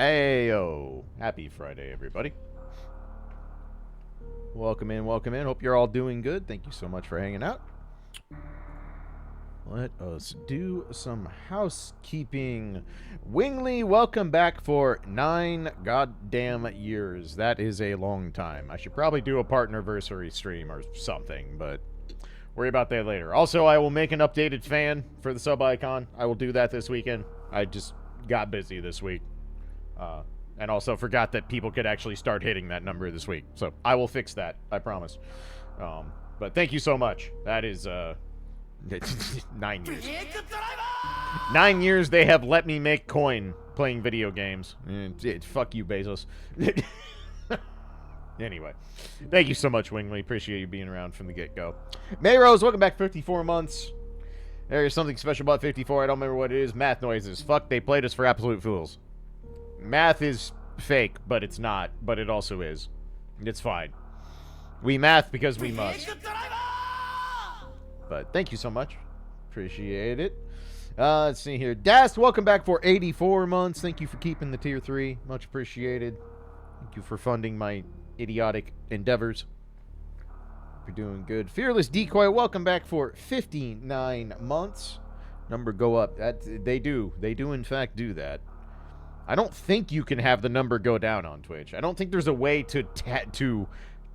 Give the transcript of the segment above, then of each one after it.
Heyo. Happy Friday, everybody. Welcome in, welcome in. Hope you're all doing good. Thank you so much for hanging out. Let us do some housekeeping. Wingley, welcome back for 9 goddamn years. That is a long time. I should probably do a partnerversary stream or something, but worry about that later. Also, I will make an updated fan for the sub icon. I will do that this weekend. I just got busy this week. And also forgot that people could actually start hitting that number this week. So I will fix that, I promise. But thank you so much. That is 9 years. 9 years they have let me make coin playing video games. Fuck you, Bezos. Anyway, thank you so much, Wingley. Appreciate you being around from the get-go. Mayrose, welcome back. 54 months. There's something special about 54. I don't remember what it is. Math noises. Fuck, they played us for absolute fools. Math is fake, but it's not. But it also is. It's fine. We math because we must. But thank you so much. Appreciate it. Let's see here. Dast, welcome back for 84 months. Thank you for keeping the tier 3. Much appreciated. Thank you for funding my idiotic endeavors. You're doing good. Fearless Decoy, welcome back for 59 months. Number go up. They do. They do, in fact, do that. I don't think you can have the number go down on Twitch. I don't think there's a way to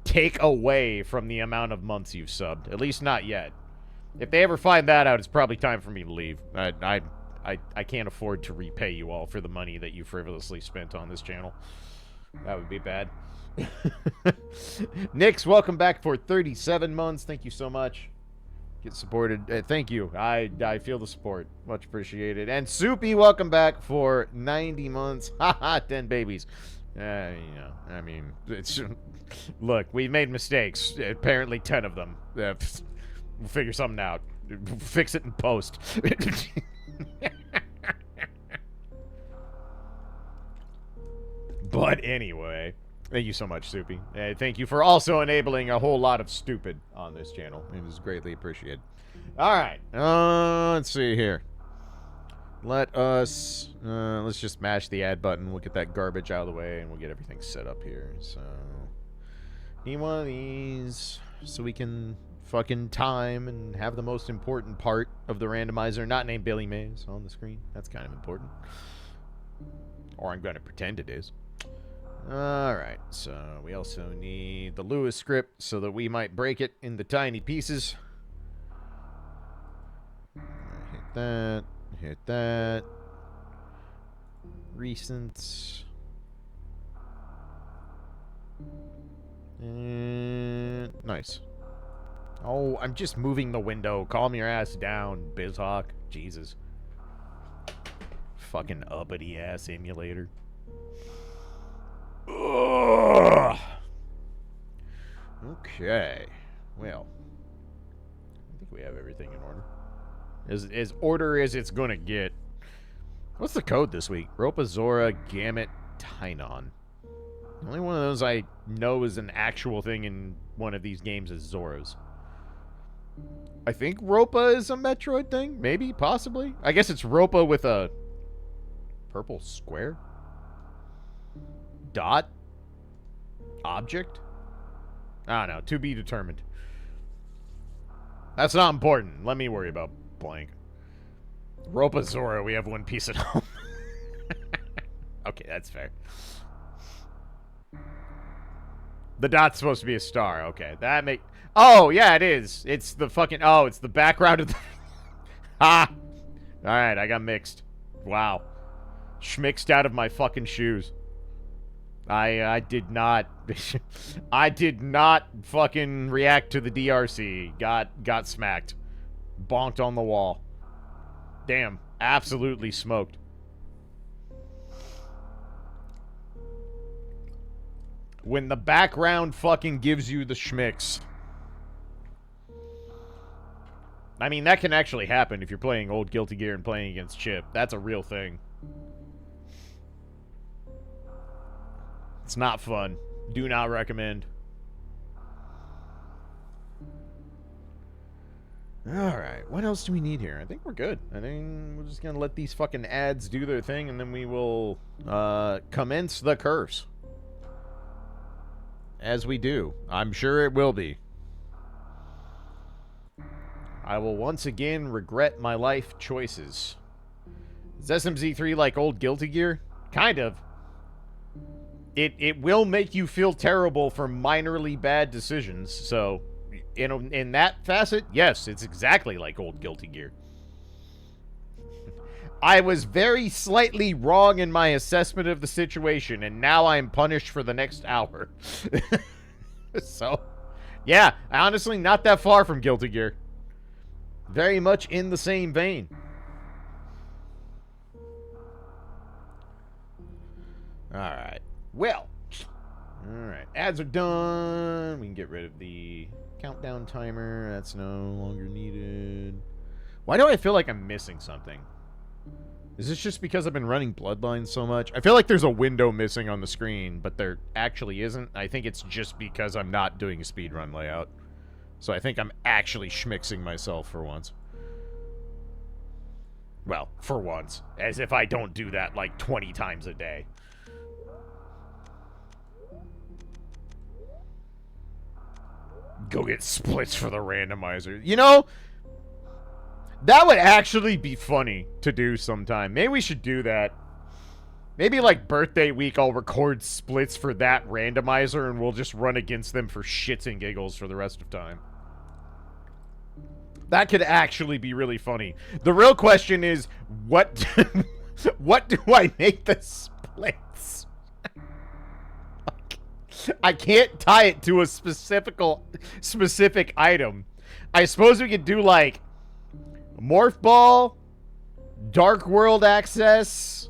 take away from the amount of months you've subbed. At least not yet. If they ever find that out, it's probably time for me to leave. I can't afford to repay you all for the money that you frivolously spent on this channel. That would be bad. Nix, welcome back for 37 months. Thank you so much. Get supported. Thank you. I feel the support. Much appreciated. And Soupy, welcome back for 90 months. Haha, 10 babies. You know, I mean, it's look, we made mistakes. Apparently 10 of them. We'll figure something out. Fix it in post. But anyway, thank you so much, Soupy. Thank you for also enabling a whole lot of stupid on this channel. It is greatly appreciated. Alright, let's see here. Let's just mash the add button. We'll get that garbage out of the way, and we'll get everything set up here. So, need one of these so we can fucking time and have the most important part of the randomizer, not named Billy Mays, on the screen. That's kind of important. Or I'm going to pretend it is. Alright, so we also need the Lewis script so that we might break it into tiny pieces. Hit that, hit that. Recent. And nice. Oh, I'm just moving the window. Calm your ass down, BizHawk. Jesus. Fucking uppity ass emulator. Ugh. Okay. Well, I think we have everything in order. As order as it's gonna get. What's the code this week? Ropa, Zora, Gamut, Tynon. The only one of those I know is an actual thing in one of these games is Zora's. I think Ropa is a Metroid thing. Maybe, possibly. I guess it's Ropa with a purple square? Dot? Object? I don't know. To be determined. That's not important. Let me worry about blank. Ropa Zora, we have one piece at home. Okay, that's fair. The dot's supposed to be a star. Okay, that make... Oh, yeah, it is. It's the fucking... Oh, it's the background of the... Ha! Alright, I got mixed. Wow. Schmixed out of my fucking shoes. I did not... I did not fucking react to the DRC. Got smacked. Bonked on the wall. Damn. Absolutely smoked. When the background fucking gives you the schmicks. I mean, that can actually happen if you're playing old Guilty Gear and playing against Chip. That's a real thing. It's not fun. Do not recommend. Alright, what else do we need here? I think we're good. I think we're just gonna let these fucking ads do their thing, and then we will commence the curse. As we do. I'm sure it will be. I will once again regret my life choices. Is SMZ3 like old Guilty Gear? Kind of. It will make you feel terrible for minorly bad decisions, so... In that facet, yes, it's exactly like old Guilty Gear. I was very slightly wrong in my assessment of the situation, and now I'm punished for the next hour. So, yeah, honestly, not that far from Guilty Gear. Very much in the same vein. Alright. Well. Alright. Ads are done. We can get rid of the... countdown timer, that's no longer needed. Why do I feel like I'm missing something? Is this just because I've been running Bloodlines so much? I feel like there's a window missing on the screen, but there actually isn't. I think it's just because I'm not doing a speedrun layout. So I think I'm actually schmixing myself for once. Well, for once. As if I don't do that like 20 times a day. Go get splits for the randomizer. You know, that would actually be funny to do sometime. Maybe we should do that. Maybe like birthday week I'll record splits for that randomizer and we'll just run against them for shits and giggles for the rest of time. That could actually be really funny. The real question is, what what do I make the splits? I can't tie it to a specific item. I suppose we could do like Morph Ball, Dark World access,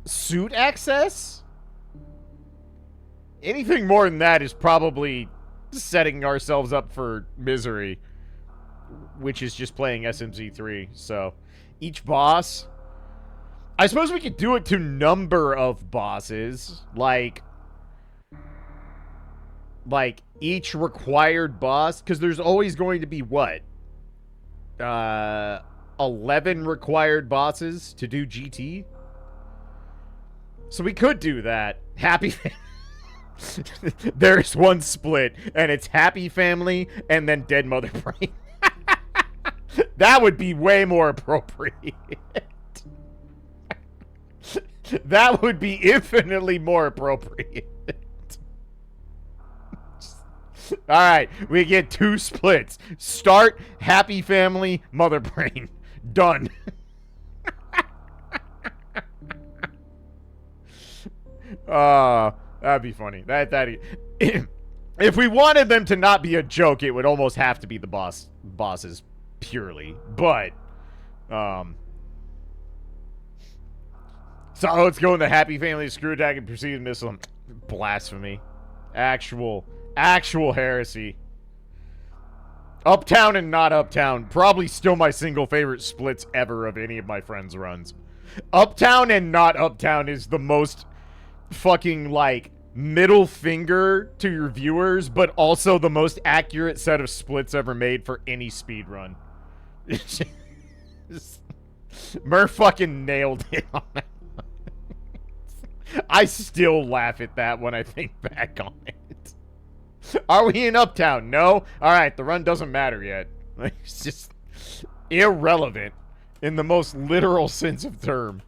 Suit access? Anything more than that is probably setting ourselves up for misery, which is just playing SMZ3. So, each boss... I suppose we could do it to number of bosses, like each required boss, because there's always going to be, what? 11 required bosses to do GT? So we could do that. Happy... There's one split, and it's Happy Family, and then Dead Mother Brain. That would be way more appropriate. That would be infinitely more appropriate. Alright, we get 2 splits. Start, Happy Family, Mother Brain. Done. That'd be funny. If we wanted them to not be a joke, it would almost have to be the bosses purely. But, so let's go in the Happy Family, Screw Attack, and Precision Missile. Blasphemy. Actual heresy. Uptown and not Uptown. Probably still my single favorite splits ever of any of my friends' runs. Uptown and not Uptown is the most fucking, like, middle finger to your viewers, but also the most accurate set of splits ever made for any speedrun. Murph fucking nailed it on that. I still laugh at that when I think back on it. Are we in Uptown? No? Alright, the run doesn't matter yet. It's just irrelevant in the most literal sense of the term.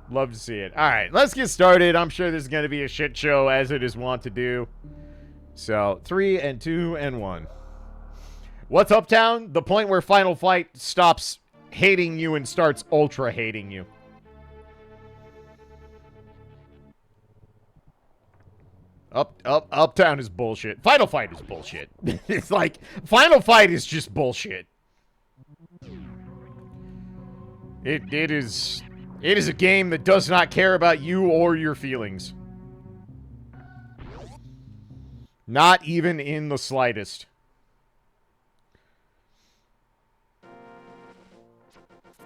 Love to see it. Alright, let's get started. I'm sure this is going to be a shit show, as it is wont to do. So, 3 and 2 and 1. What's Uptown? The point where Final Fight stops hating you and starts ultra hating you. Uptown is bullshit. Final Fight is bullshit. It's like, Final Fight is just bullshit. It is a game that does not care about you or your feelings. Not even in the slightest.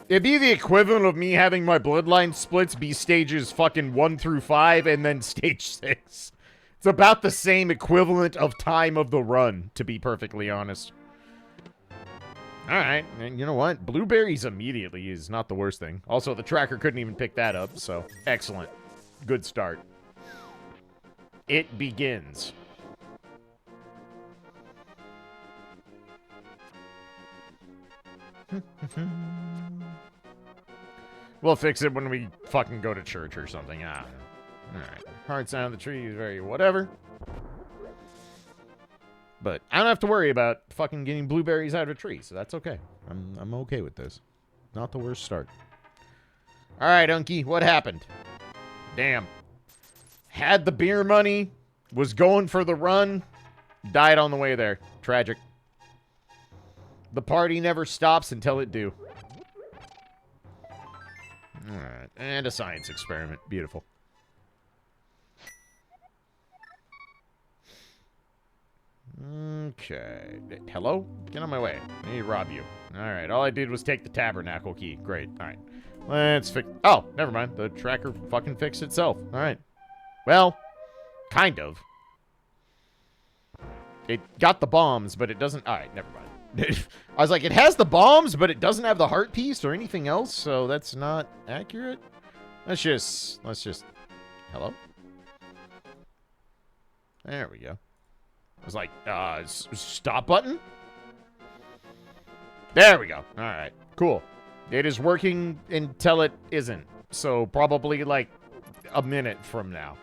It'd be the equivalent of me having my Bloodline splits be stages fucking 1 through 5 and then stage 6. It's about the same equivalent of time of the run, to be perfectly honest. Alright, and you know what? Blueberries immediately is not the worst thing. Also, the tracker couldn't even pick that up, so excellent. Good start. It begins. We'll fix it when we fucking go to church or something. Ah, alright. Hard sound of the tree is very whatever. But I don't have to worry about fucking getting blueberries out of a tree, so that's okay. I'm okay with this. Not the worst start. Alright, Unky, what happened? Damn. Had the beer money, was going for the run, died on the way there. Tragic. The party never stops until it do. Alright, and a science experiment. Beautiful. Okay. Hello? Get on my way. I need to rob you. Alright, all I did was take the tabernacle key. Great. Alright. Let's fix... Oh, never mind. The tracker fucking fixed itself. Alright. Well, kind of. It got the bombs, but it doesn't... Alright, never mind. I was like, it has the bombs, but it doesn't have the heart piece or anything else, so that's not accurate. Let's just... Hello? There we go. I was like, stop button? There we go. Alright, cool. It is working until it isn't. So probably like a minute from now.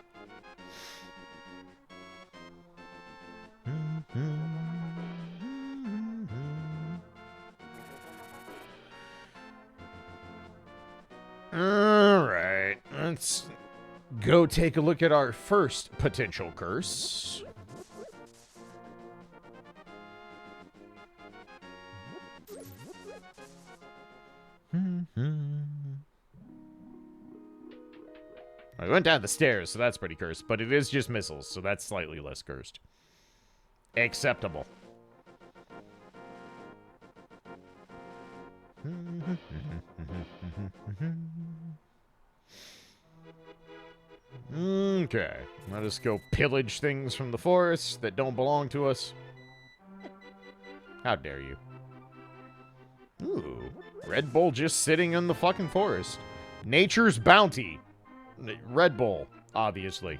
Alright, let's go take a look at our first potential curse. I went down the stairs, so that's pretty cursed. But it is just missiles, so that's slightly less cursed. Acceptable. Okay. Let us go pillage things from the forest that don't belong to us. How dare you. Ooh. Red Bull just sitting in the fucking forest. Nature's bounty. Red Bull, obviously.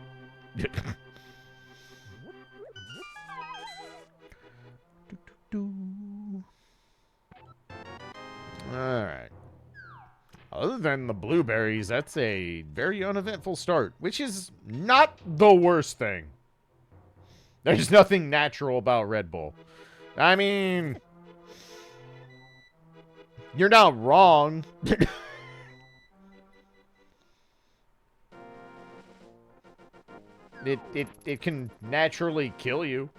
Alright. Other than the blueberries, that's a very uneventful start, which is not the worst thing. There's nothing natural about Red Bull. I mean... You're not wrong. It can naturally kill you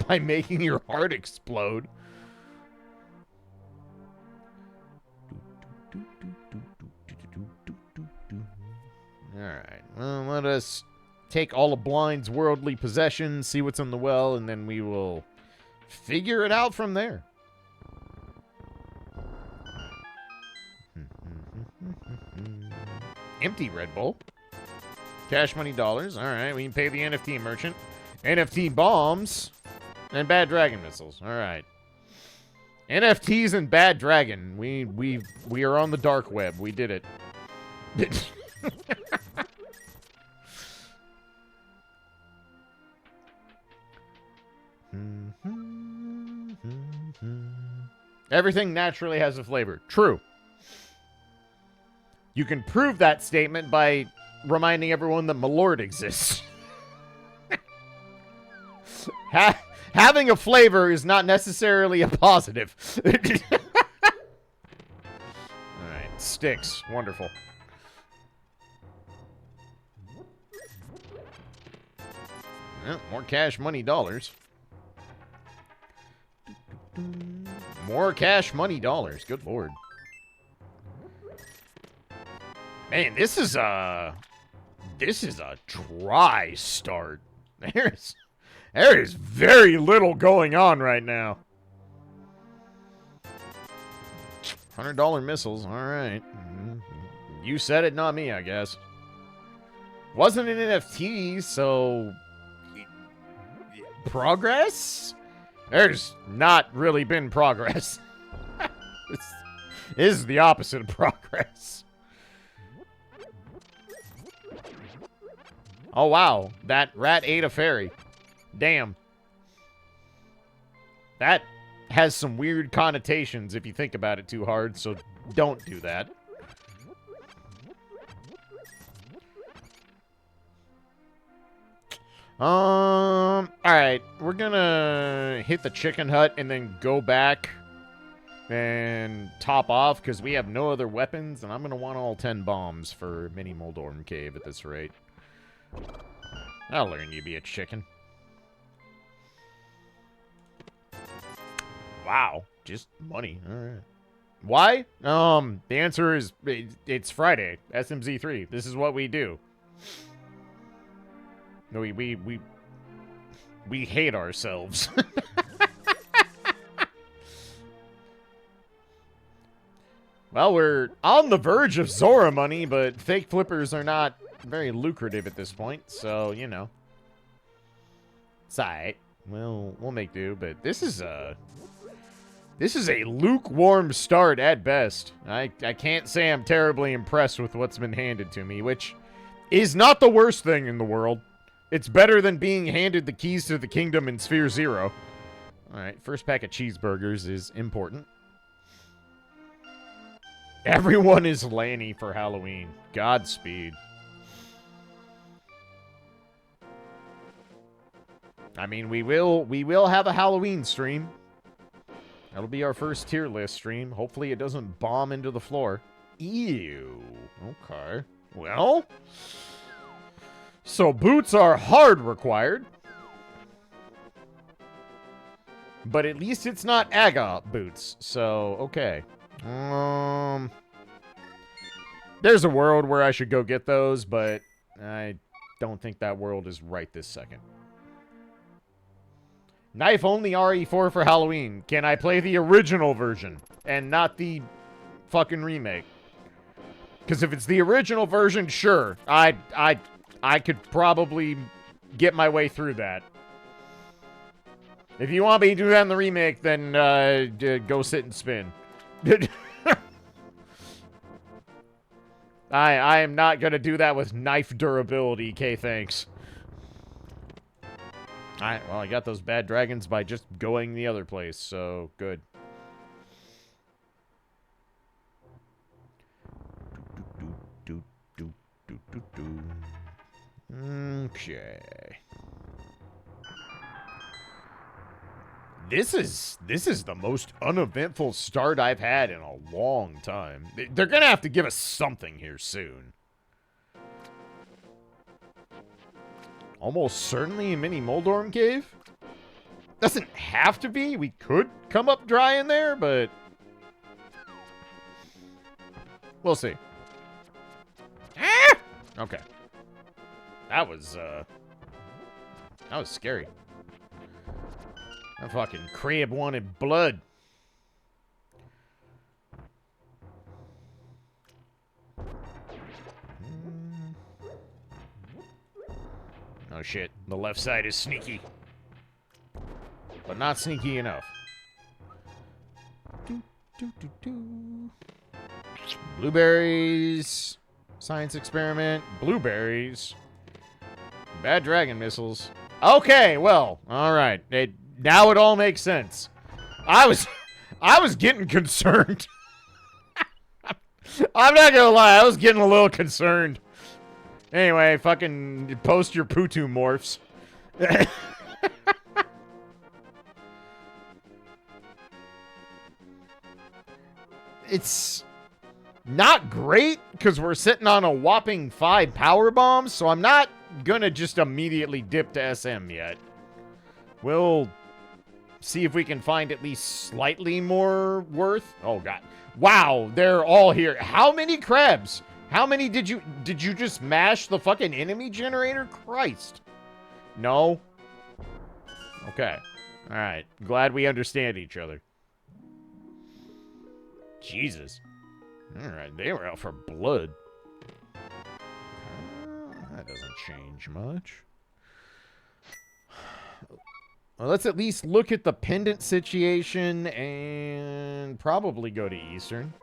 by making your heart explode. Alright, well, let us take all of Blind's worldly possessions, see what's in the well, and then we will figure it out from there. Empty Red Bull. Cash money dollars. Alright, we can pay the NFT merchant. NFT bombs. And bad dragon missiles. Alright. NFTs and bad dragon. We are on the dark web. We did it. Everything naturally has a flavor. True. You can prove that statement by reminding everyone that Malord exists. Having a flavor is not necessarily a positive. Alright, sticks. Wonderful. Well, more cash, money, dollars. More cash, money, dollars. Good lord. Man, this is a dry start. There is very little going on right now. $100 missiles. All right. You said it, not me, I guess. Wasn't an NFT, so... Progress? There's not really been progress. This is the opposite of progress. Oh, wow. That rat ate a fairy. Damn. That has some weird connotations if you think about it too hard, so don't do that. Alright. We're gonna hit the chicken hut and then go back and top off, because we have no other weapons, and I'm gonna want all 10 bombs for Mini Moldorm Cave at this rate. I'll learn you to be a chicken. Wow. Just money. Alright. Why? The answer is, it's Friday. SMZ3. This is what we do. No, we hate ourselves. Well, we're on the verge of Zora money, but fake flippers are not very lucrative at this point, so, you know. It's alright. We'll make do, but this is a lukewarm start at best. I can't say I'm terribly impressed with what's been handed to me, which is not the worst thing in the world. It's better than being handed the keys to the kingdom in Sphere Zero. Alright, first pack of cheeseburgers is important. Everyone is Lanny for Halloween. Godspeed. I mean, we will have a Halloween stream. That'll be our first tier list stream. Hopefully it doesn't bomb into the floor. Ew. Okay. Well, so boots are hard required. But at least it's not Aga boots. So, okay. There's a world where I should go get those, but I don't think that world is right this second. Knife only RE4 for Halloween. Can I play the original version and not the fucking remake? Because if it's the original version, sure. I could probably get my way through that. If you want me to do that in the remake, then go sit and spin. I am not going to do that with knife durability, okay, thanks. Alright, well, I got those bad dragons by just going the other place, so good. Okay. This is the most uneventful start I've had in a long time. They're gonna have to give us something here soon. Almost certainly a mini Moldorm cave? Doesn't have to be. We could come up dry in there, but we'll see. Ah! Okay. That was scary. That fucking crab wanted blood. Oh shit, the left side is sneaky. But not sneaky enough. Blueberries. Science experiment. Blueberries. Bad dragon missiles. Okay, well, alright. Now it all makes sense. I was getting concerned. I'm not gonna lie, I was getting a little concerned. Anyway, fucking post your Potoo morphs. It's not great, because we're sitting on a whopping 5 power bombs, so I'm not gonna just immediately dip to SM yet. We'll see if we can find at least slightly more worth. Oh, God. Wow, they're all here. How many crabs? How many did you just mash the fucking enemy generator? Christ. No? Okay. Alright. Glad we understand each other. Jesus. Alright, they were out for blood. That doesn't change much. Well, let's at least look at the pendant situation and probably go to Eastern.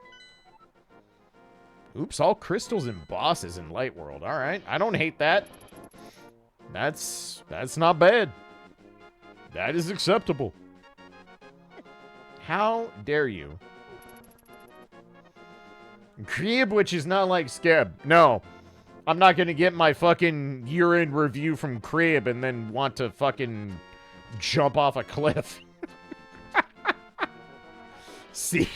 Oops, all crystals and bosses in Light World. All right, I don't hate that. That's not bad. That is acceptable. How dare you? Crib, which is not like Skeb. No. I'm not gonna get my fucking year-end review from Crib and then want to fucking jump off a cliff. See,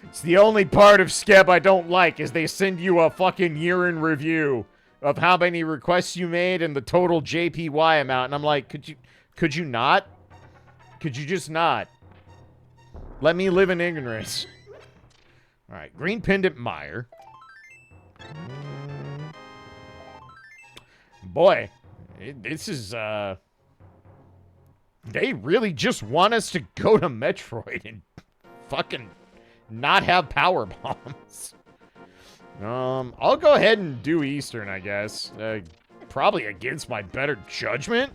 it's the only part of Skeb I don't like is they send you a fucking year-end review of how many requests you made and the total JPY amount, and I'm like, could you not? Could you just not? Let me live in ignorance. Alright, Green Pendant Mire. Boy, this is, they really just want us to go to Metroid and fucking not have power bombs. I'll go ahead and do Eastern, I guess. Probably against my better judgment.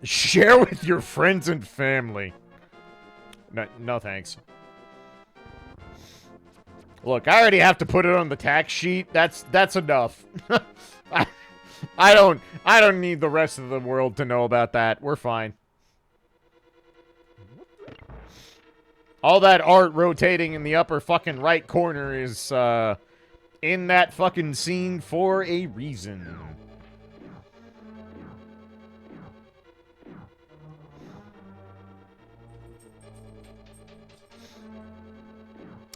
Share with your friends and family. No thanks. Look, I already have to put it on the tax sheet. That's enough. I don't need the rest of the world to know about that. We're fine. All that art rotating in the upper fucking right corner is in that fucking scene for a reason.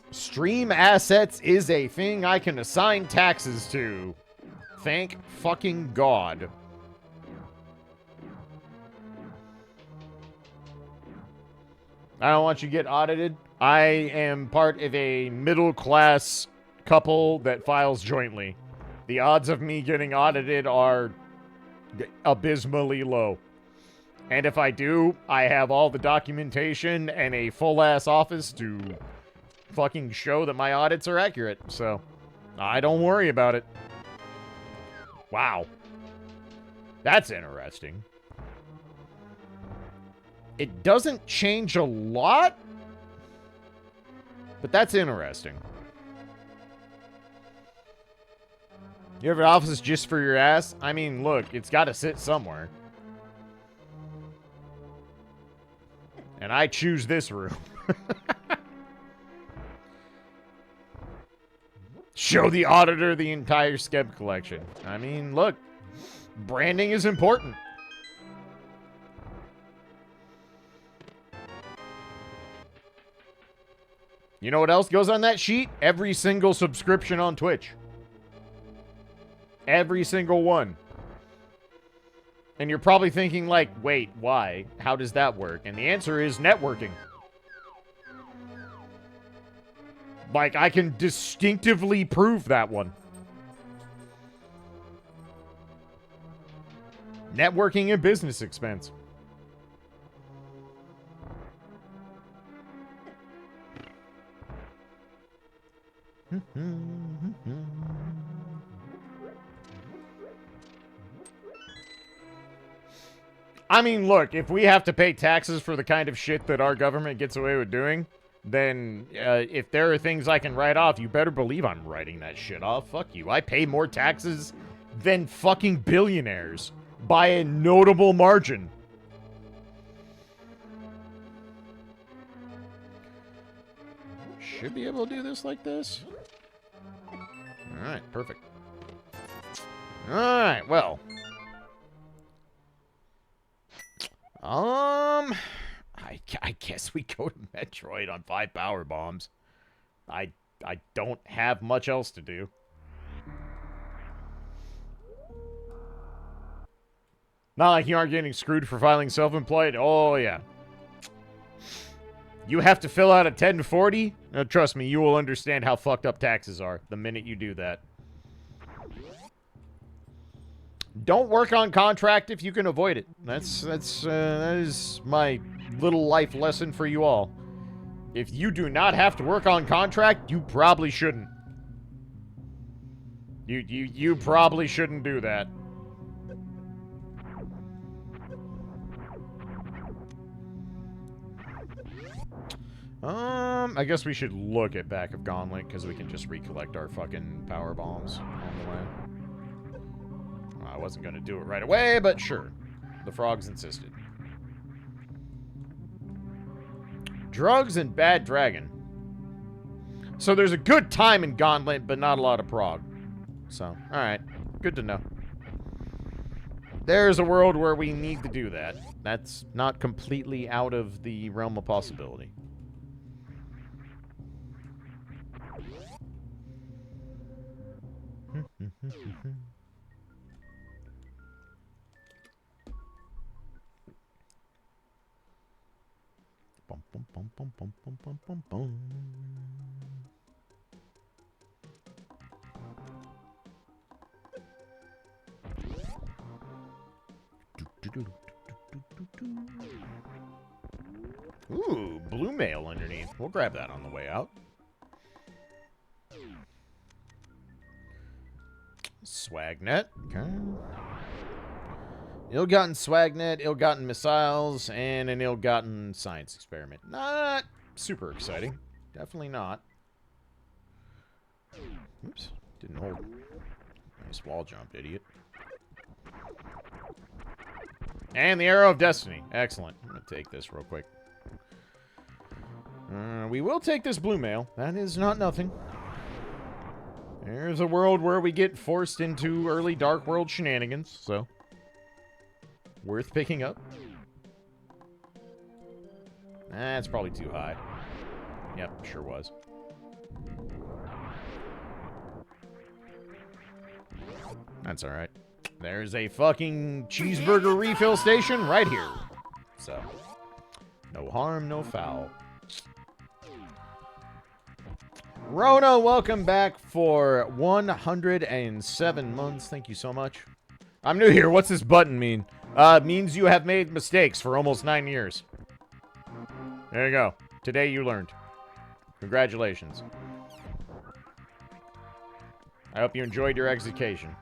Stream assets is a thing I can assign taxes to. Thank fucking God. I don't want you to get audited. I am part of a middle-class couple that files jointly. The odds of me getting audited are abysmally low. And if I do, I have all the documentation and a full-ass office to fucking show that my audits are accurate. So, I don't worry about it. Wow. That's interesting. It doesn't change a lot, but that's interesting. You have an office just for your ass? I mean, look, it's got to sit somewhere. And I choose this room. Show the auditor the entire Skeb collection. I mean, look, branding is important. You know what else goes on that sheet? Every single subscription on Twitch. Every single one. And you're probably thinking like, wait, why? How does that work? And the answer is networking. Like, I can distinctively prove that one. Networking and business expense. I mean, look, if we have to pay taxes for the kind of shit that our government gets away with doing, then if there are things I can write off, you better believe I'm writing that shit off. Fuck you. I pay more taxes than fucking billionaires by a notable margin. Should be able to do this like this. Alright, perfect. Alright, well. I guess we go to Metroid on 5 power bombs. I don't have much else to do. Not like you aren't getting screwed for filing self-employed. Oh, yeah. You have to fill out a 1040? Now, trust me, you will understand how fucked up taxes are the minute you do that. Don't work on contract if you can avoid it. That is my little life lesson for you all. If you do not have to work on contract, you probably shouldn't. You probably shouldn't do that. I guess we should look at back of Gauntlet, because we can just recollect our fucking power bombs on the way. I wasn't going to do it right away, but sure. The frogs insisted. Drugs and Bad Dragon. So there's a good time in Gauntlet, but not a lot of prog. So, alright. Good to know. There's a world where we need to do that. That's not completely out of the realm of possibility. Bum, bum, bum, bum, bum, bum, bum, bum, bum. Ooh, blue mail underneath. We'll grab that on the way out. Swagnet. Okay. Ill-gotten swagnet, ill-gotten missiles, and an ill-gotten science experiment. Not super exciting. Definitely not. Oops. Didn't hold. Nice wall jump, idiot. And the Arrow of Destiny. Excellent. I'm going to take this real quick. We will take this blue mail. That is not nothing. There's a world where we get forced into early Dark World shenanigans, so worth picking up. That's probably too high. Yep, sure was. That's alright. There's a fucking cheeseburger refill station right here. So, no harm, no foul. Rona, welcome back for 107 months. Thank you so much. I'm new here. What's this button mean? It means you have made mistakes for almost 9 years. There you go. Today you learned. Congratulations. I hope you enjoyed your education.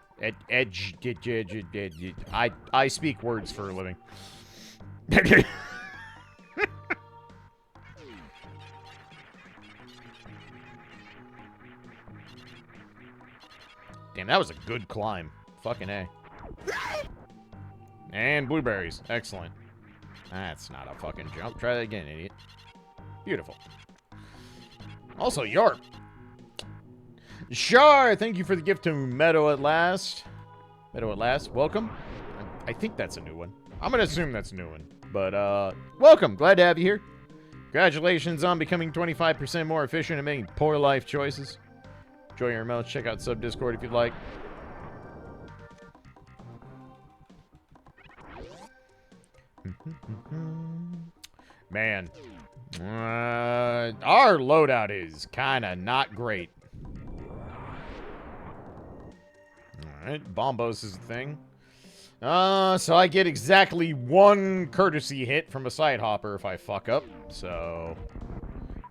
I speak words for a living. Damn, that was a good climb. Fucking A. And blueberries. Excellent. That's not a fucking jump. Try that again, idiot. Beautiful. Also, Yarp. Shar, thank you for the gift to Meadow at Last. Meadow at Last, welcome. I think that's a new one. I'm going to assume that's a new one. But, welcome. Glad to have you here. Congratulations on becoming 25% more efficient and making poor life choices. Enjoy your emotes. Check out Sub Discord if you'd like. Man. Our loadout is kind of not great. Alright, Bombos is the thing. So I get exactly 1 courtesy hit from a side hopper if I fuck up. So,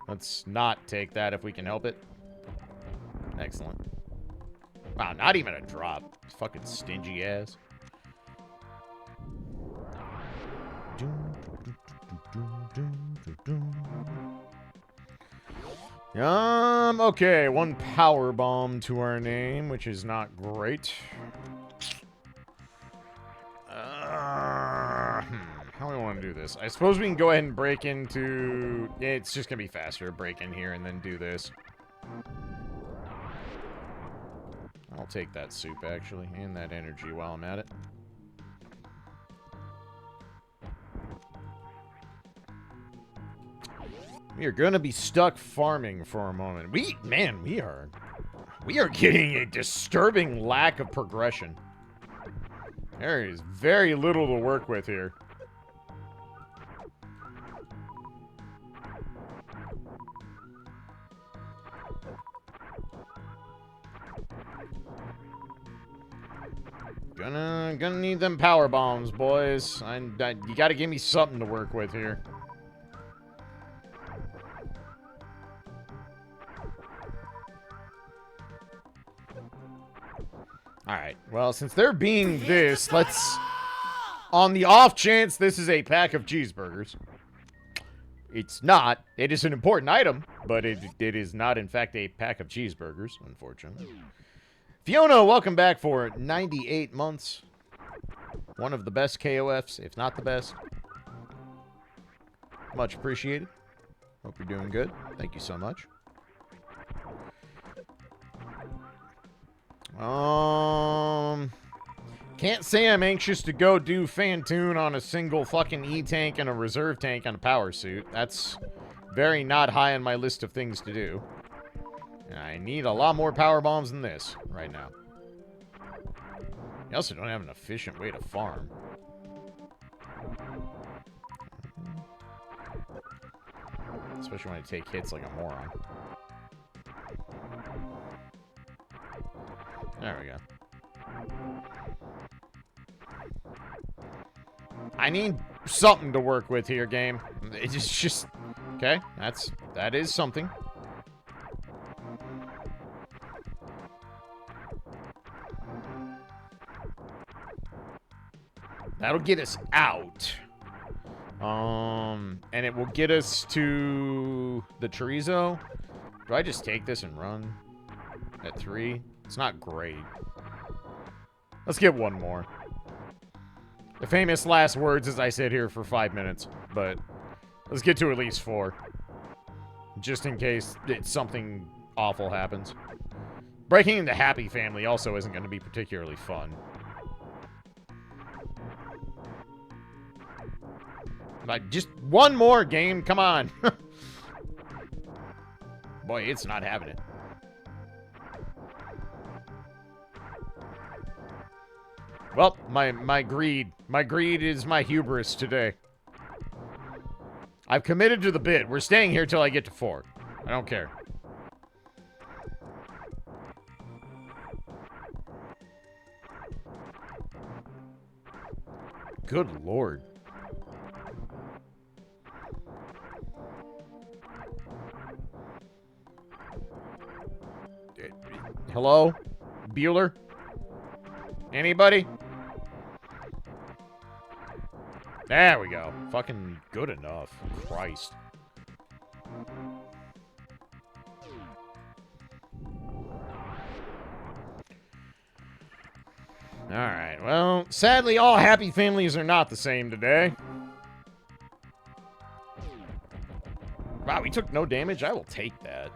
let's not take that if we can help it. Excellent. Wow, not even a drop. Fucking stingy ass. Okay, 1 power bomb to our name, which is not great. How do we want to do this? I suppose we can go ahead and break into... It's just going to be faster to break in here and then do this. I'll take that soup, actually, and that energy while I'm at it. We are gonna be stuck farming for a moment. We are getting a disturbing lack of progression. There is very little to work with here. Gonna need them power bombs, boys. You gotta give me something to work with here. Alright, well, since they're being this, let's... On the off chance this is a pack of cheeseburgers. It's not. It is an important item, but it is not, in fact, a pack of cheeseburgers, unfortunately. Fiona, welcome back for 98 months. One of the best KOFs, if not the best. Much appreciated. Hope you're doing good. Thank you so much. Can't say I'm anxious to go do Fantoon on a single fucking E-tank and a reserve tank on a power suit. That's very not high on my list of things to do. And I need a lot more power bombs than this right now. You also don't have an efficient way to farm. Especially when I take hits like a moron. There we go. I need something to work with here, game. It's just... Okay, that is something. That'll get us out. And it will get us to the chorizo. Do I just take this and run at 3? It's not great. Let's get one more. The famous last words as I sit here for 5 minutes, but let's get to at least 4. Just in case something awful happens. Breaking into Happy Family also isn't going to be particularly fun. Like, just one more game, come on. Boy, it's not having it. Well, my greed is my hubris today. I've committed to the bid. We're staying here till I get to 4. I don't care. Good lord. Hello? Bueller? Anybody? There we go. Fucking good enough. Christ. Alright, well, sadly all happy families are not the same today. Wow, we took no damage? I will take that.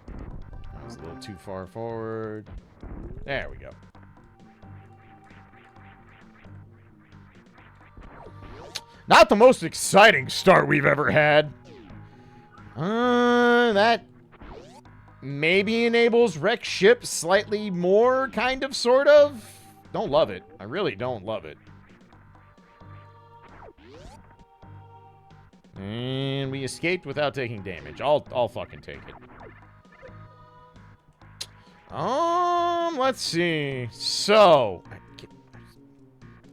That was a little too far forward. There we go. Not the most exciting start we've ever had. That maybe enables wreck ship slightly more, kind of, sort of. Don't love it. I really don't love it. And we escaped without taking damage. I'll fucking take it. Let's see. So,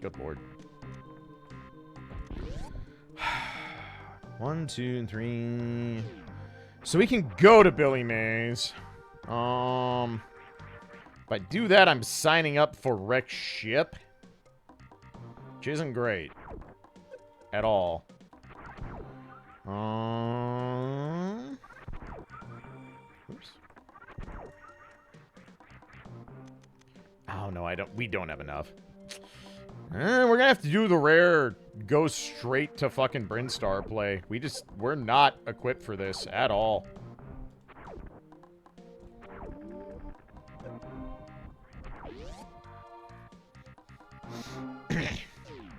good lord. 1, 2, 3. So we can go to Billy Mays. If I do that, I'm signing up for wreck ship, which isn't great at all. Oops. Oh no, we don't have enough. We're gonna have to do the rare go straight to fucking Brinstar play. We're not equipped for this at all.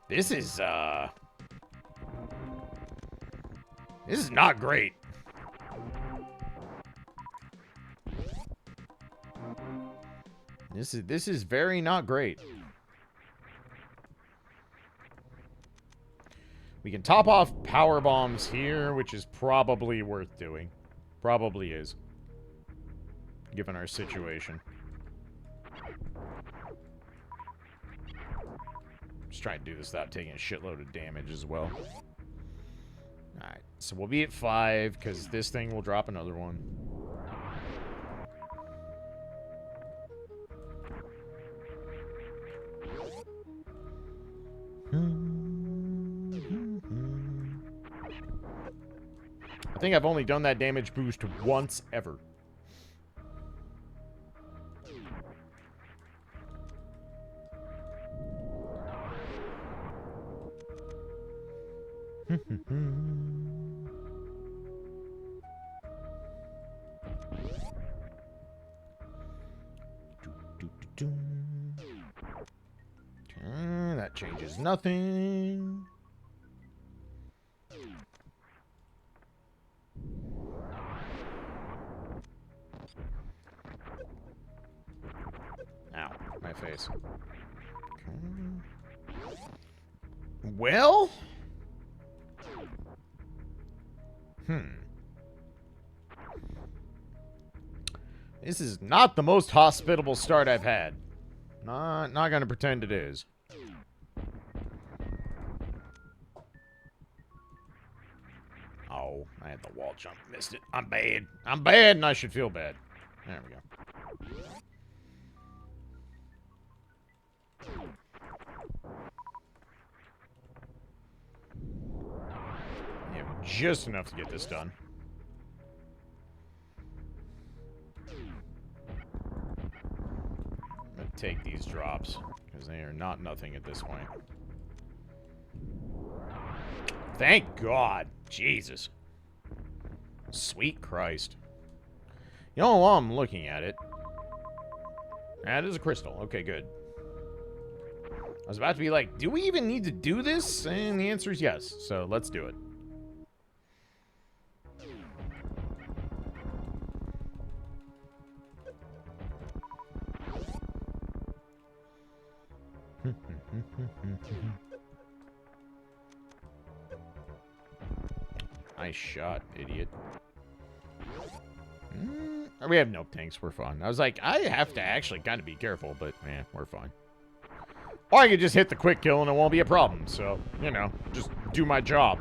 This is not great. This is very not great. We can top off power bombs here, which is probably worth doing. Probably is. Given our situation. Just trying to do this without taking a shitload of damage as well. Alright, so we'll be at 5, because this thing will drop another one. think I've only done that damage boost once ever. That changes nothing. Ow, my face. Okay. Well? This is not the most hospitable start I've had. Not gonna pretend it is. Oh, I had the wall jump. Missed it. I'm bad. I'm bad, and I should feel bad. There we go. Yeah, just enough to get this done. I'm gonna take these drops, because they are not nothing at this point. Thank God. Jesus. Sweet Christ. You know, while I'm looking at it... That is a crystal. Okay, good. I was about to be like, do we even need to do this? And the answer is yes. So, let's do it. Nice shot, idiot. We have no tanks. We're fine. I was like, I have to actually kind of be careful, but, man, we're fine. Or I could just hit the quick kill and it won't be a problem. So, you know, just do my job.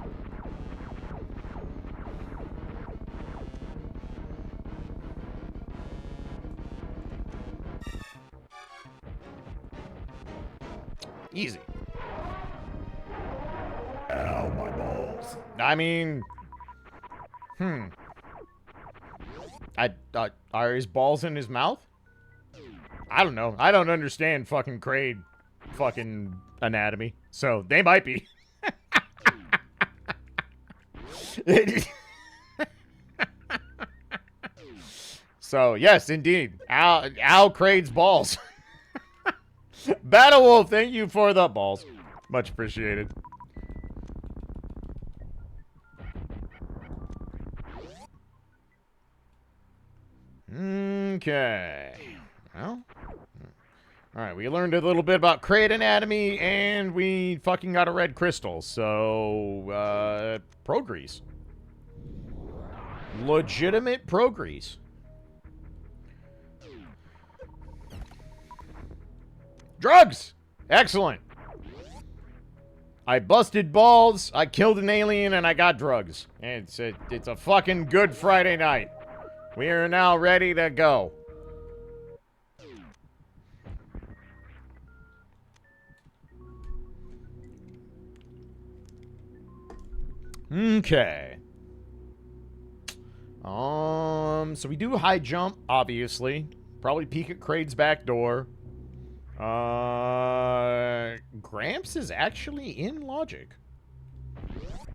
Easy. Ow, my balls. I mean... Are his balls in his mouth? I don't know. I don't understand fucking Kraige fucking anatomy. So, they might be. So, yes, indeed. Al Kraige's balls. Battle Wolf, thank you for the balls. Much appreciated. Okay. Well. Alright, we learned a little bit about Kraige anatomy, and we fucking got a red crystal. So, progress. Legitimate progress. Drugs! Excellent. I busted balls, I killed an alien, and I got drugs. It's a fucking good Friday night. We are now ready to go. Okay. So we do high jump, obviously. Probably peek at Kraige's back door. Gramps is actually in logic.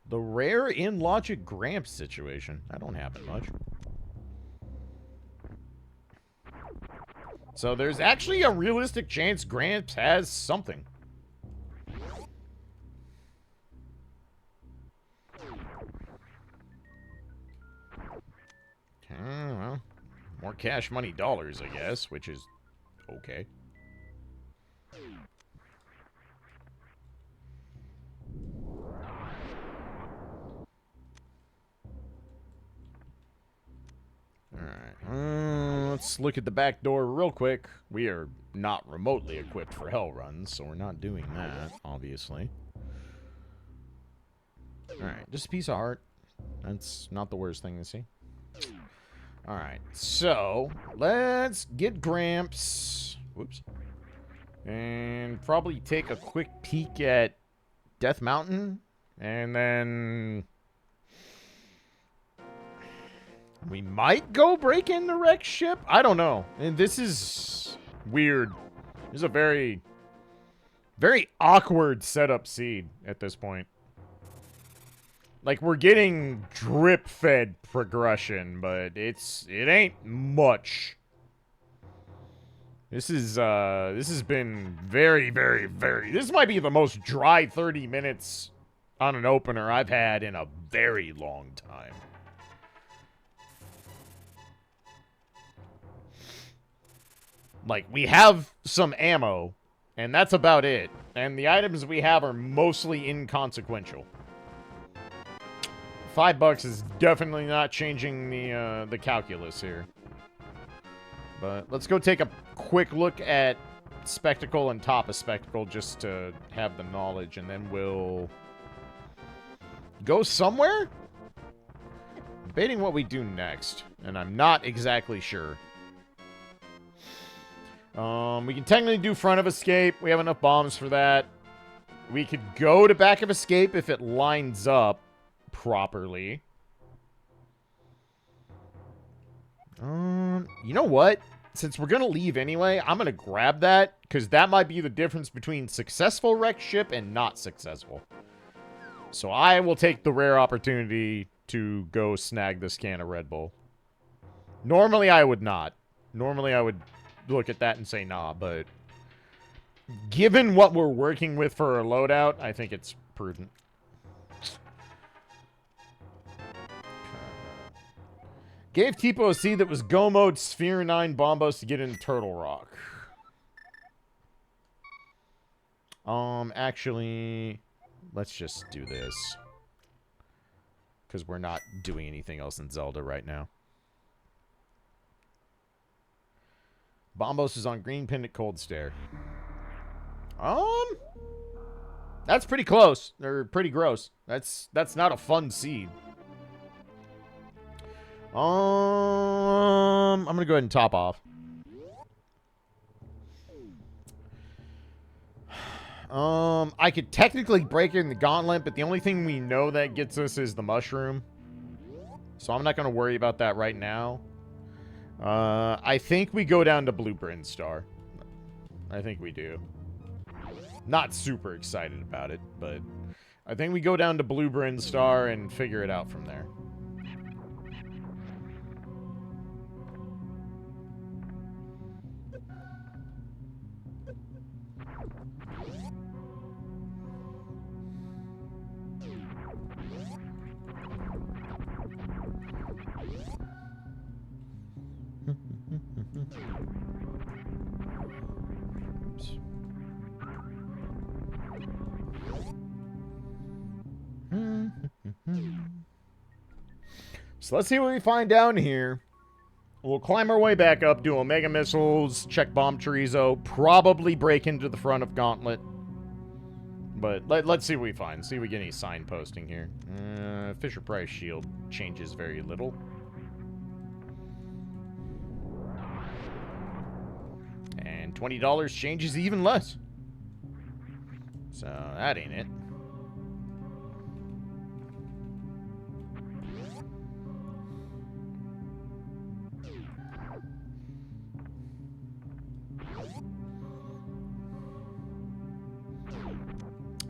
The rare in logic Gramps situation. That don't happen much. So there's actually a realistic chance Gramps has something. Well, more cash money dollars, I guess, which is okay. Alright, let's look at the back door real quick. We are not remotely equipped for hell runs, so we're not doing that, obviously. Alright, just a piece of art. That's not the worst thing to see. Alright, so let's get Gramps. Whoops. And probably take a quick peek at Death Mountain. And then... We might go break in the wreck ship? I don't know. And this is weird. This is a very, very awkward setup seed at this point. Like, we're getting drip-fed progression, but it ain't much. This has been very, very, very... This might be the most dry 30 minutes on an opener I've had in a very long time. Like, we have some ammo, and that's about it. And the items we have are mostly inconsequential. $5 is definitely not changing the calculus here. But let's go take a quick look at Spectacle and top of Spectacle just to have the knowledge, and then we'll go somewhere? Debating what we do next, and I'm not exactly sure. We can technically do front of escape. We have enough bombs for that. We could go to back of escape if it lines up properly. You know what? Since we're gonna leave anyway, I'm gonna grab that, because that might be the difference between successful wreck ship and not successful. So I will take the rare opportunity to go snag this can of Red Bull. Normally I would not. Normally I would look at that and say nah, but given what we're working with for a loadout, I think it's prudent. Gave Tipo a seed that was Go Mode Sphere 9 Bombos to get into Turtle Rock. Actually, let's just do this. Because we're not doing anything else in Zelda right now. Bombos is on Green Pendant Cold Stare. That's pretty close. They're pretty gross. That's not a fun seed. I'm gonna go ahead and top off. I could technically break in the gauntlet, but the only thing we know that gets us is the mushroom. So I'm not gonna worry about that right now. I think we go down to Blue Bryn Star. I think we do. Not super excited about it, but I think we go down to Blue Bryn Star and figure it out from there. So let's see what we find down here. We'll climb our way back up, do Omega Missiles, check Bomb Chorizo, probably break into the front of Gauntlet. But let's see what we find. See if we get any signposting here. Fisher Price Shield changes very little. And $20 changes even less. So that ain't it.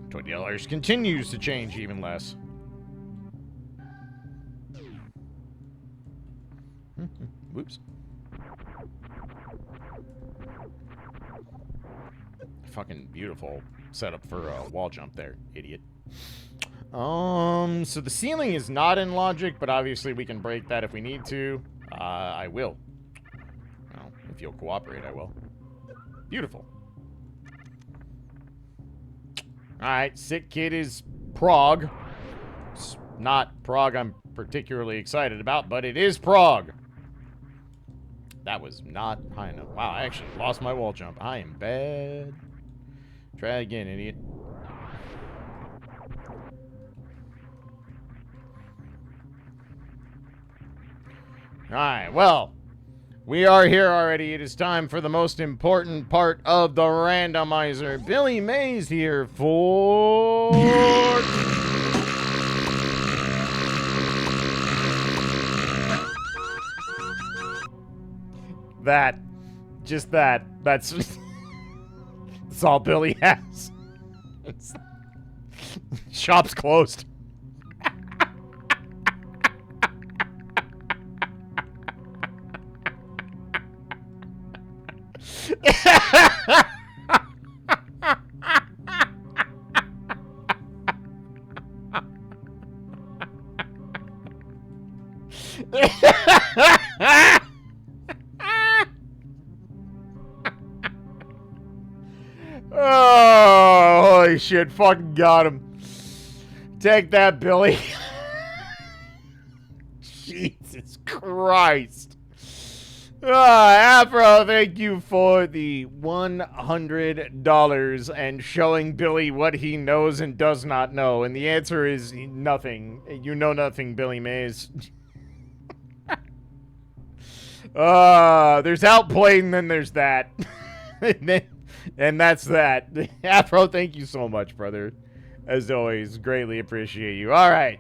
$20 continues to change even less. Whoops. Fucking beautiful setup for a wall jump there, idiot. So the ceiling is not in logic, but obviously we can break that if we need to. I will. Well, if you'll cooperate, I will. Beautiful. Alright, Sick Kid is Prague. It's not Prague I'm particularly excited about, but it is Prague. That was not high enough. Wow, I actually lost my wall jump. I am bad. Try again, idiot. Alright, well, we are here already. It is time for the most important part of the randomizer. Billy Mays here for... That. Just that. That's all Billy has. Shop's closed. Oh, holy shit, fucking got him. Take that, Billy. Jesus Christ. Afro, thank you for the $100 and showing Billy what he knows and does not know. And the answer is nothing. You know nothing, Billy Mays. There's outplayed and then there's that. And that's that. Afro, thank you so much, brother. As always, greatly appreciate you. All right.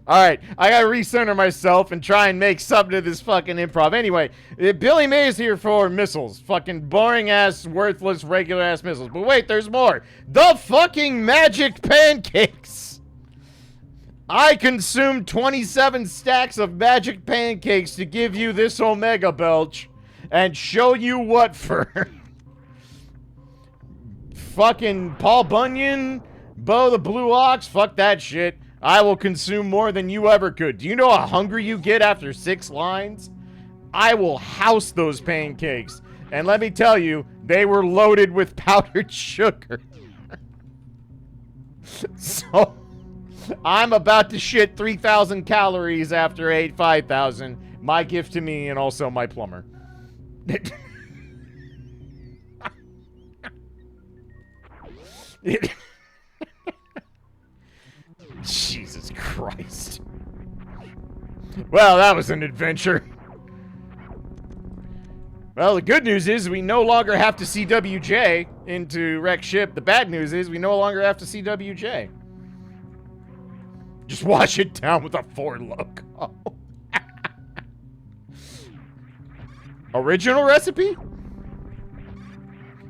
All right, I gotta recenter myself and try and make something to this fucking improv. Anyway, Billy Mays here for missiles. Fucking boring-ass, worthless, regular-ass missiles. But wait, there's more. The fucking magic pancakes. I consumed 27 stacks of magic pancakes to give you this Omega Belch and show you what for. Fucking Paul Bunyan, Bo the Blue Ox, fuck that shit. I will consume more than you ever could. Do you know how hungry you get after 6 lines? I will house those pancakes. And let me tell you, they were loaded with powdered sugar. So, I'm about to shit 3,000 calories after 5,000. My gift to me and also my plumber. Jesus Christ. Well, that was an adventure. Well, the good news is we no longer have to see WJ into wreck ship. The bad news is we no longer have to see WJ. Just wash it down with a Ford logo. Original recipe?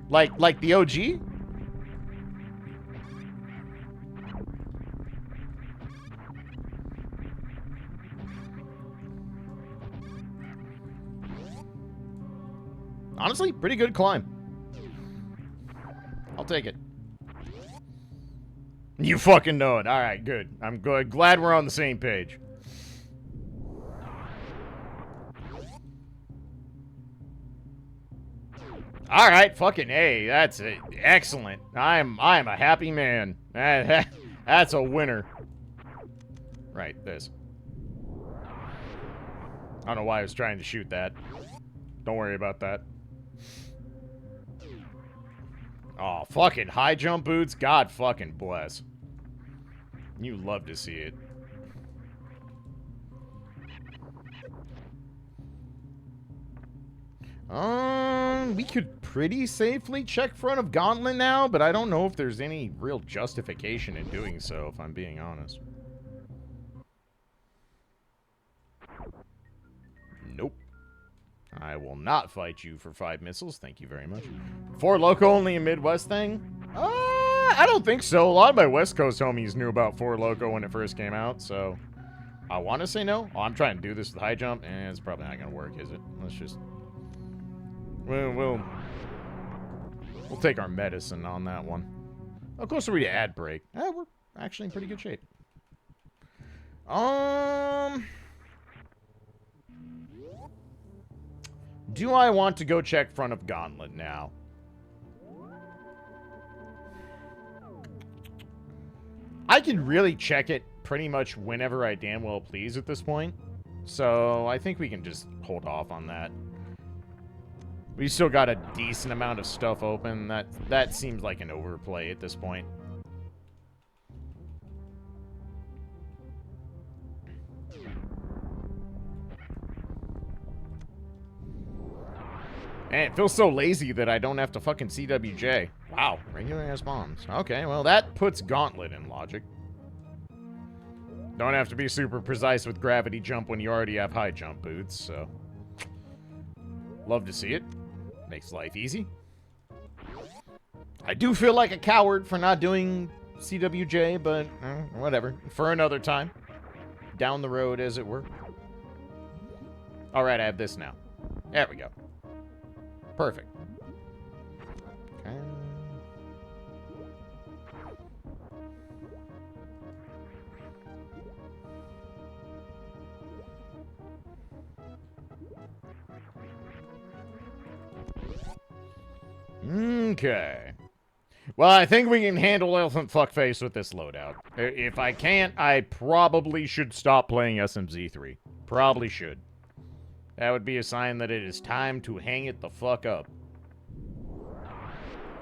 Like the OG? Honestly, pretty good climb. I'll take it. You fucking know it. Alright, good. I'm good. Glad we're on the same page. Alright, fucking A. That's it. Excellent. I'm a happy man. That's a winner. Right, this. I don't know why I was trying to shoot that. Don't worry about that. Oh, fucking high jump boots. God fucking bless. You love to see it. We could pretty safely check front of Gauntlet now, but I don't know if there's any real justification in doing so, if I'm being honest. Nope. I will not fight you for 5 missiles. Thank you very much. 4 Loko only a Midwest thing? I don't think so. A lot of my West Coast homies knew about 4 Loko when it first came out, so I want to say no. Oh, I'm trying to do this with high jump, and it's probably not going to work, is it? Let's just... We'll take our medicine on that one. How close are we to ad break? We're actually in pretty good shape. Do I want to go check front of Gauntlet now? I can really check it pretty much whenever I damn well please at this point. So I think we can just hold off on that. We still got a decent amount of stuff open. That seems like an overplay at this point. Man, it feels so lazy that I don't have to fucking CWJ. Wow, regular ass bombs. Okay, well that puts Gauntlet in logic. Don't have to be super precise with gravity jump when you already have high jump boots, so... Love to see it. Makes life easy. I do feel like a coward for not doing CWJ, but whatever. For another time. Down the road, as it were. Alright, I have this now. There we go. Perfect. Okay. Okay. Well, I think we can handle Elephant Fuckface with this loadout. If I can't, I probably should stop playing SMZ3. Probably should. That would be a sign that it is time to hang it the fuck up.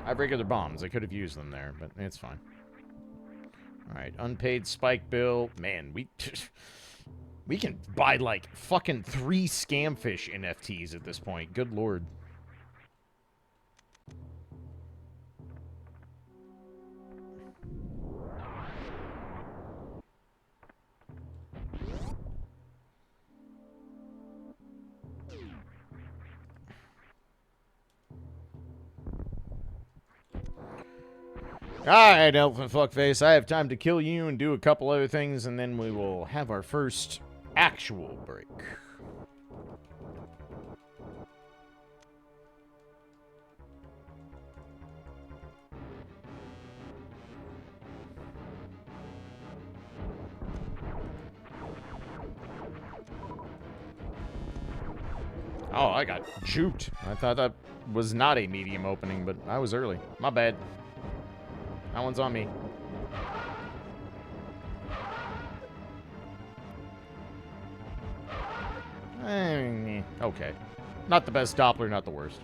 I have regular bombs. I could have used them there, but it's fine. Alright, unpaid spike bill. Man, we can buy, like, fucking 3 Scamfish NFTs at this point. Good lord. Alright, Elephant Fuckface, I have time to kill you and do a couple other things, and then we will have our first actual break. Oh, I got juked. I thought that was not a medium opening, but I was early. My bad. That one's on me. Okay. Not the best Doppler, not the worst.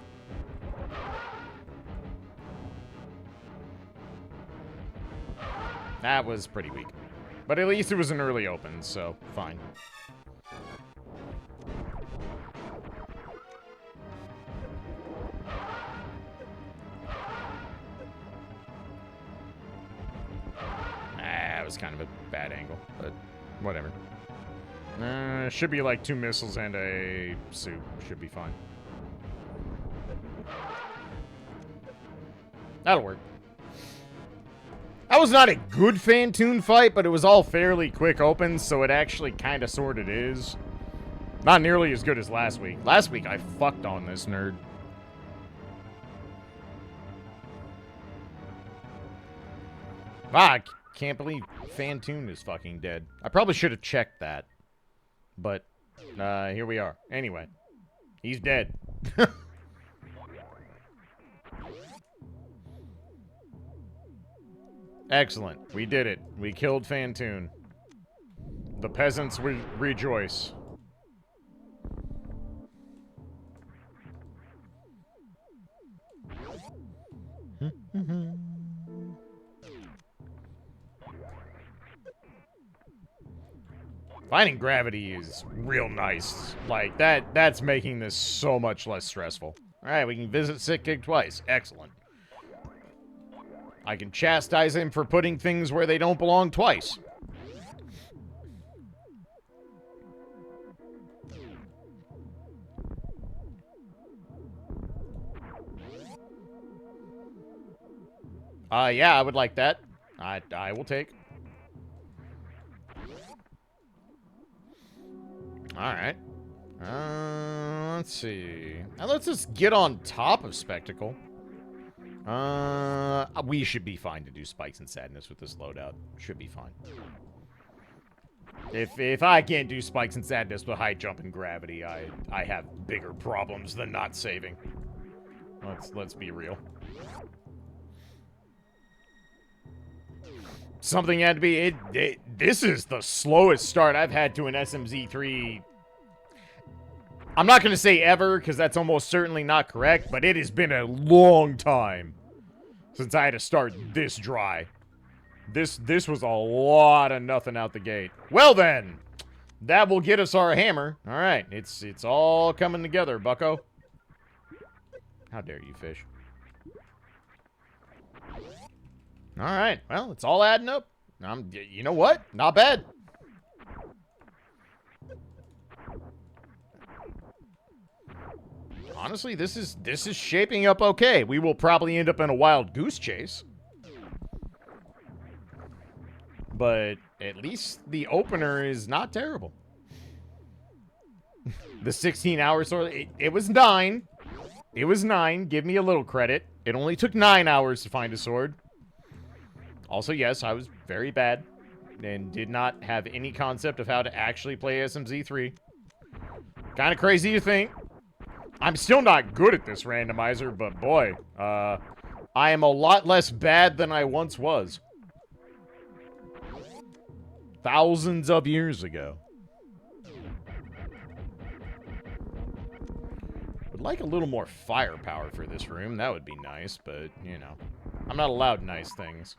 That was pretty weak. But at least it was an early open, so fine. Kind of a bad angle, but whatever. Should be like 2 missiles and a suit. Should be fine. That'll work. That was not a good Fantoon fight, but it was all fairly quick opens, so it actually kind of sort of is. Not nearly as good as last week. Last week I fucked on this nerd. Fuck. Can't believe Fantoon is fucking dead. I probably should have checked that. But, here we are. Anyway. He's dead. Excellent. We did it. We killed Fantoon. The peasants rejoice. Finding gravity is real nice. Like, that's making this so much less stressful. Alright, we can visit Sick Gig twice. Excellent. I can chastise him for putting things where they don't belong twice. Yeah, I would like that. I will take. Alright. Let's see. Now let's just get on top of Spectacle. We should be fine to do Spikes and Sadness with this loadout. Should be fine. If I can't do Spikes and Sadness with high jump and gravity, I have bigger problems than not saving. Let's be real. Something had to be... this is the slowest start I've had to an SMZ3. I'm not going to say ever, because that's almost certainly not correct, but it has been a long time since I had to start this dry. This was a lot of nothing out the gate. Well then, that will get us our hammer. All right, it's all coming together, bucko. How dare you, fish. All right, well, it's all adding up. You know what? Not bad. honestly, this is shaping up okay. We will probably end up in a wild goose chase. But at least the opener is not terrible. The 16-hour sword, it was 9. It was 9. Give me a little credit. It only took 9 hours to find a sword. Also, yes, I was very bad and did not have any concept of how to actually play SMZ3. Kind of crazy to think. I'm still not good at this randomizer, but boy, I am a lot less bad than I once was. Thousands of years ago. Would like a little more firepower for this room. That would be nice, but, you know. I'm not allowed nice things.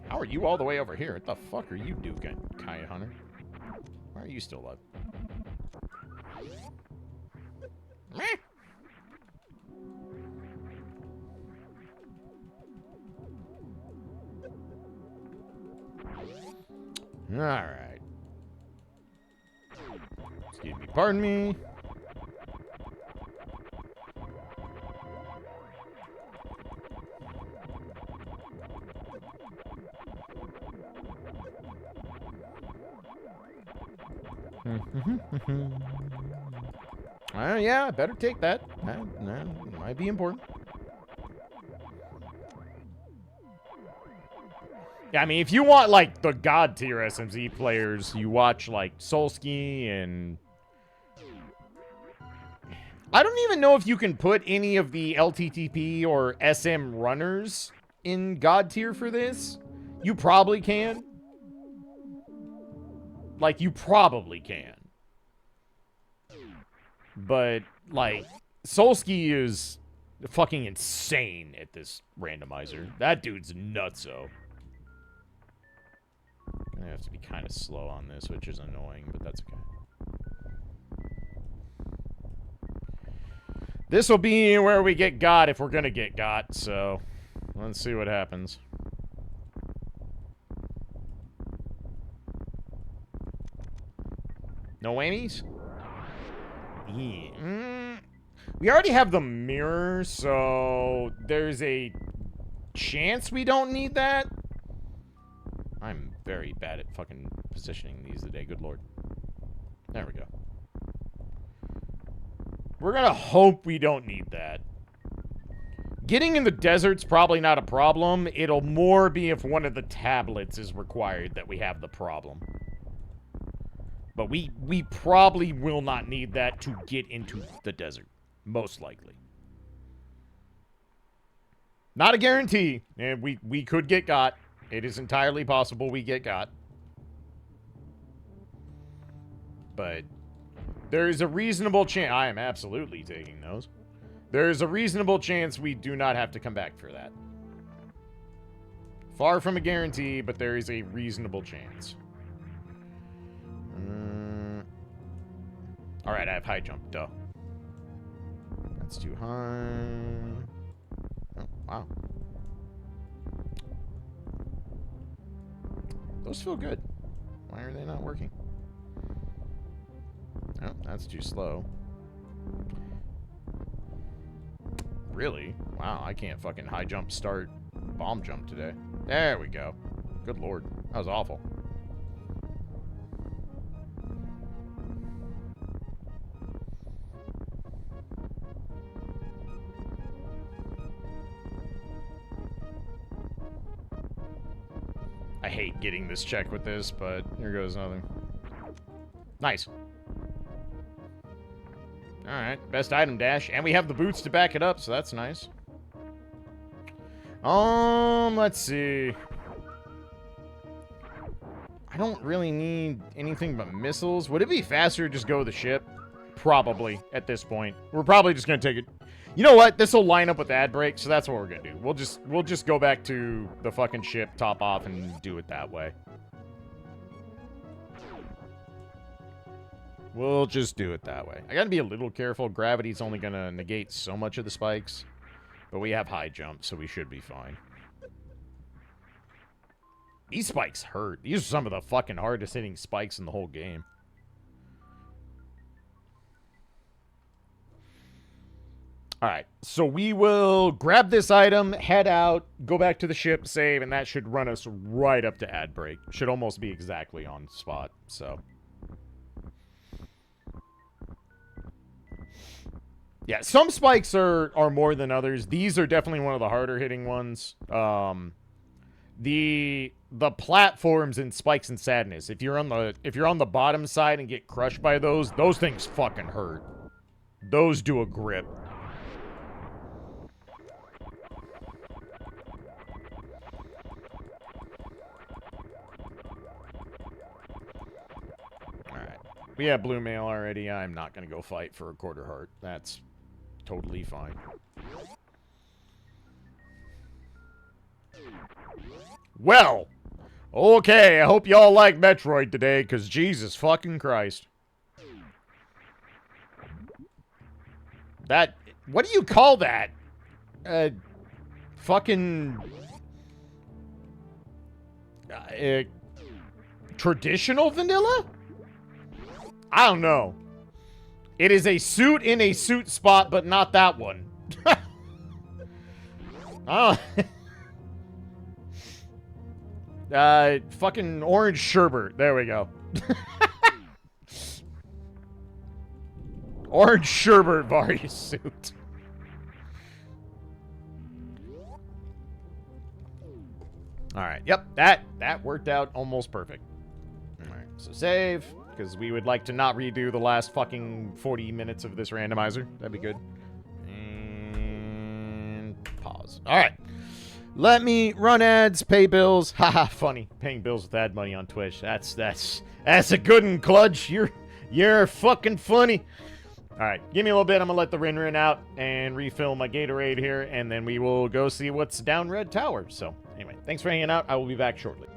How are you all the way over here? What the fuck are you doing, Kaya Hunter? Why are you still alive? Meh. Alright. Excuse me, pardon me. Yeah, I better take that. That might be important. Yeah, I mean, if you want, like, the god tier SMZ players, you watch, like, Solsky and... I don't even know if you can put any of the LTTP or SM runners in god tier for this. You probably can. Like, you probably can. But, like, Solsky is fucking insane at this randomizer. That dude's nutso. I have to be kind of slow on this, which is annoying, but that's okay. This will be where we get got if we're gonna get got, so let's see what happens. No whammies? Yeah. We already have the mirror, so there's a chance we don't need that. I'm very bad at fucking positioning these today, good lord. There we go. We're gonna hope we don't need that. Getting in the desert's probably not a problem. It'll more be if one of the tablets is required that we have the problem. But we probably will not need that to get into the desert. Most likely. Not a guarantee. And we could get got. It is entirely possible we get got. But there is a reasonable chance. I am absolutely taking those. There is a reasonable chance we do not have to come back for that. Far from a guarantee, but there is a reasonable chance. Alright, I have high jump. Duh. That's too high. Oh, wow. Those feel good. Why are they not working? Oh, that's too slow. Really? Wow, I can't fucking high jump start bomb jump today. There we go. Good lord. That was awful. I hate getting this check with this, but here goes nothing. Nice. Alright, best item dash. And we have the boots to back it up, so that's nice. Let's see. I don't really need anything but missiles. Would it be faster to just go with the ship? Probably, at this point. We're probably just gonna take it. You know what? This will line up with ad break, so that's what we're gonna do. We'll just go back to the fucking ship, top off, and do it that way. We'll just do it that way. I gotta be a little careful. Gravity's only gonna negate so much of the spikes. But we have high jump, so we should be fine. These spikes hurt. These are some of the fucking hardest hitting spikes in the whole game. Alright, so we will grab this item, head out, go back to the ship, save, and that should run us right up to ad break. Should almost be exactly on spot, so. Yeah, some spikes are more than others. These are definitely one of the harder hitting ones. The platforms in Spikes and Sadness, if you're on the bottom side and get crushed by those things fucking hurt. Those do a grip. Alright. We have blue mail already. I'm not going to go fight for a quarter heart. That's totally fine. Well, okay, I hope y'all like Metroid today, because Jesus fucking Christ. That, what do you call that? Fucking... traditional vanilla? I don't know. It is a suit in a suit spot, but not that one. Oh. Fucking orange sherbet. There we go. Orange sherbet Various suit. Alright, yep, that worked out almost perfect. Alright, so save, because we would like to not redo the last fucking 40 minutes of this randomizer. That'd be good. And pause. Alright. Let me run ads, pay bills. Haha, funny. Paying bills with ad money on Twitch. That's a good one, Kludge. You're fucking funny. Alright, give me a little bit. I'm gonna let the Rin out and refill my Gatorade here, and then we will go see what's down Red Tower. So, anyway, thanks for hanging out. I will be back shortly.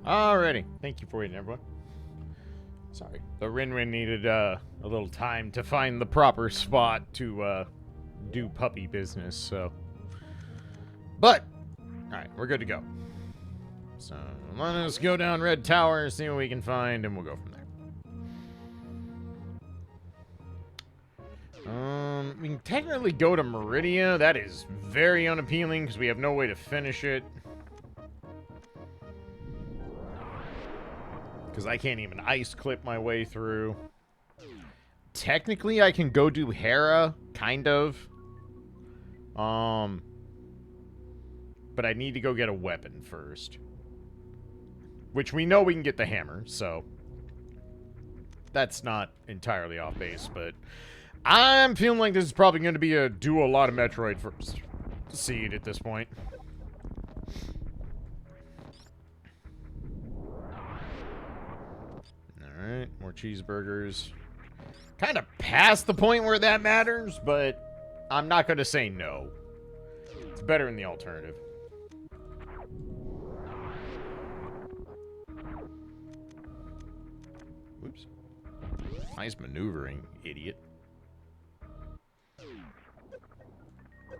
Alrighty. Thank you for waiting, everyone. Sorry. The Rin needed a little time to find the proper spot to do puppy business, so. But, alright, we're good to go. So, let us go down Red Tower, see what we can find, and we'll go from there. We can technically go to Meridia. That is very unappealing because we have no way to finish it. Because I can't even ice clip my way through. Technically, I can go do Hera, kind of. But I need to go get a weapon first. Which we know we can get the hammer, so that's not entirely off base, but I'm feeling like this is probably going to be do a lot of Metroid first seed at this point. Alright, more cheeseburgers. Kind of past the point where that matters, but I'm not going to say no. It's better than the alternative. Whoops. Nice maneuvering, idiot.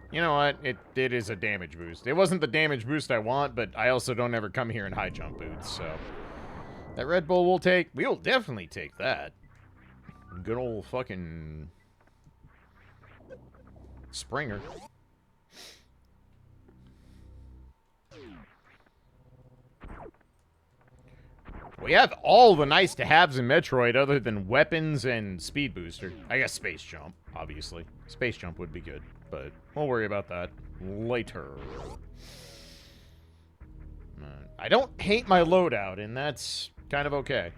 You know what? It is a damage boost. It wasn't the damage boost I want, but I also don't ever come here in high jump boots, so. That Red Bull we'll take. We'll definitely take that. Good old fucking Springer. We have all the nice-to-haves in Metroid other than weapons and speed booster. I guess space jump, obviously. Space jump would be good, but we'll worry about that later. I don't hate my loadout, and that's kind of okay.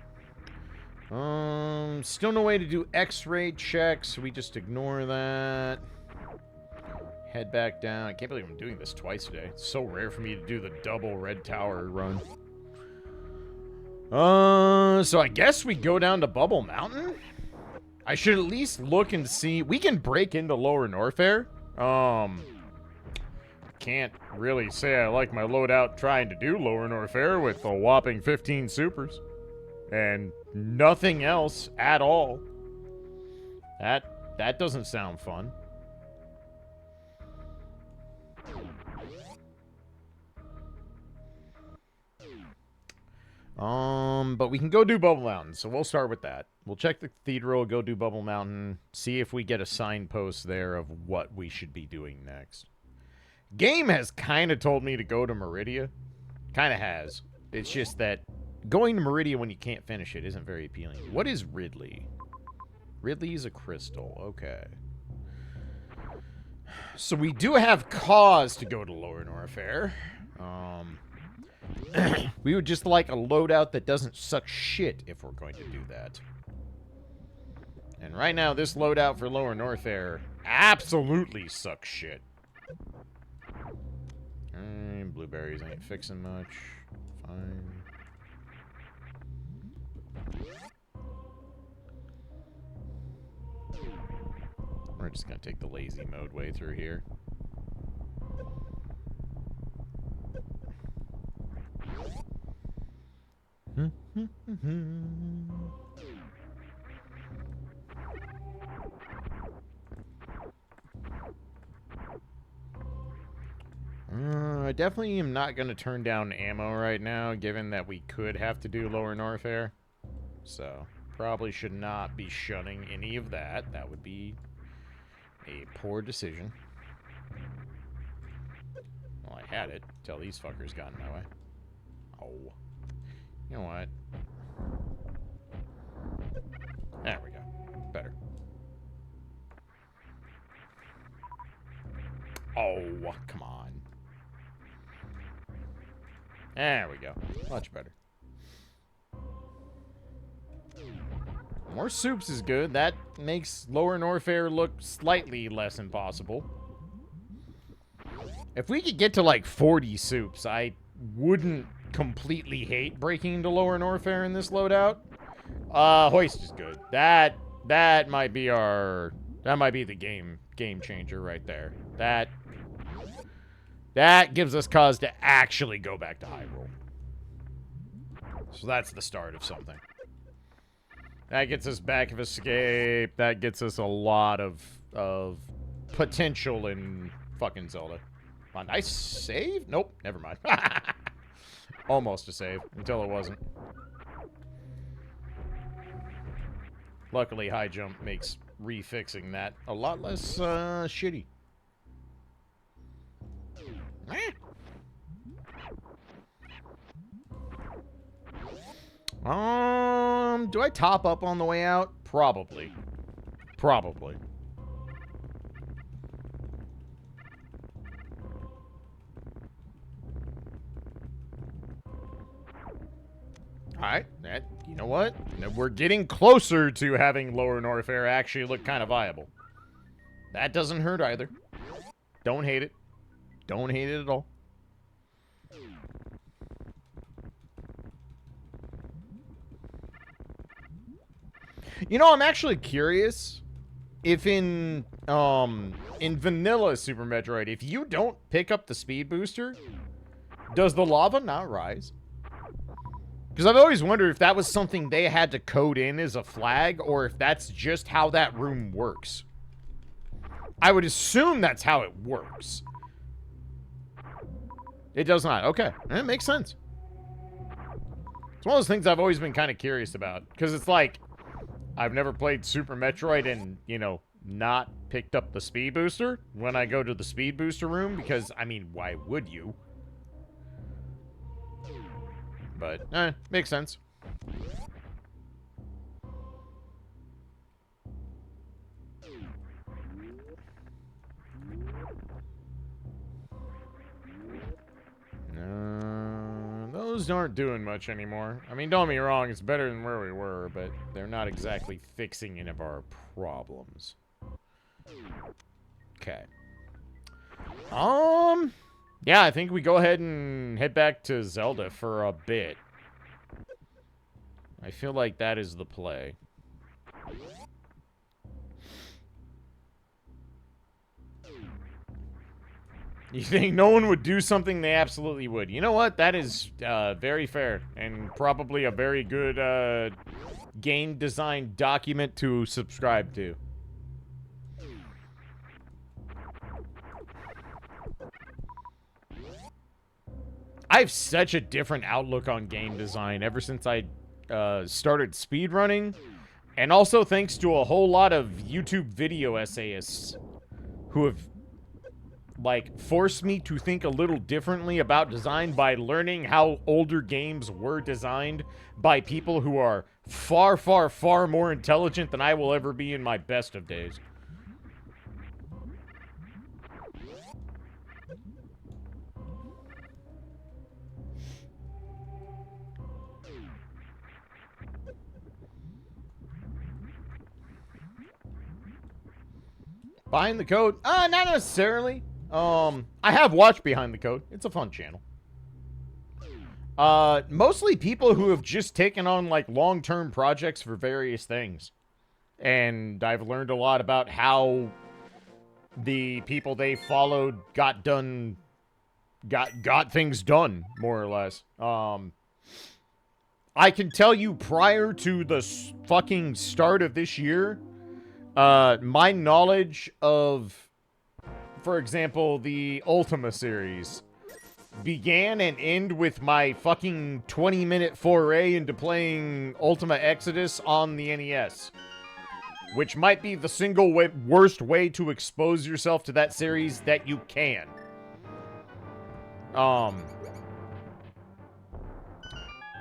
Still no way to do X-ray checks, so we just ignore that. Head back down. I can't believe I'm doing this twice today. It's so rare for me to do the double Red Tower run. So I guess we go down to Bubble Mountain? I should at least look and see. We can break into Lower Norfair. Can't really say I like my loadout trying to do Lower Norfair with a whopping 15 supers. And nothing else at all. That doesn't sound fun. But we can go do Bubble Mountain, so we'll start with that. We'll check the cathedral, go do Bubble Mountain, see if we get a signpost there of what we should be doing next. Game has kind of told me to go to Meridia. Kind of has. It's just that going to Meridia when you can't finish it isn't very appealing. What is Ridley? Ridley is a crystal. Okay. So we do have cause to go to Lower Norfair. We would just like a loadout that doesn't suck shit if we're going to do that. And right now, this loadout for Lower Norfair absolutely sucks shit. Blueberries ain't fixing much. Fine. We're just gonna take the lazy mode way through here. I definitely am not going to turn down ammo right now, given that we could have to do Lower Norfair. So, probably should not be shunning any of that. That would be a poor decision. Well, I had it until these fuckers got in my way. Oh. You know what? There we go. Better. Oh, come on. There we go. Much better. More soups is good. That makes Lower Norfair look slightly less impossible. If we could get to like 40 soups, I wouldn't completely hate breaking into Lower Norfair in this loadout. Hoist is good. That might be the game changer right there. That gives us cause to actually go back to Hyrule. So that's the start of something. That gets us back of escape. That gets us a lot of potential in fucking Zelda. Come on, nice save? Nope, never mind. Almost a save, until it wasn't. Luckily, high jump makes refixing that a lot less shitty. Do I top up on the way out? Probably. Probably. Alright, you know what? We're getting closer to having Lower North Air actually look kind of viable. That doesn't hurt either. Don't hate it. Don't hate it at all. You know, I'm actually curious if in vanilla Super Metroid, if you don't pick up the speed booster, does the lava not rise? Because I've always wondered if that was something they had to code in as a flag, or if that's just how that room works. I would assume that's how it works. It does not. Okay. That makes sense. It's one of those things I've always been kind of curious about. Because it's like, I've never played Super Metroid and, you know, not picked up the speed booster when I go to the speed booster room. Because, I mean, why would you? But, makes sense. Those aren't doing much anymore. I mean, don't get me wrong, it's better than where we were, but they're not exactly fixing any of our problems. Okay. Yeah, I think we go ahead and head back to Zelda for a bit. I feel like that is the play. You think no one would do something? They absolutely would. You know what? That is very fair and probably a very good game design document to subscribe to. I have such a different outlook on game design ever since I started speedrunning, and also thanks to a whole lot of YouTube video essayists who have like forced me to think a little differently about design by learning how older games were designed by people who are far, far, far more intelligent than I will ever be in my best of days. Behind the Code? Not necessarily. I have watched Behind the Code. It's a fun channel. Mostly people who have just taken on, like, long-term projects for various things. And I've learned a lot about how the people they followed got things done, more or less. I can tell you prior to the fucking start of this year, my knowledge of, for example, the Ultima series began and end with my fucking 20-minute foray into playing Ultima Exodus on the NES. Which might be the single worst way to expose yourself to that series that you can.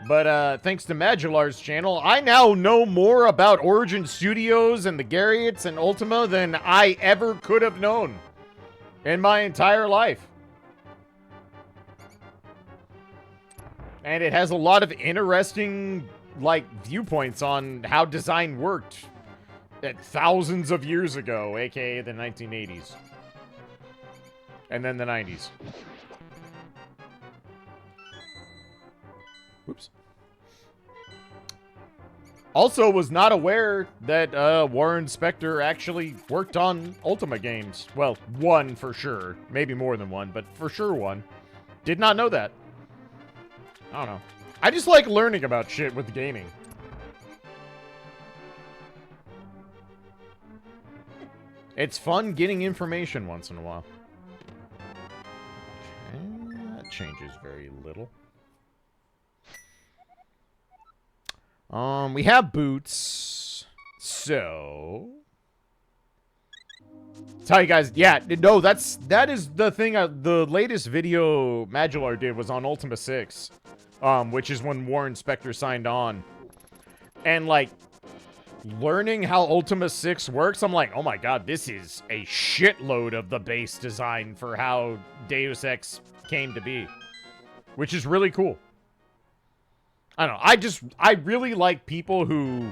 But thanks to Magellar's channel, I now know more about Origin Studios and the Garriots and Ultima than I ever could have known in my entire life. And it has a lot of interesting, like, viewpoints on how design worked at thousands of years ago, aka the 1980s. And then the 90s. Whoops. Also was not aware that Warren Spector actually worked on Ultima games. Well, one for sure. Maybe more than one, but for sure one. Did not know that. I don't know. I just like learning about shit with gaming. It's fun getting information once in a while. Okay, that changes very little. We have boots. So... tell you guys, yeah, no, that is the thing. The latest video Madular did was on Ultima 6, which is when Warren Spector signed on, and like learning how Ultima 6 works, I'm like, oh my god, this is a shitload of the base design for how Deus Ex came to be, which is really cool. I don't know. I really like people who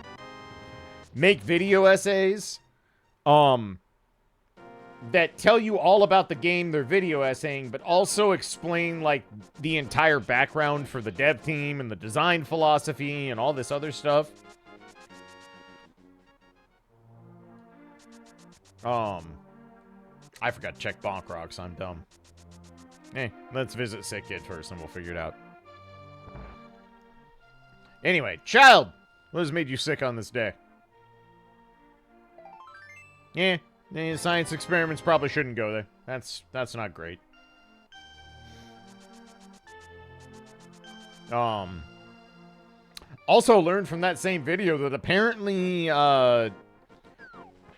make video essays, that tell you all about the game they're video essaying, but also explain, like, the entire background for the dev team and the design philosophy and all this other stuff. I forgot to check Bonk Rocks. I'm dumb. Let's visit Sick Kid first and we'll figure it out. Anyway, child! What has made you sick on this day? Science experiments probably shouldn't go there. That's not great. Also learned from that same video that apparently,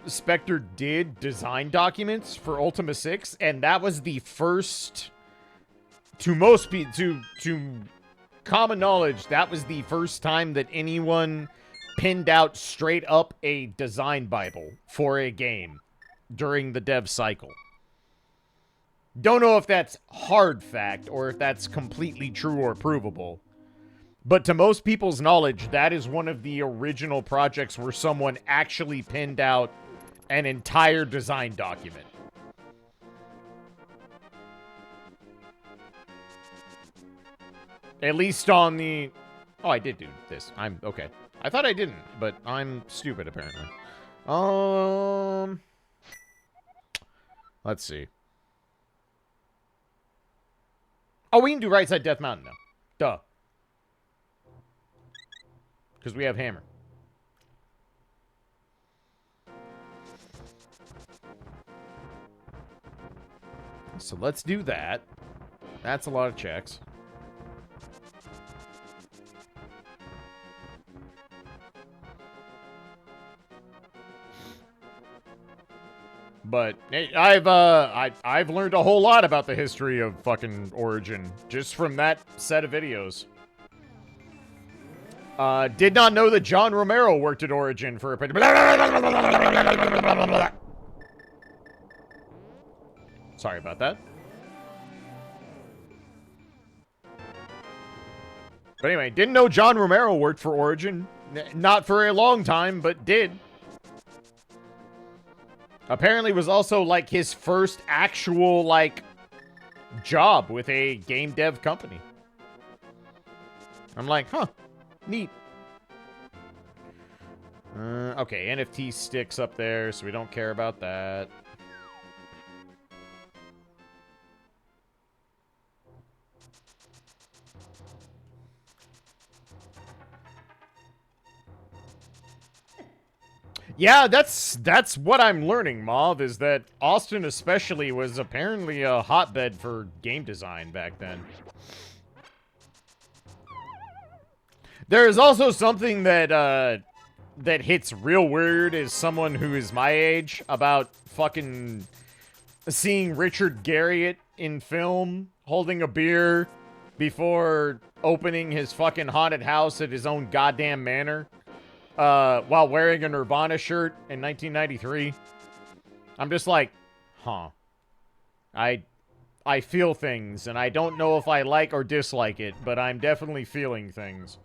Spectre did design documents for Ultima 6, and that was the first, to most people, to common knowledge, that was the first time that anyone pinned out straight up a design Bible for a game during the dev cycle. Don't know if that's hard fact or if that's completely true or provable. But to most people's knowledge, that is one of the original projects where someone actually pinned out an entire design document. At least on the... oh, I did do this. I'm... okay. I thought I didn't, but I'm stupid, apparently. Let's see. Oh, we can do right side Death Mountain now. Duh. Because we have Hammer. So let's do that. That's a lot of checks. But hey, I've learned a whole lot about the history of fucking Origin just from that set of videos. Did not know that John Romero worked at Origin for a... sorry about that. But anyway, didn't know John Romero worked for Origin. Not for a long time, but did. Apparently was also, like, his first actual, like, job with a game dev company. I'm like, huh, neat. Okay, NFT sticks up there, so we don't care about that. Yeah, that's what I'm learning, Mauve, is that Austin especially was apparently a hotbed for game design back then. There is also something that that hits real weird as someone who is my age about fucking seeing Richard Garriott in film holding a beer before opening his fucking haunted house at his own goddamn manor. While wearing a Nirvana shirt in 1993. I'm just like, huh. I feel things, and I don't know if I like or dislike it, but I'm definitely feeling things.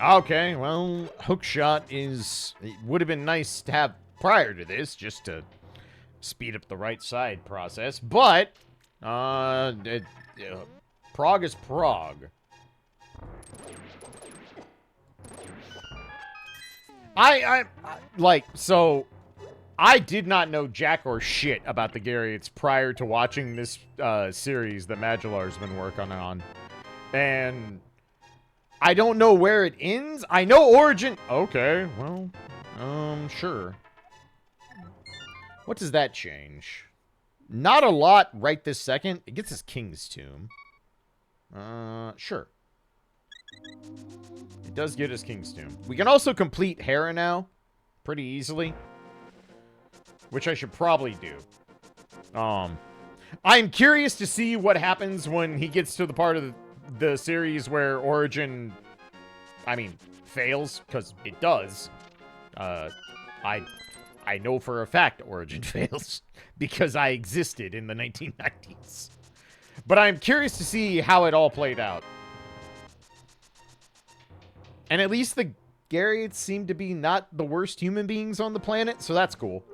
Okay, well, hookshot is... it would have been nice to have prior to this, just to speed up the right side process, but, Prague is Prague. So I did not know jack or shit about the Gariots prior to watching this series that Magellar's been working on. And I don't know where it ends. I know Origin... Okay, well, sure. What does that change? Not a lot right this second. It gets us King's Tomb. Sure. It does get us King's Tomb. We can also complete Hera now pretty easily, which I should probably do. I'm curious to see what happens when he gets to the part of the series where Origin, fails, because it does. I know for a fact Origin fails because I existed in the 1990s. But I'm curious to see how it all played out. And at least the Gariots seem to be not the worst human beings on the planet, so that's cool.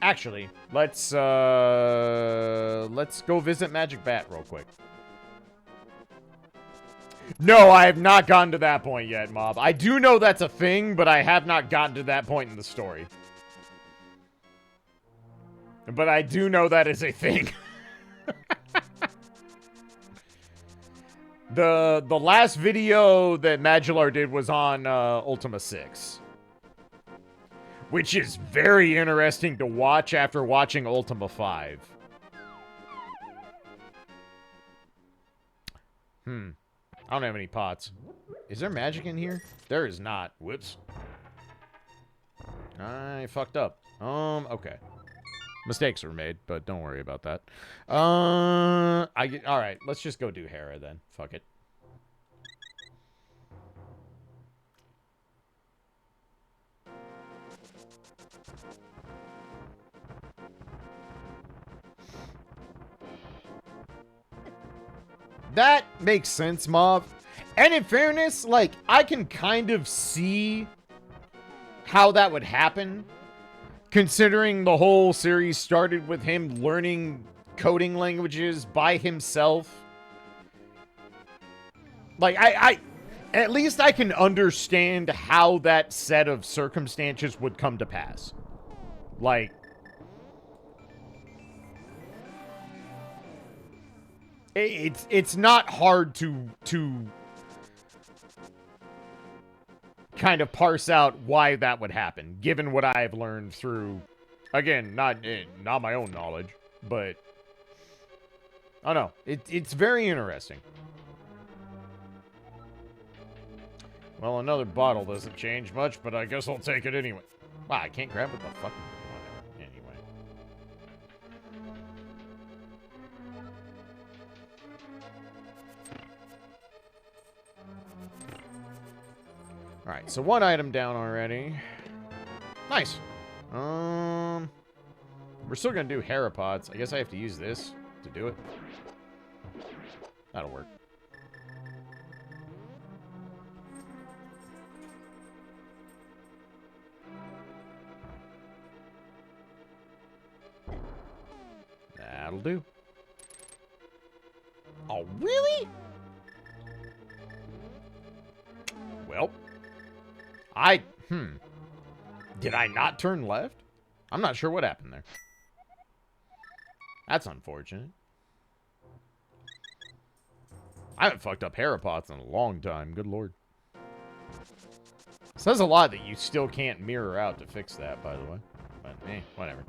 Actually, let's go visit Magic Bat real quick. No, I have not gotten to that point yet, Mob. I do know that's a thing, but I have not gotten to that point in the story. But I do know that is a thing. The last video that Magellar did was on Ultima 6. Which is very interesting to watch after watching Ultima 5. I don't have any pots. Is there magic in here? There is not. Whoops. I fucked up. Okay. Mistakes were made, but don't worry about that. Alright, let's just go do Hera then. Fuck it. That makes sense, Mob. And in fairness, like, I can kind of see how that would happen, considering the whole series started with him learning coding languages by himself. Like, at least I can understand how that set of circumstances would come to pass. Like, it's not hard to kind of parse out why that would happen, given what I've learned through, again, not my own knowledge, but I don't know. It's very interesting. Well, another bottle doesn't change much, but I guess I'll take it anyway. Wow, I can't grab it the fucking whatever. Anyway. Alright, so one item down already. Nice. We're still gonna do Hera pods. I guess I have to use this to do it. That'll work. That'll do. Oh, really? Well, did I not turn left? I'm not sure what happened there. That's unfortunate. I haven't fucked up Hera pots in a long time. Good lord. Says a lot that you still can't mirror out to fix that, by the way. But, whatever.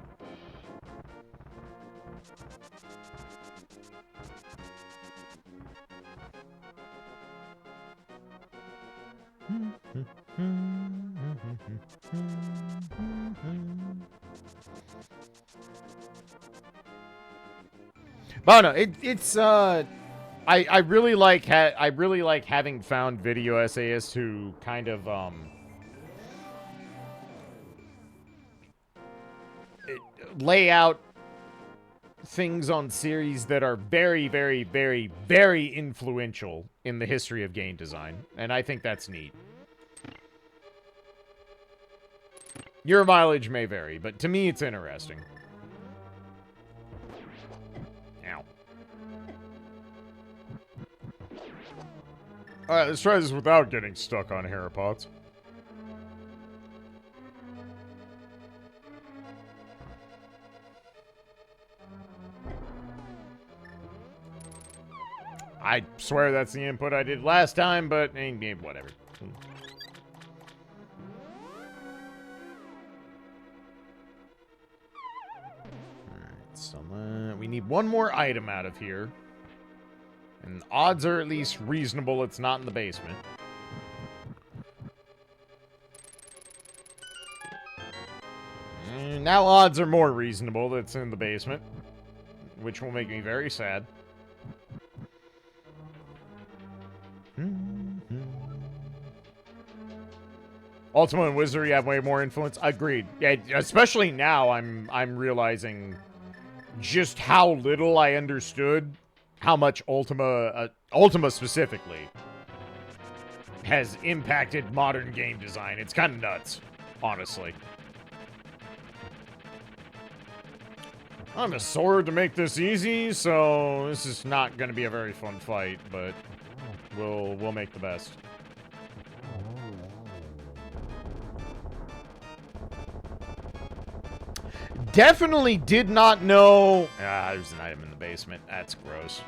But no, it's I really like having found video essayists who kind of lay out things on series that are very, very, very, very influential in the history of game design, and I think that's neat. Your mileage may vary, but to me it's interesting. Alright, let's try this without getting stuck on Harapots. I swear that's the input I did last time, but whatever. Alright, so we need one more item out of here. And odds are at least reasonable it's not in the basement. And now odds are more reasonable that it's in the basement. Which will make me very sad. Ultima and Wizardry have way more influence. Agreed. Yeah, especially now I'm realizing just how little I understood how much Ultima specifically has impacted modern game design. It's kind of nuts, honestly. I'm a sword to make this easy, so this is not going to be a very fun fight, but we'll make the best. Definitely did not know. There's an item in the basement. That's gross.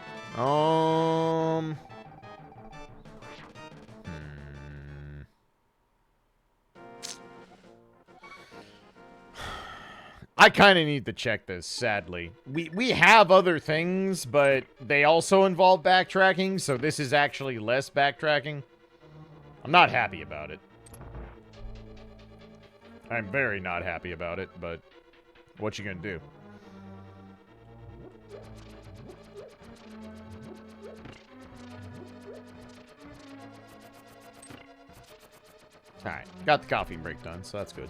I kind of need to check this, sadly. We have other things, but they also involve backtracking, so this is actually less backtracking. I'm not happy about it. I'm very not happy about it, but what you gonna do? Alright, got the coffee break done, so that's good.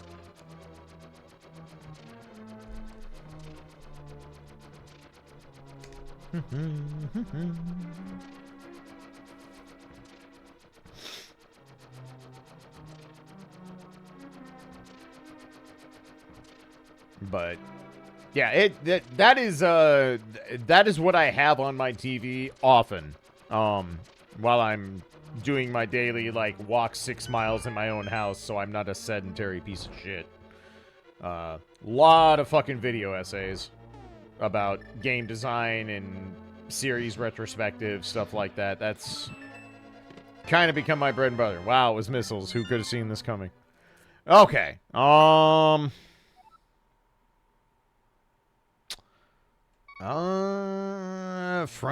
But yeah, that is what I have on my TV often. While I'm doing my daily walk 6 miles in my own house, so I'm not a sedentary piece of shit. Lot of fucking video essays about game design and series retrospective, stuff like that. That's kind of become my bread and butter. Wow, it was missiles. Who could have seen this coming? Okay. Front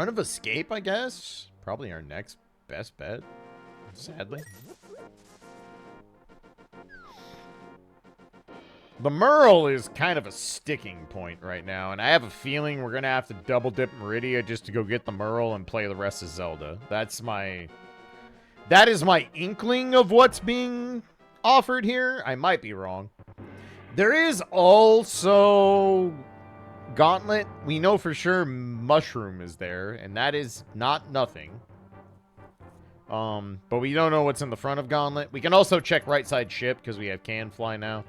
of Escape, I guess. Probably our next best bet, sadly. The Merle is kind of a sticking point right now, and I have a feeling we're going to have to double dip Meridia just to go get the Merle and play the rest of Zelda. That is my inkling of what's being offered here. I might be wrong. There is also Gauntlet. We know for sure Mushroom is there, and that is not nothing. But we don't know what's in the front of Gauntlet. We can also check right side ship because we have Can Fly now.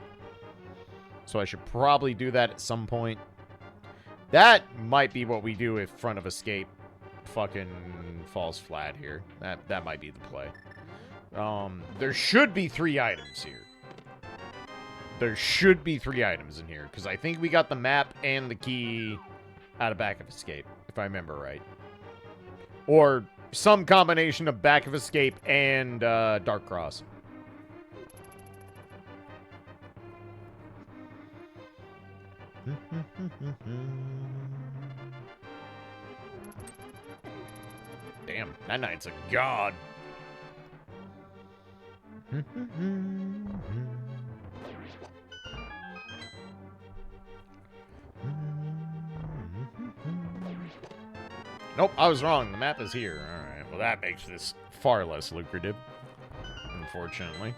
So I should probably do that at some point. That might be what we do if Front of Escape fucking falls flat here. That might be the play. There should be 3 items here. There should be 3 items in here, because I think we got the map and the key out of Back of Escape, if I remember right. Or some combination of Back of Escape and Dark Cross. Damn, that knight's a god. Nope, I was wrong. The map is here. Alright, well that makes this far less lucrative, unfortunately.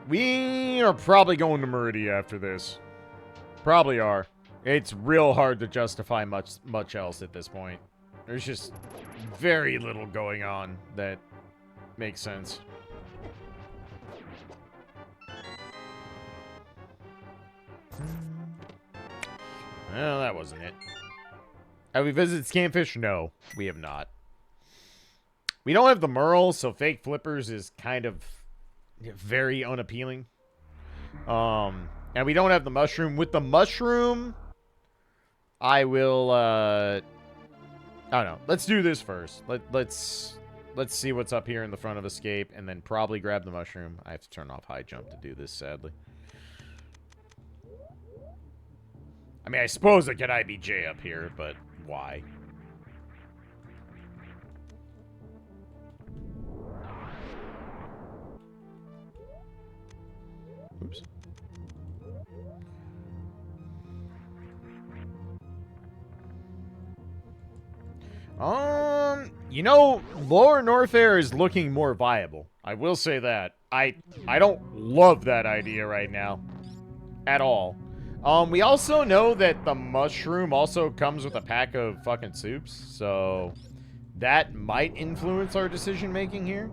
We are probably going to Meridia after this. Probably are. It's real hard to justify much else at this point. There's just very little going on that makes sense. Well, that wasn't it. Have we visited Scamfish? No, we have not. We don't have the Merle, so fake flippers is kind of very unappealing. And we don't have the mushroom. With the mushroom, I will, I don't know. Let's do this first. Let's see what's up here in the front of escape, and then probably grab the mushroom. I have to turn off high jump to do this, sadly. I mean, I suppose I could IBJ up here, but why? Oops. You know, Lower Norfair is looking more viable. I will say that. I don't love that idea right now. At all. We also know that the mushroom also comes with a pack of fucking soups, so that might influence our decision-making here.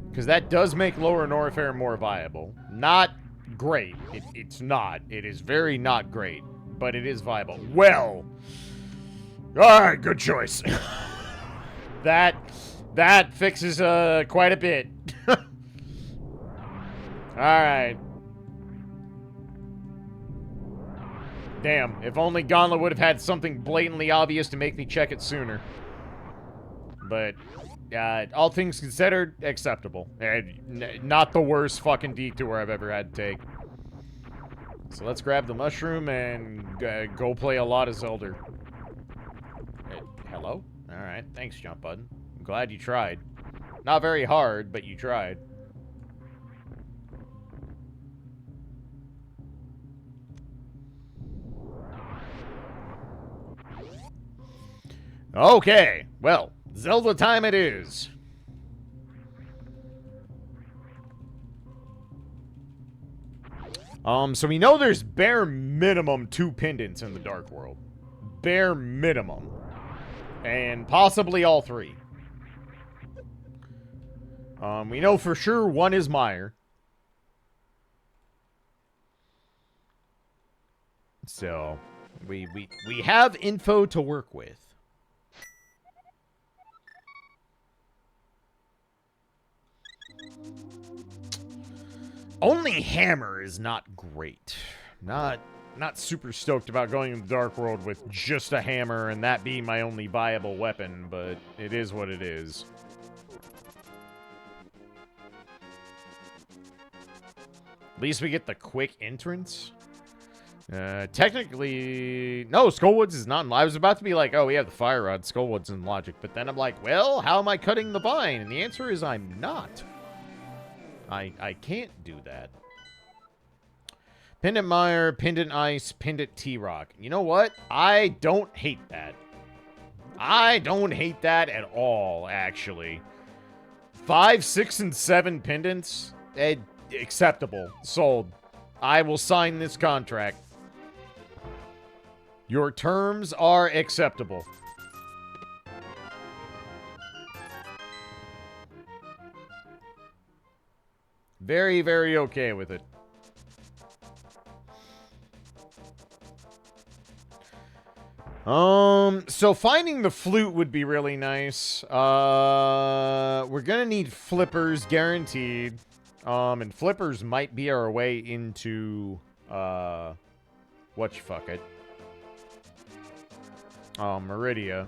Because that does make Lower Norfair more viable. Not great. It's not. It is very not great. But it is viable. Well. Alright, good choice. That fixes quite a bit. Alright. Damn, if only Gauntlet would have had something blatantly obvious to make me check it sooner. But, all things considered, acceptable. Not the worst fucking detour I've ever had to take. So let's grab the mushroom and go play a lot of Zelda. Hello? Alright, thanks, jump button. I'm glad you tried. Not very hard, but you tried. Okay, well, Zelda time it is. So we know there's bare minimum 2 pendants in the Dark World. Bare minimum. And possibly all 3. We know for sure one is Meyer. So, we have info to work with. Only hammer is not great. Not super stoked about going in the Dark World with just a hammer and that being my only viable weapon, but it is what it is. At least we get the quick entrance. Technically... No, Skullwoods is not in... I was about to be like, oh, we have the Fire Rod, Skullwoods in logic. But then I'm like, well, how am I cutting the vine? And the answer is I'm not. I can't do that. Pendant Mire, Pendant Ice, Pendant T-Rock. You know what? I don't hate that. I don't hate that at all, actually. 5, 6, and 7 pendants? Acceptable. Sold. I will sign this contract. Your terms are acceptable. Very, very okay with it. So finding the flute would be really nice. We're gonna need flippers, guaranteed. And flippers might be our way into, whatchafuckit. Meridia.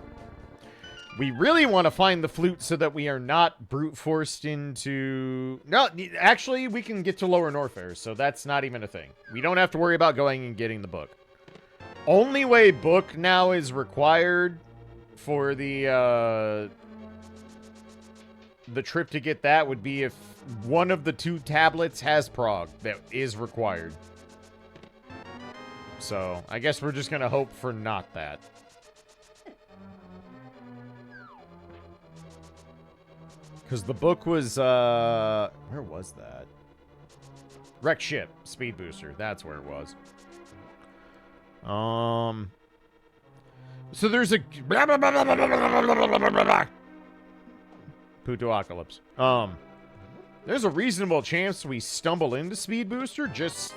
We really want to find the flute so that we are not brute forced into... No, actually, we can get to Lower Norfair, so that's not even a thing. We don't have to worry about going and getting the book. Only way book now is required for the trip to get that would be if one of the 2 tablets has prog. That is required. So, I guess we're just gonna hope for not that. Because the book was, where was that? Wrecked Ship, Speed Booster. That's where it was. So there's a... Putoocalypse. There's a reasonable chance we stumble into Speed Booster, just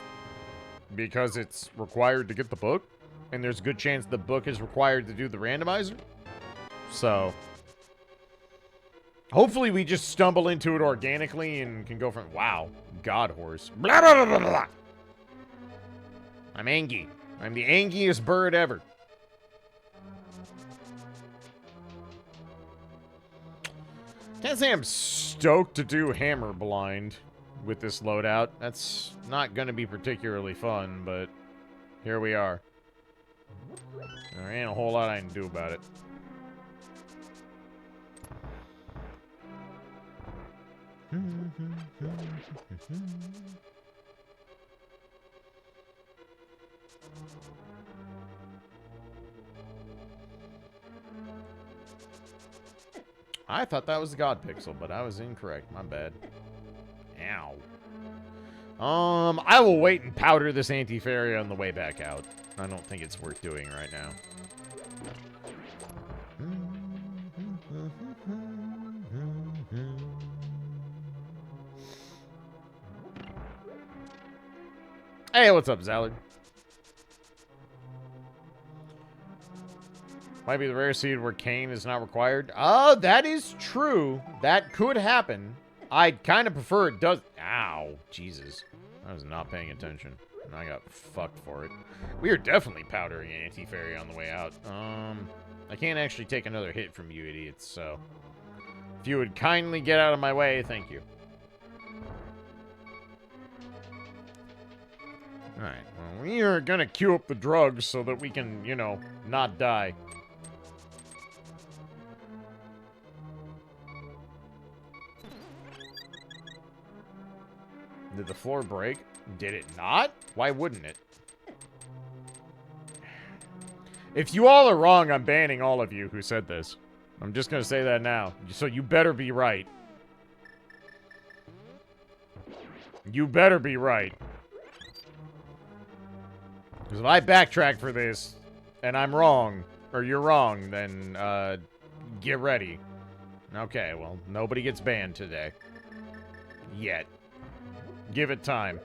because it's required to get the book, and there's a good chance the book is required to do the randomizer. So, hopefully we just stumble into it organically and can go from, wow, God horse. Blah, blah, blah, blah, blah. I'm angry. I'm the angriest bird ever. Can't say I'm stoked to do hammer blind with this loadout. That's not going to be particularly fun, but here we are. There ain't a whole lot I can do about it. I thought that was the God Pixel, but I was incorrect. My bad. Ow. I will wait and powder this Antiferia on the way back out. I don't think it's worth doing right now. Hey, what's up, Zallard? Might be the rare seed where Kane is not required. Oh, that is true. That could happen. I'd kind of prefer it does. Ow, Jesus. I was not paying attention. And I got fucked for it. We are definitely powdering Anti-Fairy on the way out. I can't actually take another hit from you idiots, so... If you would kindly get out of my way, thank you. Alright, well, we are gonna queue up the drugs so that we can, you know, not die. Did the floor break? Did it not? Why wouldn't it? If you all are wrong, I'm banning all of you who said this. I'm just gonna say that now. So you better be right. You better be right. Because if I backtrack for this, and I'm wrong, or you're wrong, then, get ready. Okay, well, nobody gets banned today. Yet. Give it time.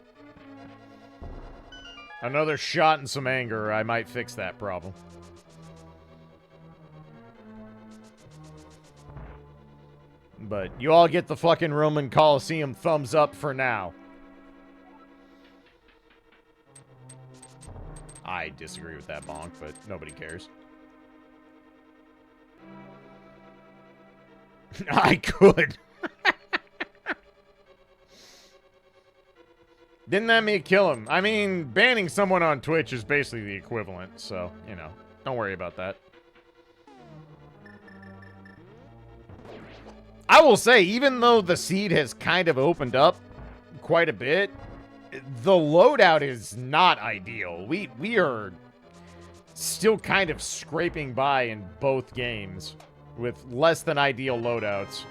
Another shot and some anger, I might fix that problem. But you all get the fucking Roman Coliseum thumbs up for now. I disagree with that bonk, but nobody cares. I could. Didn't that make kill him? I mean, banning someone on Twitch is basically the equivalent, so, you know, don't worry about that. I will say, even though the seed has kind of opened up quite a bit, the loadout is not ideal. We are still kind of scraping by in both games with less than ideal loadouts.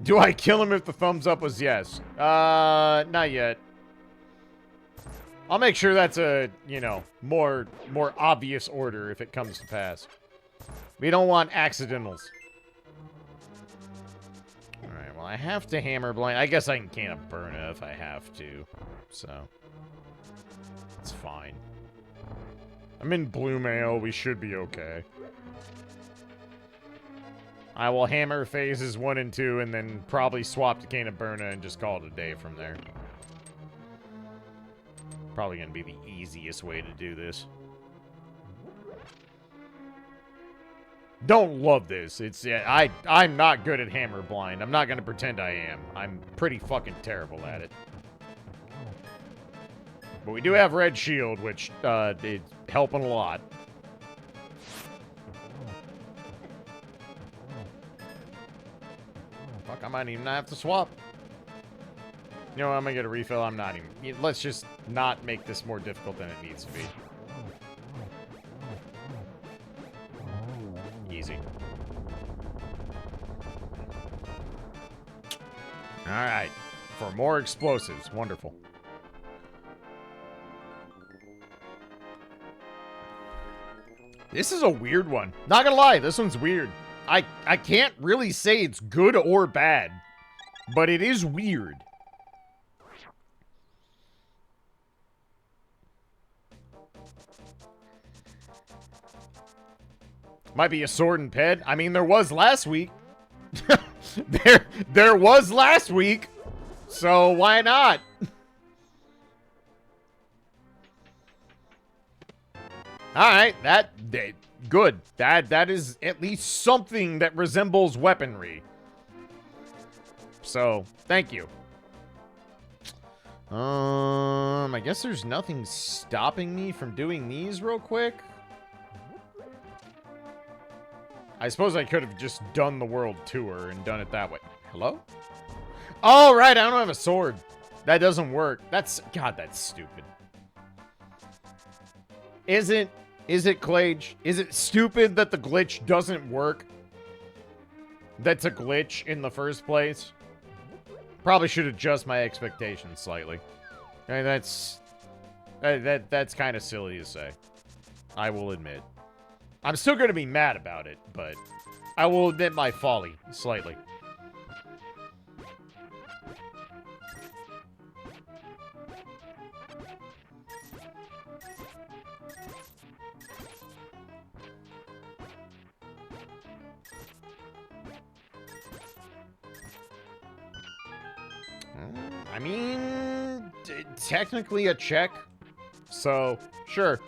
Do I kill him if the thumbs up was yes? Not yet. I'll make sure that's a, you know, more obvious order if it comes to pass. We don't want accidentals. Alright, well, I have to hammer blind. I guess I can can of Burna if I have to. So, it's fine. I'm in blue mail. We should be okay. I will hammer phases 1 and 2 and then probably swap to Cane of Burna and just call it a day from there. Probably going to be the easiest way to do this. Don't love this. It's I'm not good at hammer blind. I'm not going to pretend I am. I'm pretty fucking terrible at it. But we do have Red Shield, which is helping a lot. Fuck, I might even not have to swap. You know what, I'm gonna get a refill. I'm not even... Let's just not make this more difficult than it needs to be. Easy. Alright. For more explosives. Wonderful. This is a weird one. Not gonna lie, this one's weird. I can't really say it's good or bad. But it is weird. Might be a sword and ped. I mean, there was last week. there was last week. So why not? Alright, good. That is at least something that resembles weaponry. So, thank you. I guess there's nothing stopping me from doing these real quick. I suppose I could have just done the world tour and done it that way. Hello? Oh, right, I don't have a sword. That doesn't work. God, that's stupid. Is it, Klaige? Is it stupid that the glitch doesn't work? That's a glitch in the first place? Probably should adjust my expectations slightly. I mean, that's kind of silly to say. I will admit. I'm still going to be mad about it, but I will admit my folly slightly. I mean, technically a check, so sure.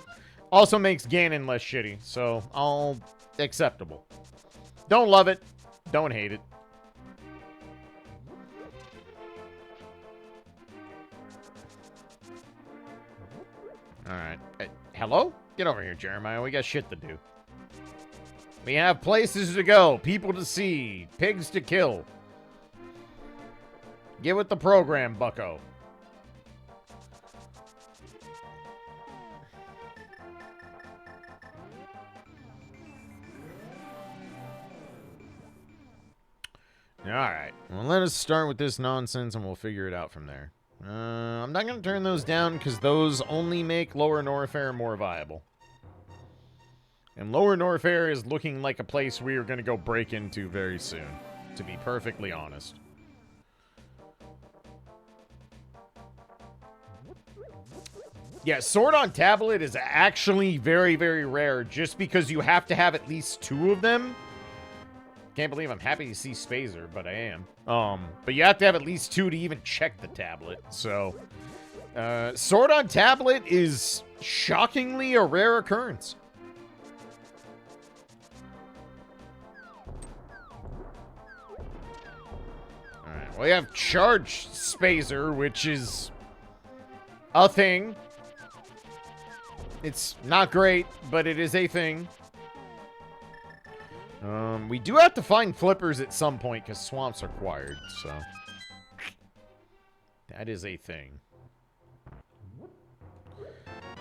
Also makes Ganon less shitty, so all acceptable. Don't love it, don't hate it. Alright. Hello? Get over here, Jeremiah. We got shit to do. We have places to go, people to see, pigs to kill. Get with the program, bucko. Alright. Well, let us start with this nonsense and we'll figure it out from there. I'm not going to turn those down because those only make Lower Norfair more viable. And Lower Norfair is looking like a place we are going to go break into very soon, to be perfectly honest. Yeah, Sword on Tablet is actually very, very rare just because you have to have at least 2 of them. Can't believe I'm happy to see Spazer, but I am. But you have to have at least 2 to even check the tablet, so... Sword on Tablet is shockingly a rare occurrence. Alright, well, we have Charge Spazer, which is a thing. It's not great, but it is a thing. We do have to find flippers at some point because swamps are acquired, so that is a thing.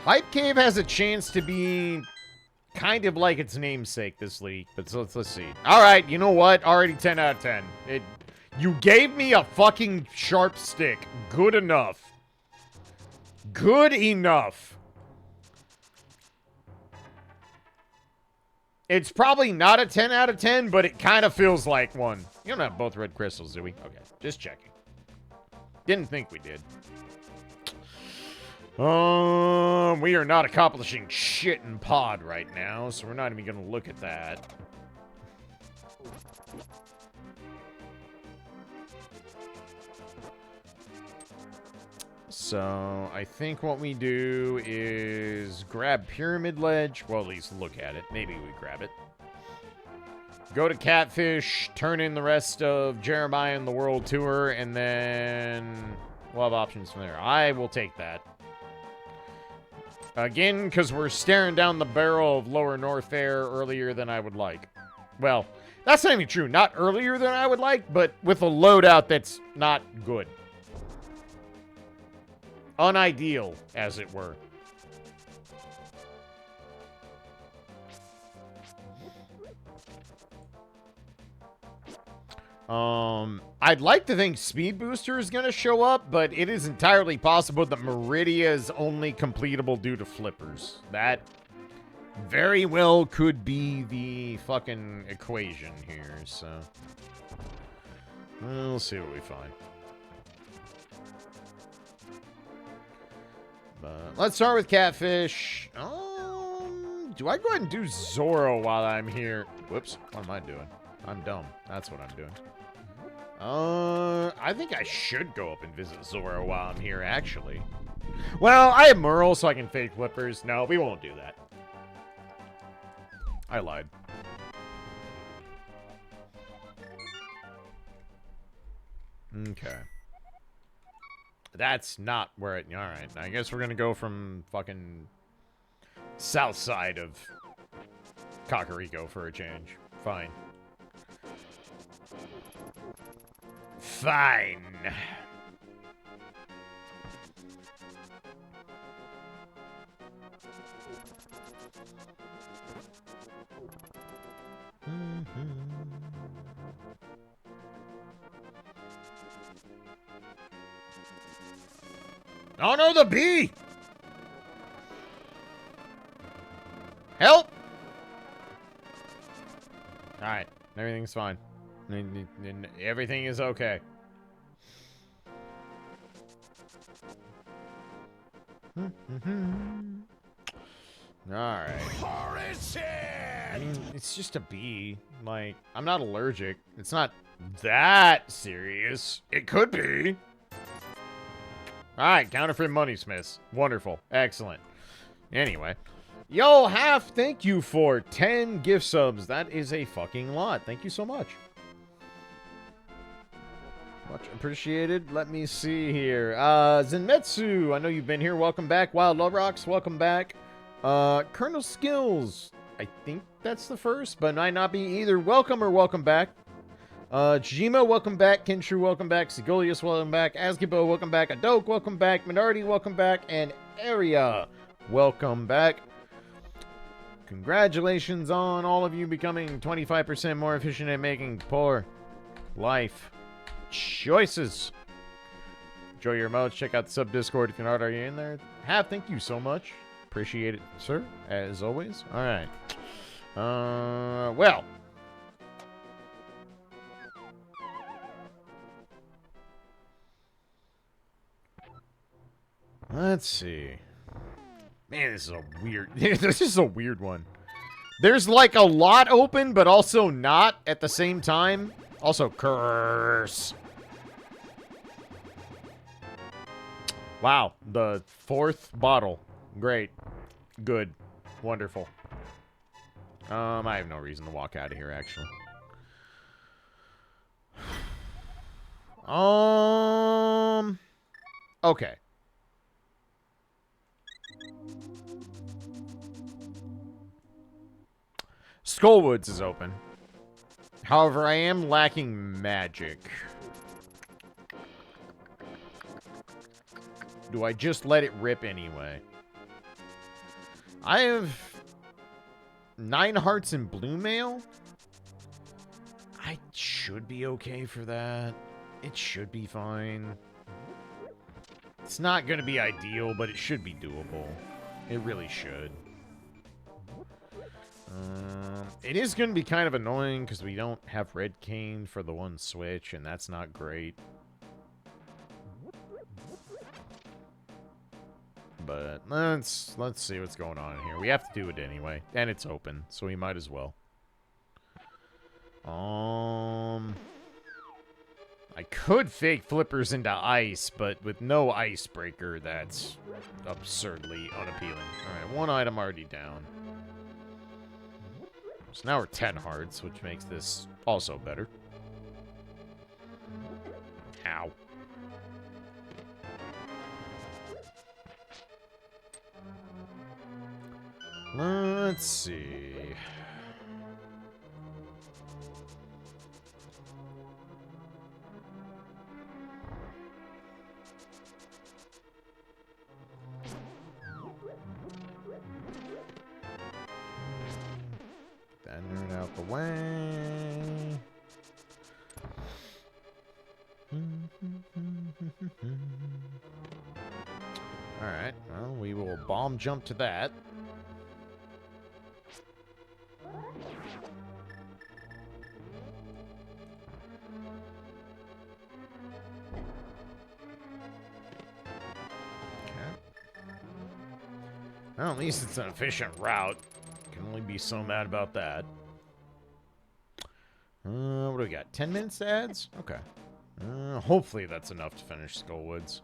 Hype Cave has a chance to be kind of like its namesake this league, but so let's see. All right, you know what? Already 10 out of 10. You gave me a fucking sharp stick. Good enough. Good enough. It's probably not a 10 out of 10, but it kind of feels like one. You don't have both red crystals, do we? Okay, just checking. Didn't think we did. We are not accomplishing shit in pod right now, so we're not even going to look at that. So, I think what we do is grab Pyramid Ledge. Well, at least look at it. Maybe we grab it. Go to Catfish, turn in the rest of Jeremiah and the World Tour, and then we'll have options from there. I will take that. Again, because we're staring down the barrel of Lower Norfair earlier than I would like. Well, that's not even true. Not earlier than I would like, but with a loadout that's not good. Unideal, as it were. I'd like to think Speed Booster is going to show up, but it is entirely possible that Meridia is only completable due to flippers. That very well could be the fucking equation here, so... We'll see what we find. But let's start with catfish. Do I go ahead and do Zoro while I'm here? Whoops. What am I doing? I'm dumb. That's what I'm doing. I think I should go up and visit Zoro while I'm here, actually. Well, I have Merle, so I can fake flippers. No, we won't do that. I lied. Okay. That's not where it... Alright, I guess we're gonna go from fucking... south side of... Kakariko for a change. Fine. Fine. Oh no, the bee! Help! Alright, everything's fine. Everything is okay. Alright. I mean, it's just a bee. Like, I'm not allergic. It's not that serious. It could be. Alright, counterfeit money smiths. Wonderful. Excellent. Anyway. Yo, Half, thank you for 10 gift subs. That is a fucking lot. Thank you so much. Much appreciated. Let me see here. Zenmetsu, I know you've been here. Welcome back. Wild Love Rocks, welcome back. Colonel Skills, I think that's the first, but might not be either. Welcome or welcome back. Jima, welcome back. Kenshu, welcome back. Sigolius, welcome back. Asgibo, welcome back. Adok, welcome back. Minority, welcome back. And Area, welcome back. Congratulations on all of you becoming 25% more efficient at making poor life choices. Enjoy your emotes. Check out the sub Discord if you're not already in there. Thank you so much. Appreciate it, sir, as always. All right. Well. Let's see. Man, this is a weird... this is a weird one. There's, like, a lot open, but also not at the same time. Also, curse. Wow, the 4th bottle. Great. Good. Wonderful. I have no reason to walk out of here, actually. Okay. Skullwoods is open. However, I am lacking magic. Do I just let it rip anyway? I have 9 hearts in blue mail. I should be okay for that. It should be fine. It's not going to be ideal, but it should be doable. It really should. It is going to be kind of annoying because we don't have Red Cane for the one switch, and that's not great. But let's see what's going on in here. We have to do it anyway, and it's open, so we might as well. I could fake flippers into ice, but with no icebreaker, that's absurdly unappealing. Alright, 1 item already down. So now we're 10 hearts, which makes this also better. Ow. Let's see. That nerd out the way. Alright, well, we will bomb jump to that. Well, at least it's an efficient route. Can only be so mad about that. What do we got? 10 minutes to ads? Okay. Hopefully that's enough to finish Skullwoods.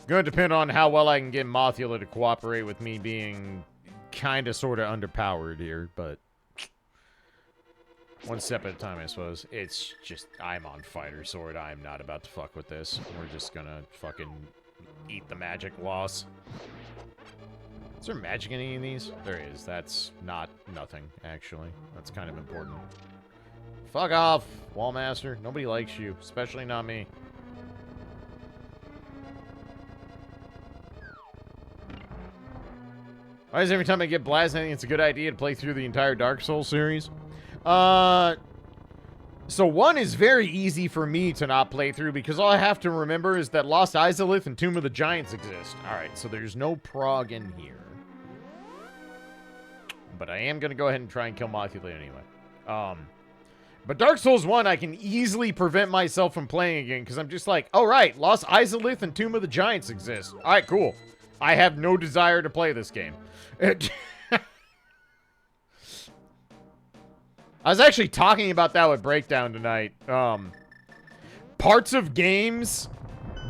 Gonna depend on how well I can get Mothula to cooperate with me being kinda sorta underpowered here, but one step at a time, I suppose. It's just, I'm on Fighter Sword. I'm not about to fuck with this. We're just gonna fucking eat the magic loss. Is there magic in any of these? There is. That's not nothing, actually. That's kind of important. Fuck off, Wallmaster. Nobody likes you, especially not me. Why is every time I get blasted, I think it's a good idea to play through the entire Dark Souls series? So 1 is very easy for me to not play through because all I have to remember is that Lost Izalith and Tomb of the Giants exist. Alright, so there's no prog in here. But I am going to go ahead and try and kill Mothula anyway. But Dark Souls 1, I can easily prevent myself from playing again because I'm just like, oh right, Lost Izalith and Tomb of the Giants exist. Alright, cool. I have no desire to play this game. I was actually talking about that with Breakdown tonight. Parts of games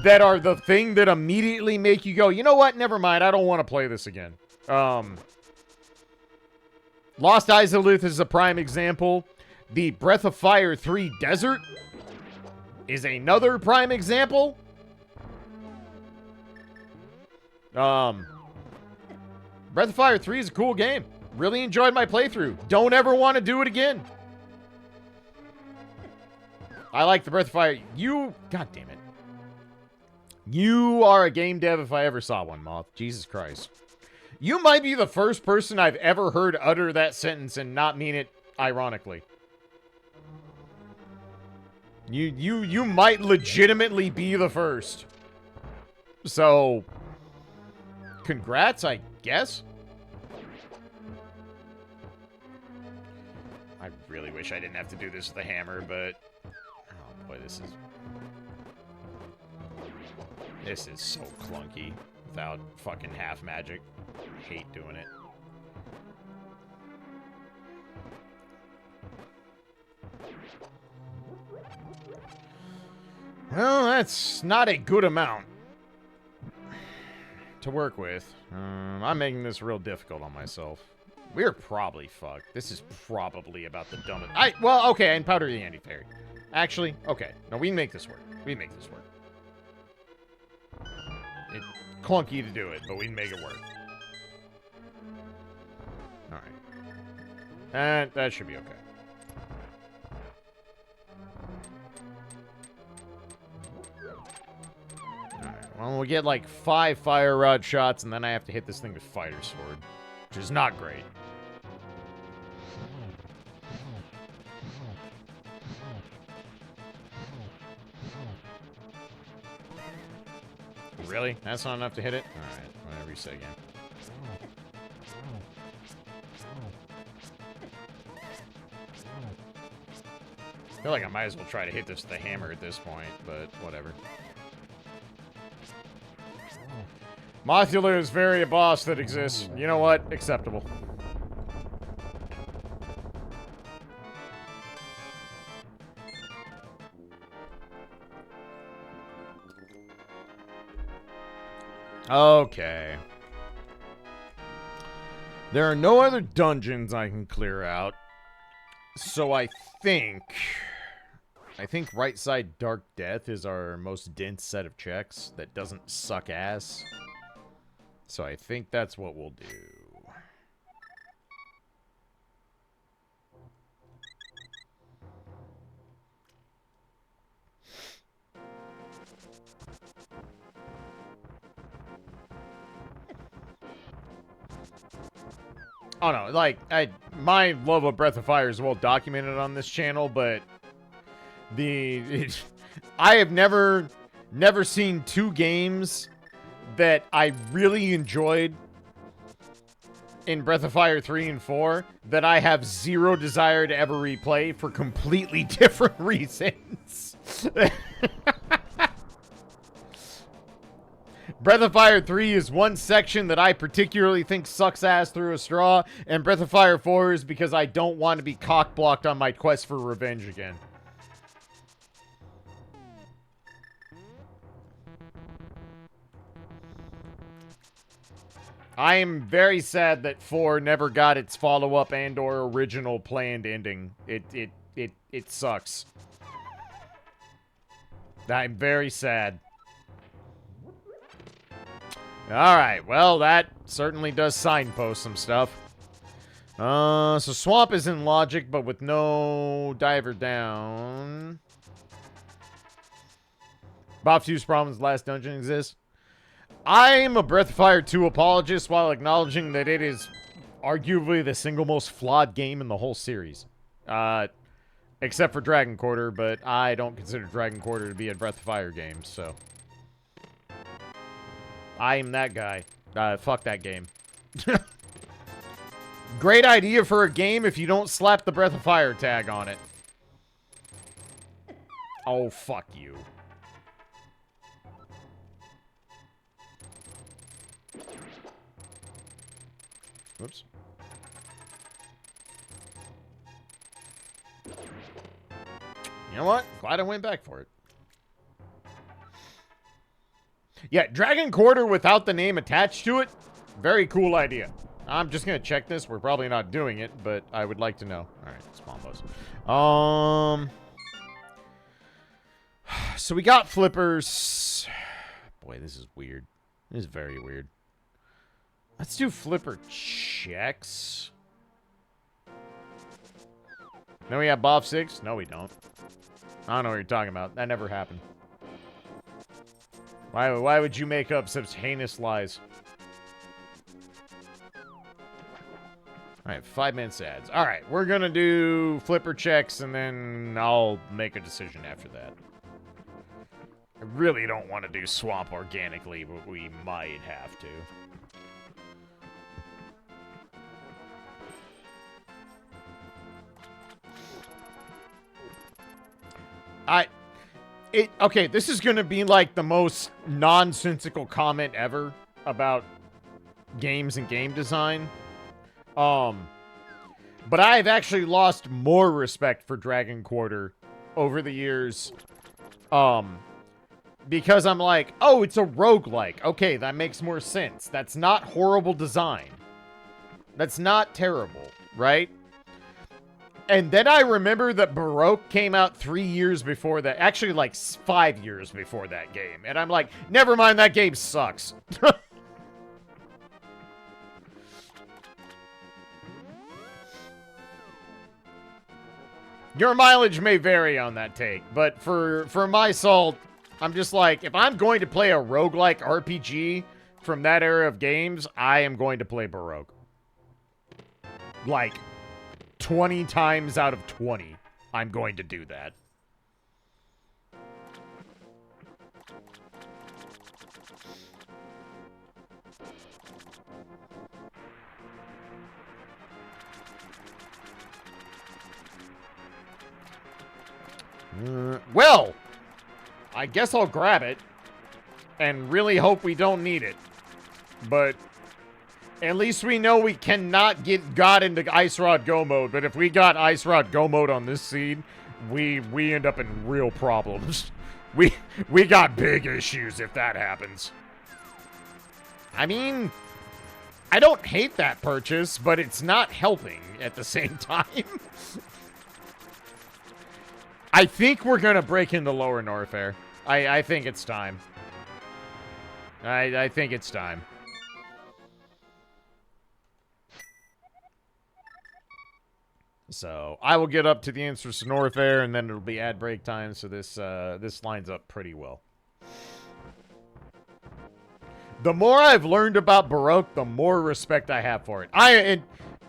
that are the thing that immediately make you go, you know what, never mind, I don't want to play this again. Lost Izalith is a prime example. The Breath of Fire 3 Desert is another prime example. Breath of Fire 3 is a cool game. Really enjoyed my playthrough. Don't ever want to do it again. I like the Breath of Fire. God damn it. You are a game dev if I ever saw one, Moth. Jesus Christ. You might be the first person I've ever heard utter that sentence and not mean it ironically. You might legitimately be the first. So, congrats, I guess. I really wish I didn't have to do this with a hammer, but oh boy, this is so clunky without fucking half magic. I hate doing it. Well, that's not a good amount to work with. I'm making this real difficult on myself. We're probably fucked. This is probably about the dumbest. Well, okay, and Powder the Anti-Fairy. Actually, okay. No, we can make this work. We can make this work. It's clunky to do it, but we can make it work. Alright. And that should be okay. Alright, well, we get like 5 fire rod shots, and then I have to hit this thing with Fighter Sword, which is not great. Really? That's not enough to hit it? Alright, whatever you say again. I feel like I might as well try to hit this with the hammer at this point, but whatever. Mothula is very a boss that exists. You know what? Acceptable. Okay. There are no other dungeons I can clear out. So I think right side Dark Death is our most dense set of checks that doesn't suck ass. So I think that's what we'll do. Oh no, like, my love of Breath of Fire is well documented on this channel, but I have never seen 2 games that I really enjoyed in Breath of Fire 3 and 4 that I have zero desire to ever replay for completely different reasons. Breath of Fire 3 is one section that I particularly think sucks ass through a straw, and Breath of Fire 4 is because I don't want to be cock-blocked on my quest for revenge again. I am very sad that 4 never got its follow-up and/or original planned ending. It sucks. I'm very sad. Alright, well, that certainly does signpost some stuff. So Swamp is in logic, but with no diver down. Potoos problems last dungeon exists. I'm a Breath of Fire 2 apologist while acknowledging that it is arguably the single most flawed game in the whole series. Except for Dragon Quarter, but I don't consider Dragon Quarter to be a Breath of Fire game, so... I'm that guy. Fuck that game. Great idea for a game if you don't slap the Breath of Fire tag on it. Oh, fuck you. Whoops. You know what? Glad I went back for it. Yeah, Dragon Quarter without the name attached to it, very cool idea. I'm just going to check this. We're probably not doing it, but I would like to know. All right, spawn bus. So we got flippers. Boy, this is weird. This is very weird. Let's do flipper checks. Then we have Bob 6. No, we don't. I don't know what you're talking about. That never happened. Why would you make up such heinous lies? Alright, 5 minutes ads. Alright, we're gonna do flipper checks, and then I'll make a decision after that. I really don't want to do Swamp organically, but we might have to. Okay, this is gonna be like the most nonsensical comment ever about games and game design. But I've actually lost more respect for Dragon Quarter over the years. Because I'm like, oh, it's a roguelike. Okay, that makes more sense. That's not horrible design. That's not terrible, right? And then I remember that Baroque came out 3 years before that. Actually, like 5 years before that game. And I'm like, never mind, that game sucks. Your mileage may vary on that take, but for my salt, I'm just like, if I'm going to play a roguelike RPG from that era of games, I am going to play Baroque. Like, 20 times out of 20, I'm going to do that. Well, I guess I'll grab it and really hope we don't need it. But at least we know we cannot get God into Ice Rod Go mode. But if we got Ice Rod Go mode on this seed, we end up in real problems. We got big issues if that happens. I mean, I don't hate that purchase, but it's not helping at the same time. I think we're going to break into Lower Norfair. I think it's time. I think it's time. So, I will get up to the entrance to Norfair, and then it'll be ad break time, so this lines up pretty well. The more I've learned about Baroque, the more respect I have for it.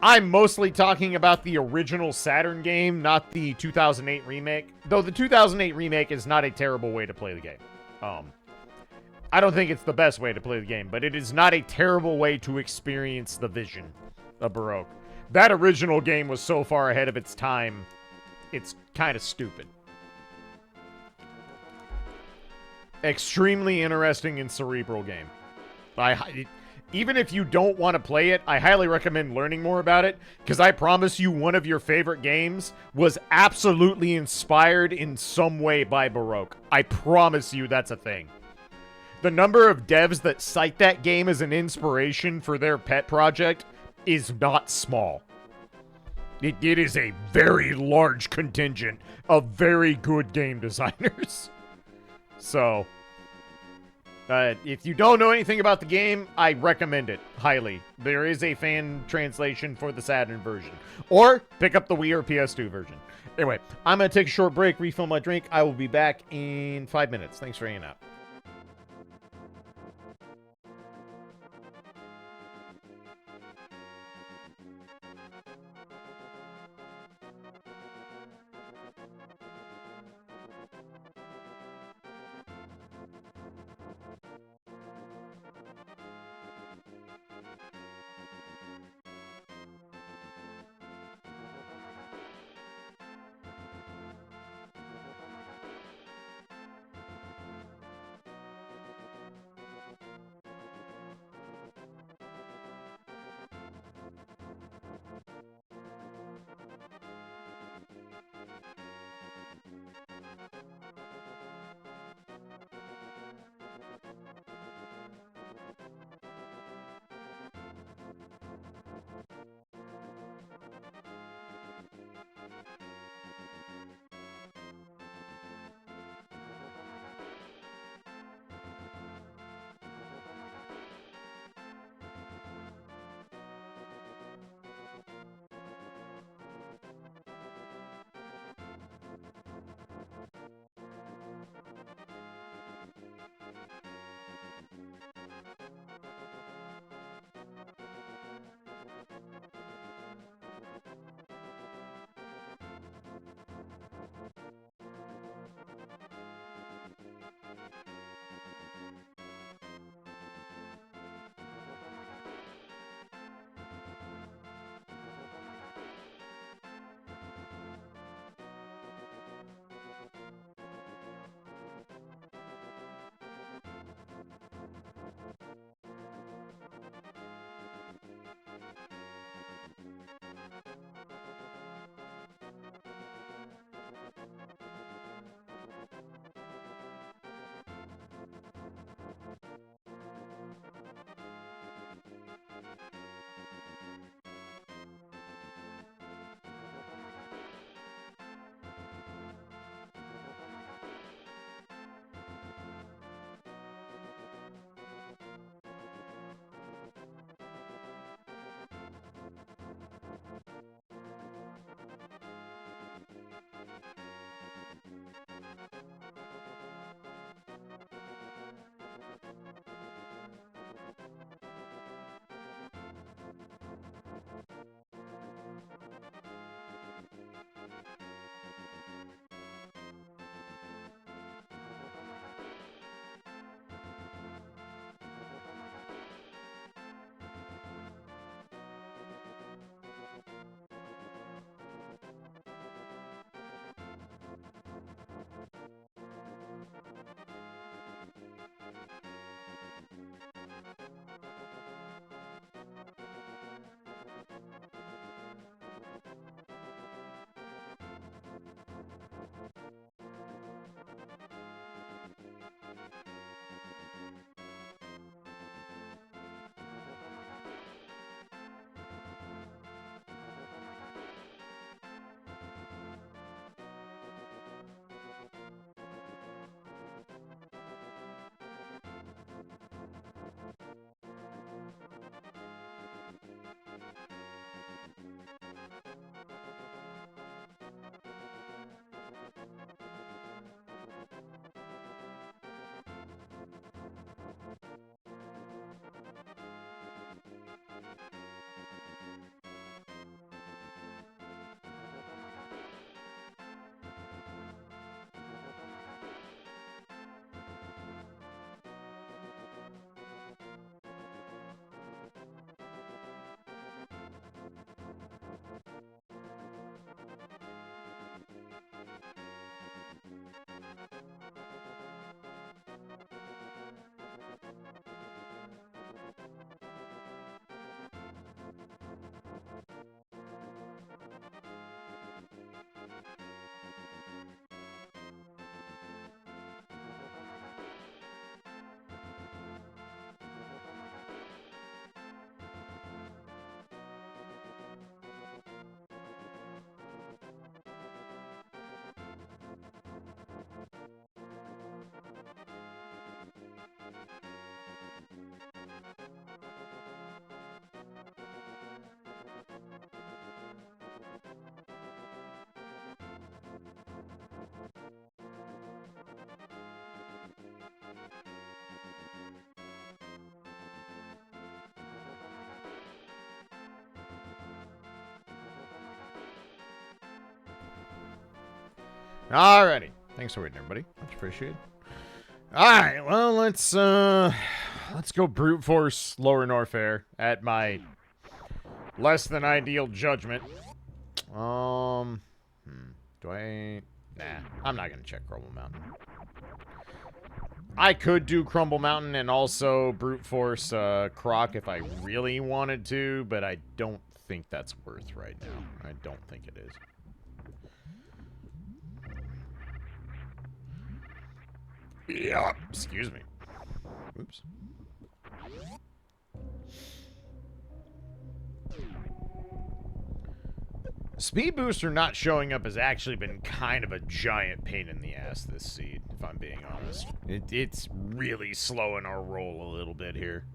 I'm mostly talking about the original Saturn game, not the 2008 remake. Though the 2008 remake is not a terrible way to play the game. I don't think it's the best way to play the game, but it is not a terrible way to experience the vision of Baroque. That original game was so far ahead of its time, it's kind of stupid. Extremely interesting and cerebral game. Even if you don't want to play it, I highly recommend learning more about it, because I promise you one of your favorite games was absolutely inspired in some way by Baroque. I promise you that's a thing. The number of devs that cite that game as an inspiration for their pet project is not small. It is a very large contingent of very good game designers. So, if you don't know anything about the game, I recommend it highly. There is a fan translation for the Saturn version. Or pick up the Wii or PS2 version. Anyway, I'm going to take a short break, refill my drink. I will be back in 5 minutes. Thanks for hanging out. Alrighty. Thanks for waiting, everybody. Much appreciated. Alright, well, let's go brute force Lower Norfair at my less than ideal judgment. Do I... Nah, I'm not gonna check Crumble Mountain. I could do Crumble Mountain and also brute force Croc if I really wanted to, but I don't think that's worth right now. I don't think it is. Yeah, excuse me. Oops. Speed Booster not showing up has actually been kind of a giant pain in the ass this seed, if I'm being honest. It's really slowing our roll a little bit here.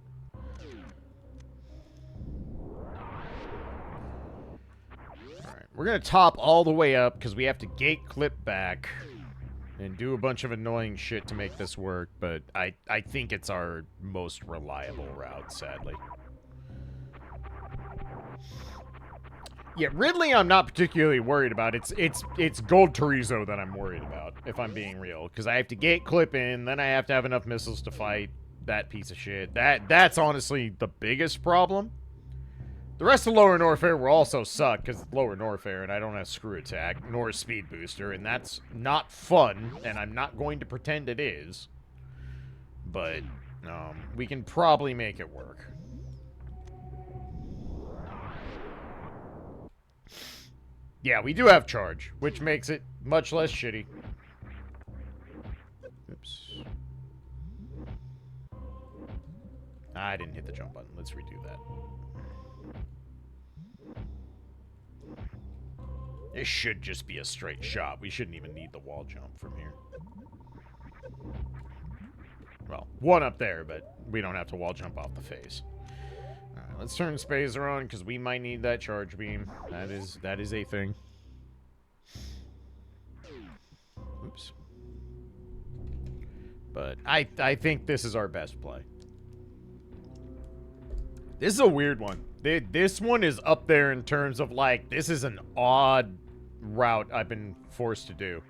Alright, we're going to top all the way up because we have to gate clip back and do a bunch of annoying shit to make this work, but I think it's our most reliable route, sadly. Yeah, Ridley I'm not particularly worried about. It's Gold Chorizo that I'm worried about, if I'm being real. Because I have to gate clip in, then I have to have enough missiles to fight that piece of shit. That's honestly the biggest problem. The rest of Lower Norfair will also suck, because it's Lower Norfair, and I don't have Screw Attack, nor Speed Booster, and that's not fun, and I'm not going to pretend it is. But, we can probably make it work. Yeah, we do have charge, which makes it much less shitty. Oops. I didn't hit the jump button. Let's redo that. This should just be a straight shot. We shouldn't even need the wall jump from here. Well, one up there, but we don't have to wall jump off the face. Alright, let's turn Spazer on, because we might need that charge beam. That is a thing. Oops. But I think this is our best play. This is a weird one. This one is up there in terms of, like, this is an odd route I've been forced to do.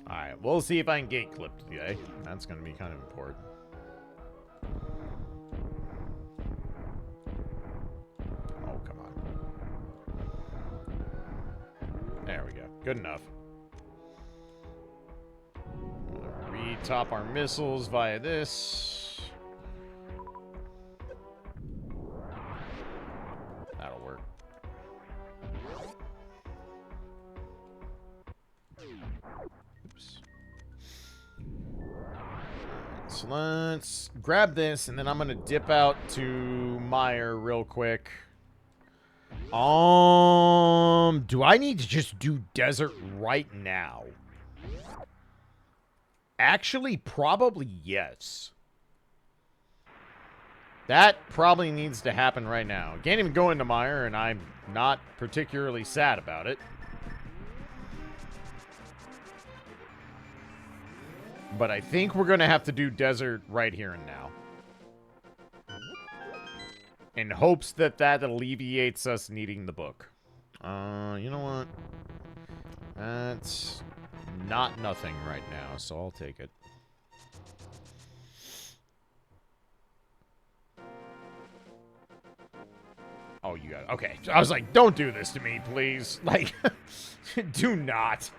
Alright, we'll see if I can gate clip today. That's going to be kind of important. Oh, come on. There we go. Good enough. Re-top our missiles via this. That'll work. Oops. So let's grab this, and then I'm going to dip out to Meyer real quick. Do I need to just do desert right now? Actually, probably yes. That probably needs to happen right now. Can't even go into Meyer, and I'm not particularly sad about it. But I think we're going to have to do desert right here and now. In hopes that that alleviates us needing the book. You know what? That's not nothing right now, so I'll take it. Oh, you got it. Okay. I was like, don't do this to me, please. Like, do not.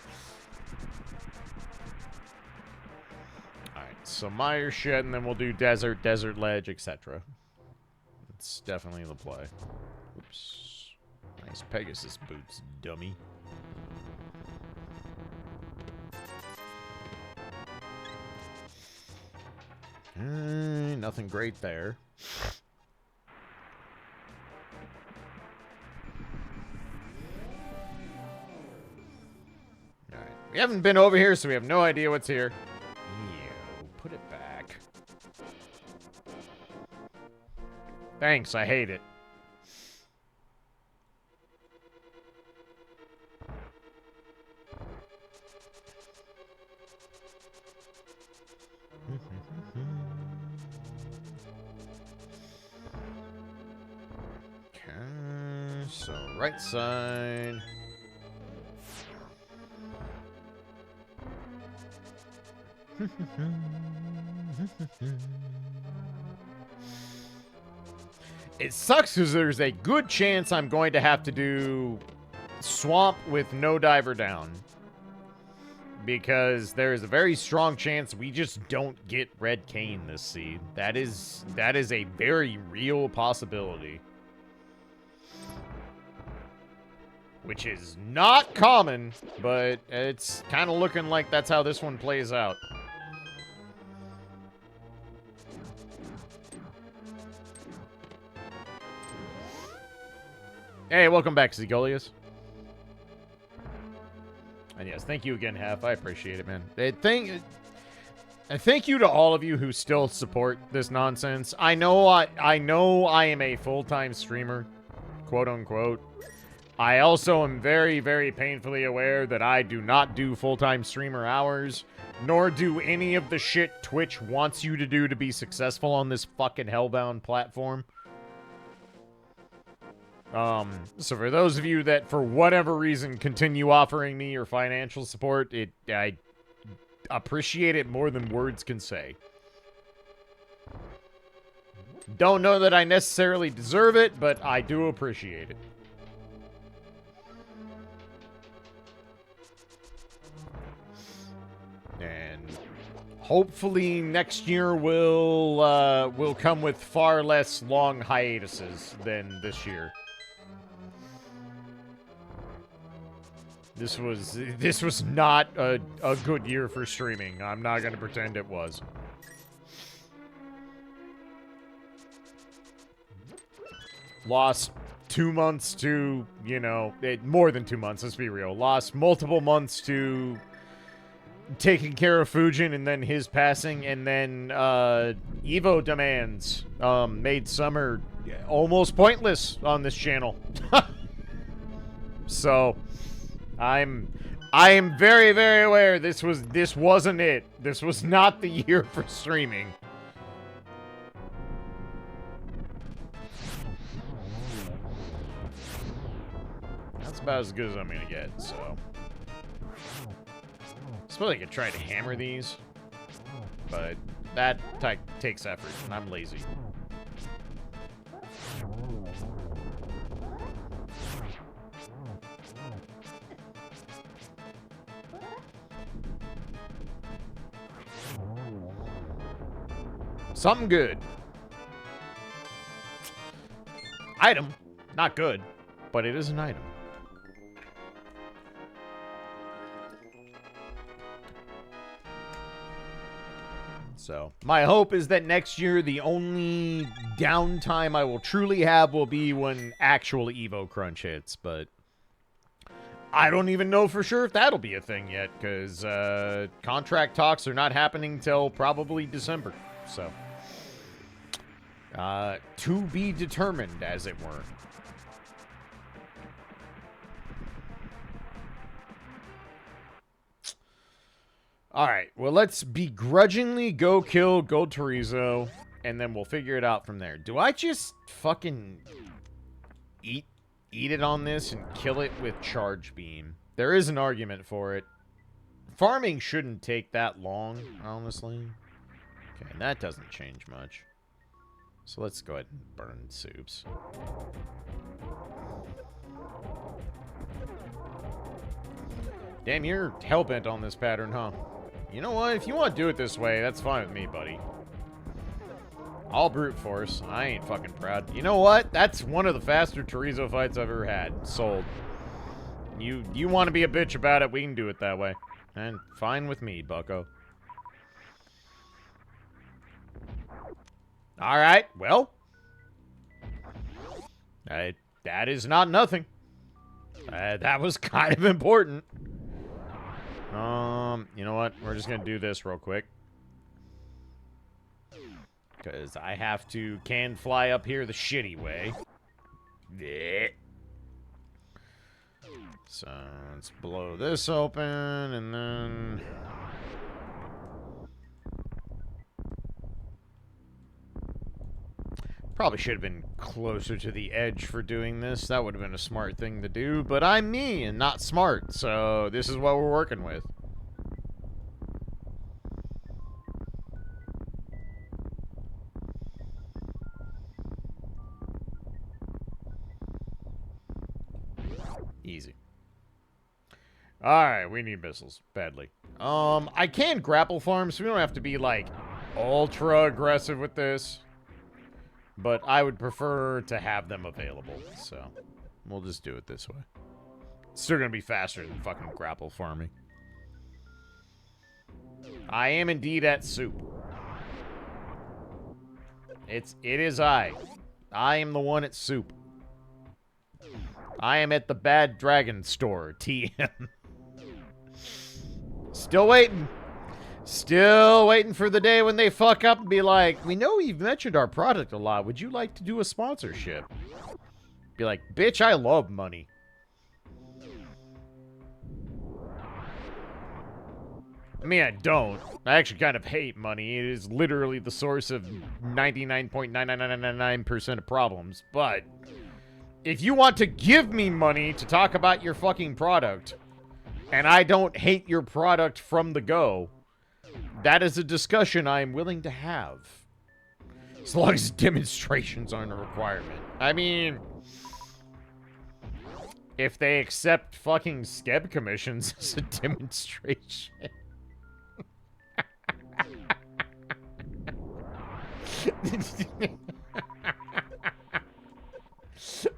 Alright, so Meyer shit, and then we'll do desert, desert ledge, etc. It's definitely the play. Oops. Nice Pegasus boots, dummy. Nothing great there. Alright. We haven't been over here, so we have no idea what's here. Ew, put it back. Thanks, I hate it. So, right side. It sucks because there's a good chance I'm going to have to do swamp with no diver down. Because there is a very strong chance we just don't get red cane this seed. That is a very real possibility. Which is not common, but it's kind of looking like that's how this one plays out. Hey, welcome back, Zegolius. And yes, thank you again, Hef. I appreciate it, man. Thank you to all of you who still support this nonsense. I know I am a full-time streamer, quote unquote. I also am very, very painfully aware that I do not do full-time streamer hours, nor do any of the shit Twitch wants you to do to be successful on this fucking hellbound platform. So for those of you that, for whatever reason, continue offering me your financial support, I appreciate it more than words can say. Don't know that I necessarily deserve it, but I do appreciate it. And hopefully next year will come with far less long hiatuses than this year. This was not a good year for streaming. I'm not gonna pretend it was. Lost 2 months to, you know, more than 2 months, let's be real. Lost multiple months to taking care of Fujin and then his passing, and then Evo demands made summer almost pointless on this channel. So I am very, very aware this wasn't it. This was not the year for streaming. That's about as good as I'm gonna get, so. I suppose I could try to hammer these, but that takes effort, and I'm lazy. Something good. Item. Not good, but it is an item. So, my hope is that next year the only downtime I will truly have will be when actual Evo crunch hits, but I don't even know for sure if that'll be a thing yet, because contract talks are not happening till probably December, so. To be determined, as it were. Alright, well, let's begrudgingly go kill Gold Chorizo, and then we'll figure it out from there. Do I just fucking eat it on this and kill it with Charge Beam? There is an argument for it. Farming shouldn't take that long, honestly. Okay, and that doesn't change much. So let's go ahead and burn soups. Damn, you're hellbent on this pattern, huh? You know what? If you want to do it this way, that's fine with me, buddy. I'll brute force. I ain't fucking proud. You know what? That's one of the faster chorizo fights I've ever had. Sold. You want to be a bitch about it, we can do it that way. And fine with me, bucko. Alright, well. That is not nothing. That was kind of important. You know what? We're just gonna do this real quick. Because I have to can fly up here the shitty way. Yeah. So, let's blow this open, and then... Probably should have been closer to the edge for doing this. That would have been a smart thing to do, but I'm me and not smart, so this is what we're working with. Easy. Alright, we need missiles. Badly. I can grapple farm, so we don't have to be, like, ultra aggressive with this. But I would prefer to have them available, so we'll just do it this way. It's still gonna be faster than fucking grapple farming. I am indeed at soup. It is I. I am the one at soup. I am at the Bad Dragon store, TM. Still waiting. Still waiting for the day when they fuck up and be like, we know you've mentioned our product a lot. Would you like to do a sponsorship? Be like, bitch, I love money. I mean, I don't. I actually kind of hate money. It is literally the source of 99.99999% of problems. But if you want to give me money to talk about your fucking product, and I don't hate your product from the go, that is a discussion I'm willing to have. As long as demonstrations aren't a requirement. I mean, if they accept fucking skeb commissions as a demonstration.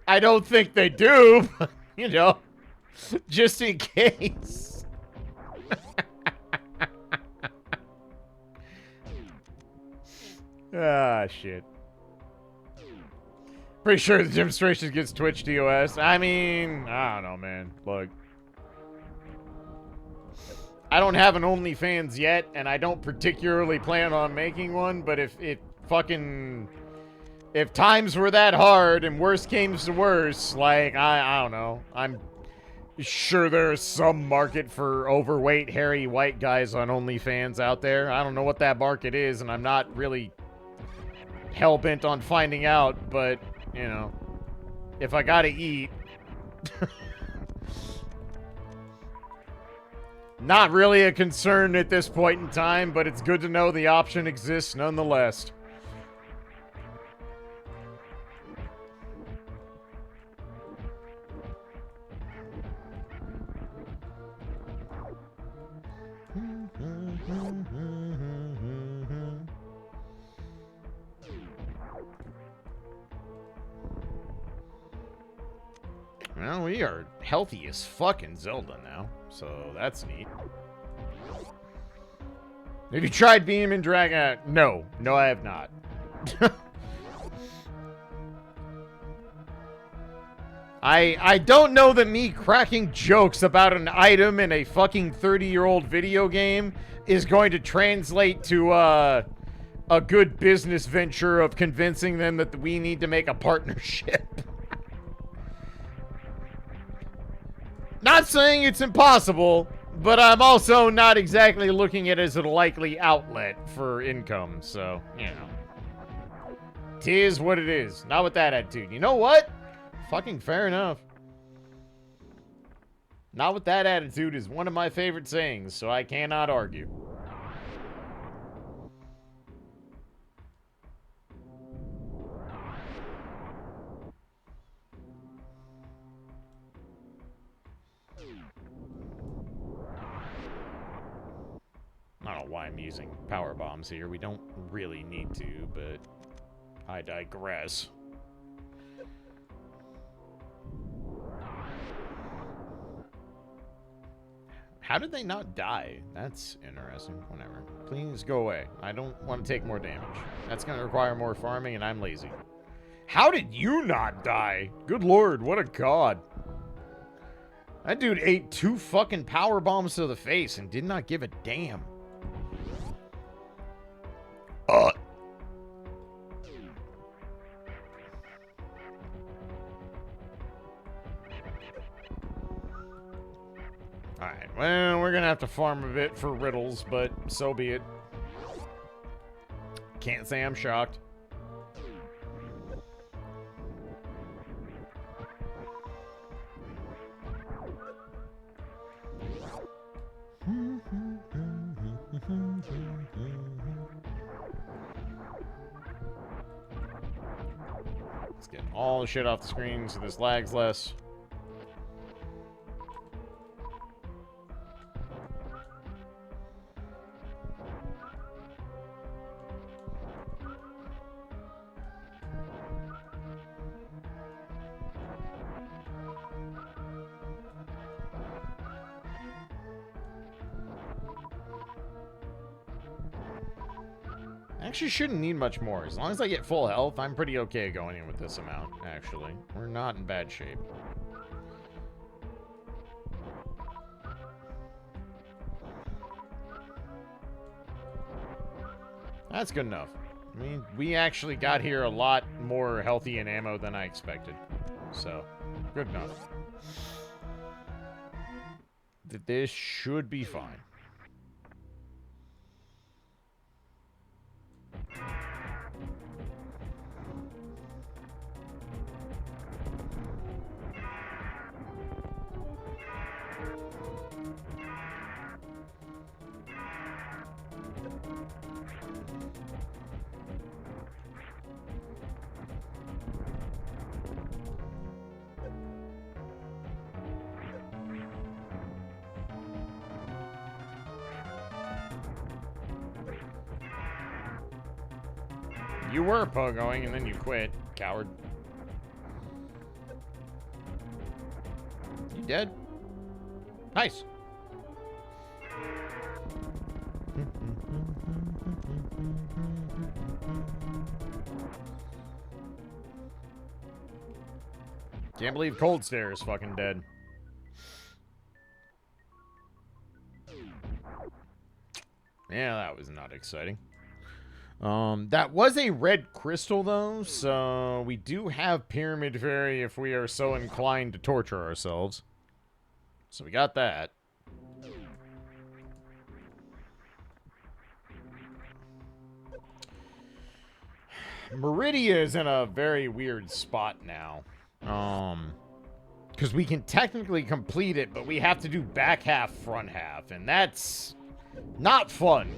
I don't think they do, but, you know, just in case. Ah, shit. Pretty sure the demonstration gets Twitch DOS. I mean, I don't know, man. Look. I don't have an OnlyFans yet, and I don't particularly plan on making one, but if times were that hard and worst came to worse, like, I don't know. I'm sure there's some market for overweight, hairy, white guys on OnlyFans out there. I don't know what that market is, and I'm not really hell-bent on finding out, but, you know, if I gotta eat. Not really a concern at this point in time, but it's good to know the option exists nonetheless. Well, we are healthy as fucking Zelda now, so that's neat. Have you tried Beam and Dragon? No, I have not. I don't know that me cracking jokes about an item in a fucking 30-year-old video game is going to translate to a good business venture of convincing them that we need to make a partnership. Not saying it's impossible, but I'm also not exactly looking at it as a likely outlet for income, so, you know. 'Tis what it is. Not with that attitude. You know what? Fucking fair enough. Not with that attitude is one of my favorite sayings, so I cannot argue. I don't know why I'm using power bombs here. We don't really need to, but I digress. How did they not die? That's interesting. Whatever. Please go away. I don't want to take more damage. That's going to require more farming, and I'm lazy. How did you not die? Good lord, what a god. That dude ate 2 fucking power bombs to the face and did not give a damn. Alright, well, we're gonna have to farm a bit for riddles, but so be it. Can't say I'm shocked. Let's get all the shit off the screen so this lags less. Actually shouldn't need much more. As long as I get full health, I'm pretty okay going in with this amount, actually. We're not in bad shape. That's good enough. I mean, we actually got here a lot more healthy in ammo than I expected. So, good enough. This should be fine. You were pogoing and then you quit, coward. You dead? Nice. Can't believe Cold Stare is fucking dead. Yeah, that was not exciting. That was a red crystal, though, so we do have Pyramid Fairy if we are so inclined to torture ourselves. So we got that. Meridia is in a very weird spot now. Because we can technically complete it, but we have to do back half, front half, and that's not fun.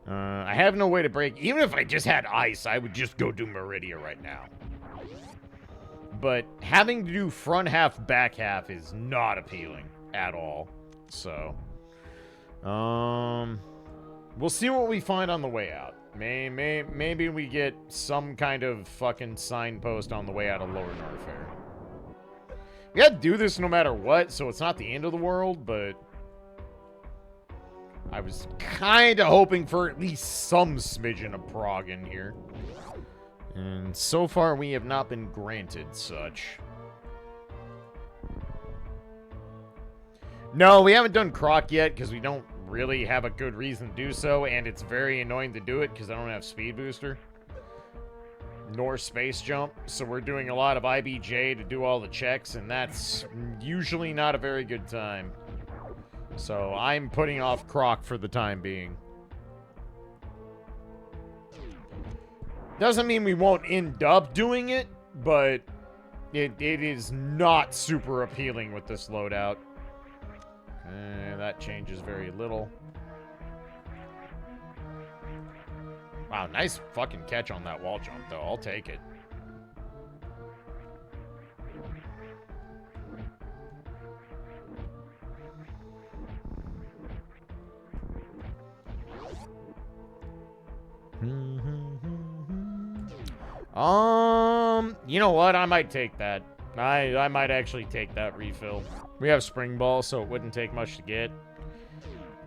I have no way to break. Even if I just had ice, I would just go do Meridia right now. But having to do front half, back half is not appealing at all. So, we'll see what we find on the way out. Maybe we get some kind of fucking signpost on the way out of Lower Norfair. We gotta do this no matter what, so it's not the end of the world, but I was kind of hoping for at least some smidgen of prog in here. And so far, we have not been granted such. No, we haven't done Croc yet, because we don't really have a good reason to do so, and it's very annoying to do it, because I don't have Speed Booster. Nor Space Jump, so we're doing a lot of IBJ to do all the checks, and that's usually not a very good time. So I'm putting off Croc for the time being. Doesn't mean we won't end up doing it, but it is not super appealing with this loadout. That changes very little. Wow, nice fucking catch on that wall jump, though. I'll take it. You know what? I might take that. I might actually take that refill. We have Spring Ball, so it wouldn't take much to get.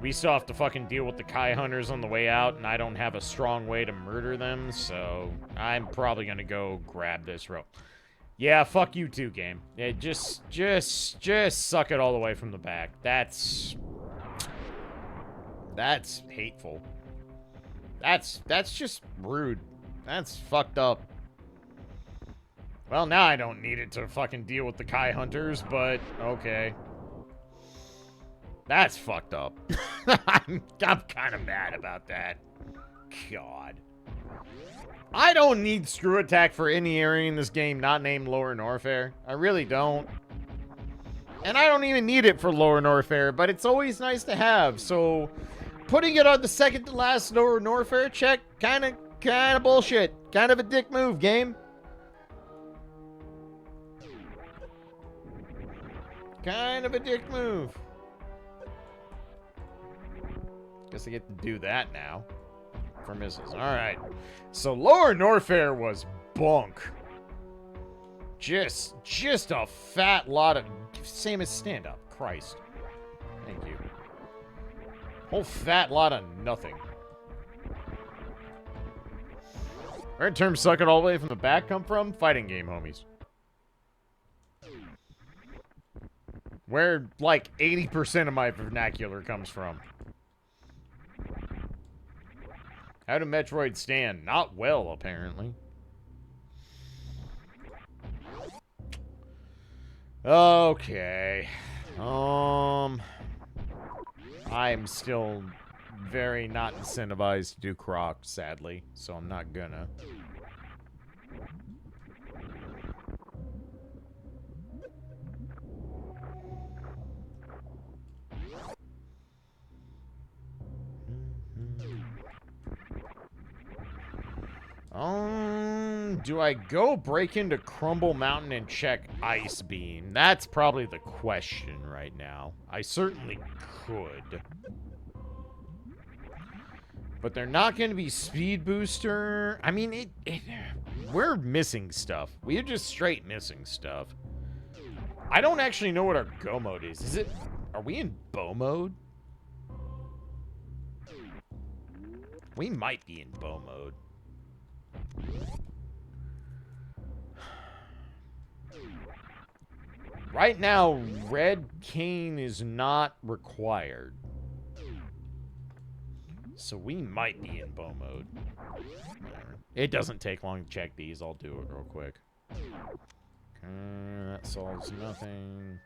We still have to fucking deal with the Kai Hunters on the way out, and I don't have a strong way to murder them, so I'm probably gonna go grab this rope. Yeah, fuck you too, game. Yeah, just suck it all the way from the back. That's hateful. That's just rude. That's fucked up. Well, now I don't need it to fucking deal with the Kai Hunters, but okay. That's fucked up. I'm kind of mad about that. God. I don't need Screw Attack for any area in this game not named Lower Norfair. I really don't. And I don't even need it for Lower Norfair, but it's always nice to have, so putting it on the second to last Norfair check, kind of bullshit. Kind of a dick move, game. Kind of a dick move. Guess I get to do that now. For missiles. Alright. So lower Norfair was bunk. Just a fat lot of... Same as stand-up. Christ. Thank you. Whole fat lot of nothing. Where did term suck it all the way from the back come from? Fighting game, homies. Where, like, 80% of my vernacular comes from. How do Metroid stand? Not well, apparently. Okay. I'm still very not incentivized to do Croc, sadly, so I'm not gonna. Do I go break into Crumble Mountain and check Ice Beam? That's probably the question right now. I certainly could. But they're not going to be Speed Booster. I mean, we're missing stuff. We're just straight missing stuff. I don't actually know what our go mode is. Is it... Are we in bow mode? We might be in bow mode. Right now, red cane is not required. So we might be in bow mode. It doesn't take long to check these. I'll do it real quick. That solves nothing.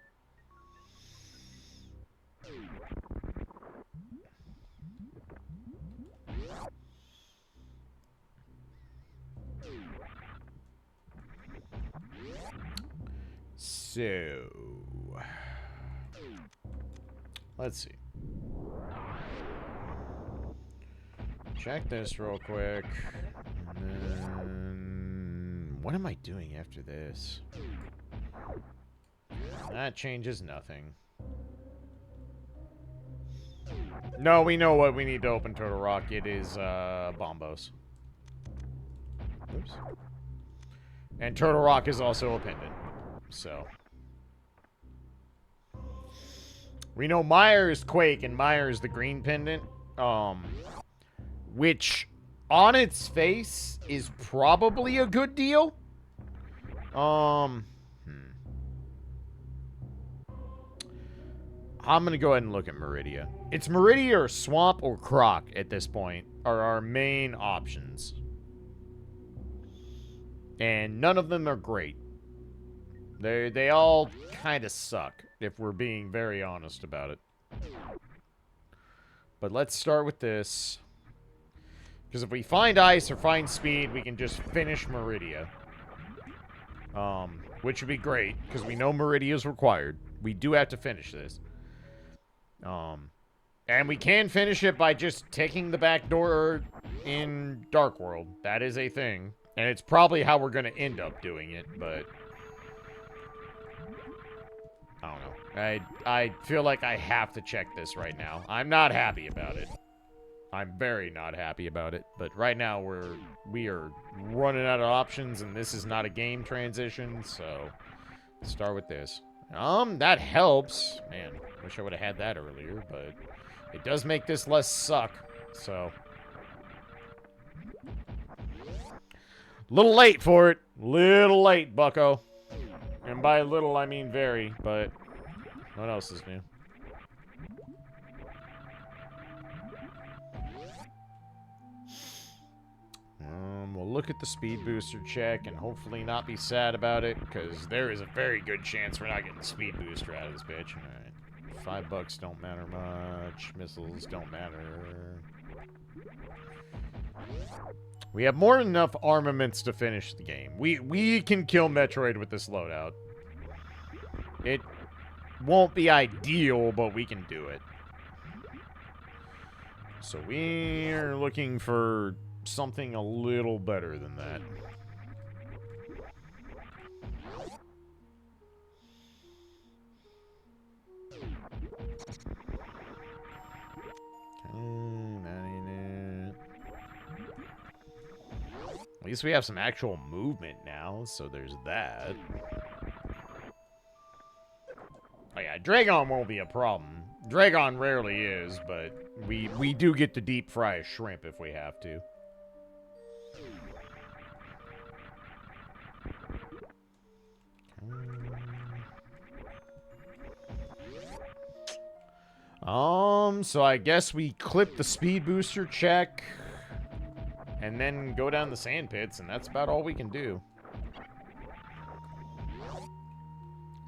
So, let's see. Check this real quick. And then, what am I doing after this? That changes nothing. No, we know what we need to open Turtle Rock. It is, Bombos. Oops. And Turtle Rock is also a pendant. So. We know Myers Quake and Myers the green pendant. Which, on its face, is probably a good deal. I'm gonna go ahead and look at Meridia. It's Meridia or Swamp or Croc at this point are our main options. And none of them are great. They all kind of suck, if we're being very honest about it. But let's start with this. Because if we find ice or find speed, we can just finish Meridia. Which would be great, because we know Meridia is required. We do have to finish this. And we can finish it by just taking the back door in Dark World. That is a thing. And it's probably how we're going to end up doing it, but... I don't know. I feel like I have to check this right now. I'm not happy about it. I'm very not happy about it. But right now, we are running out of options, and this is not a game transition, so... Let's start with this. That helps. Man, wish I would have had that earlier, but... It does make this less suck, so... Little late for it. Little late, bucko. And by little, I mean very, but... What else is new? We'll look at the speed booster check and hopefully not be sad about it, because there is a very good chance we're not getting the speed booster out of this bitch. Alright. $5 don't matter much. Missiles don't matter. We have more than enough armaments to finish the game. We can kill Metroid with this loadout. It won't be ideal, but we can do it. So we're looking for something a little better than that. At least we have some actual movement now, so there's that. Oh yeah, Dragon won't be a problem. Dragon rarely is, but we do get to deep fry a shrimp if we have to. So I guess we clip the speed booster check and then go down the sand pits, and that's about all we can do.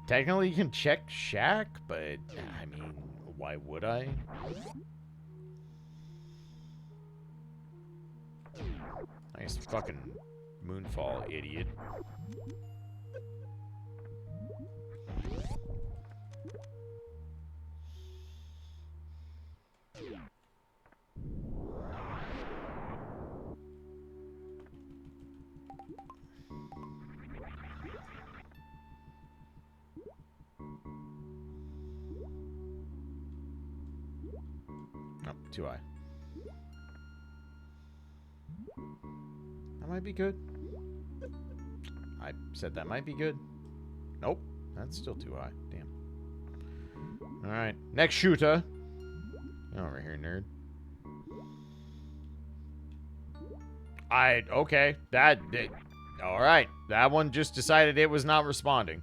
Technically, you can check Shack, but, I mean, why would I? Nice fucking moonfall, idiot. Oh, too high. That might be good. I said that might be good. Nope. That's still too high. Damn. Alright. Next shooter. Over here, nerd. Okay. Alright. That one just decided it was not responding.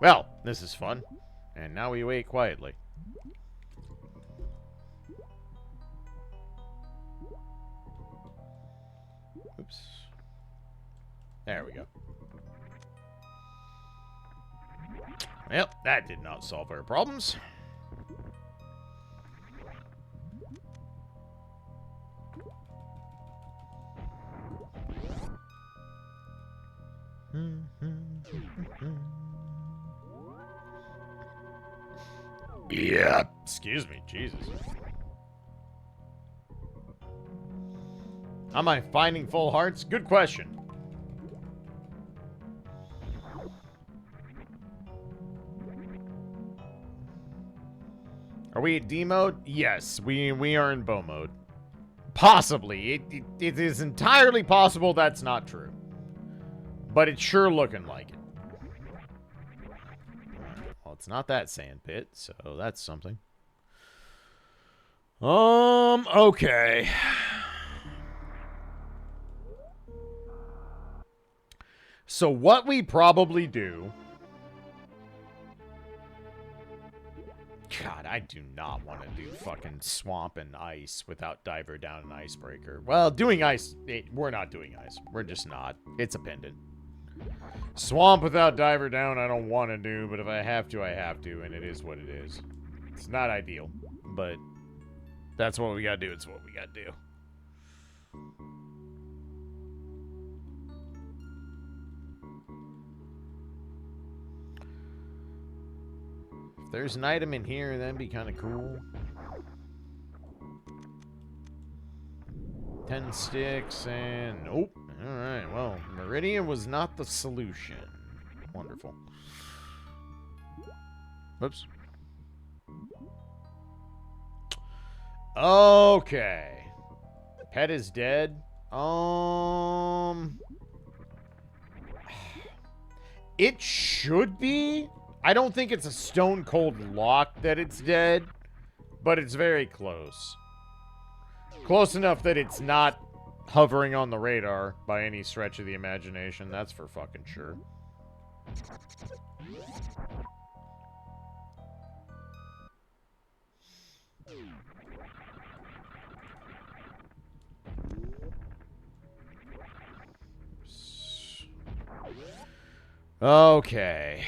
Well, this is fun. And now we wait quietly. Oops. There we go. Well, that did not solve our problems. Yeah. Excuse me, Jesus. Am I finding full hearts? Good question. Are we at D mode? Yes, we are in bow mode. Possibly. It is entirely possible that's not true. But it's sure looking like it. Well, it's not that sand pit, so that's something. Okay. So what we probably do... God, I do not want to do fucking swamp and ice without diver down an icebreaker. Well, doing ice... we're not doing ice. We're just not. It's a pendant. Swamp without diver down, I don't want to do, but if I have to, I have to, and it is what it is. It's not ideal, but that's what we gotta do. It's what we gotta do. If there's an item in here, that'd be kind of cool. 10 sticks and... Nope. Alright, well, Meridian was not the solution. Wonderful. Whoops. Okay. Pet is dead. It should be. I don't think it's a stone cold lock that it's dead, but it's very close. Close enough that it's not hovering on the radar by any stretch of the imagination. That's for fucking sure. Okay.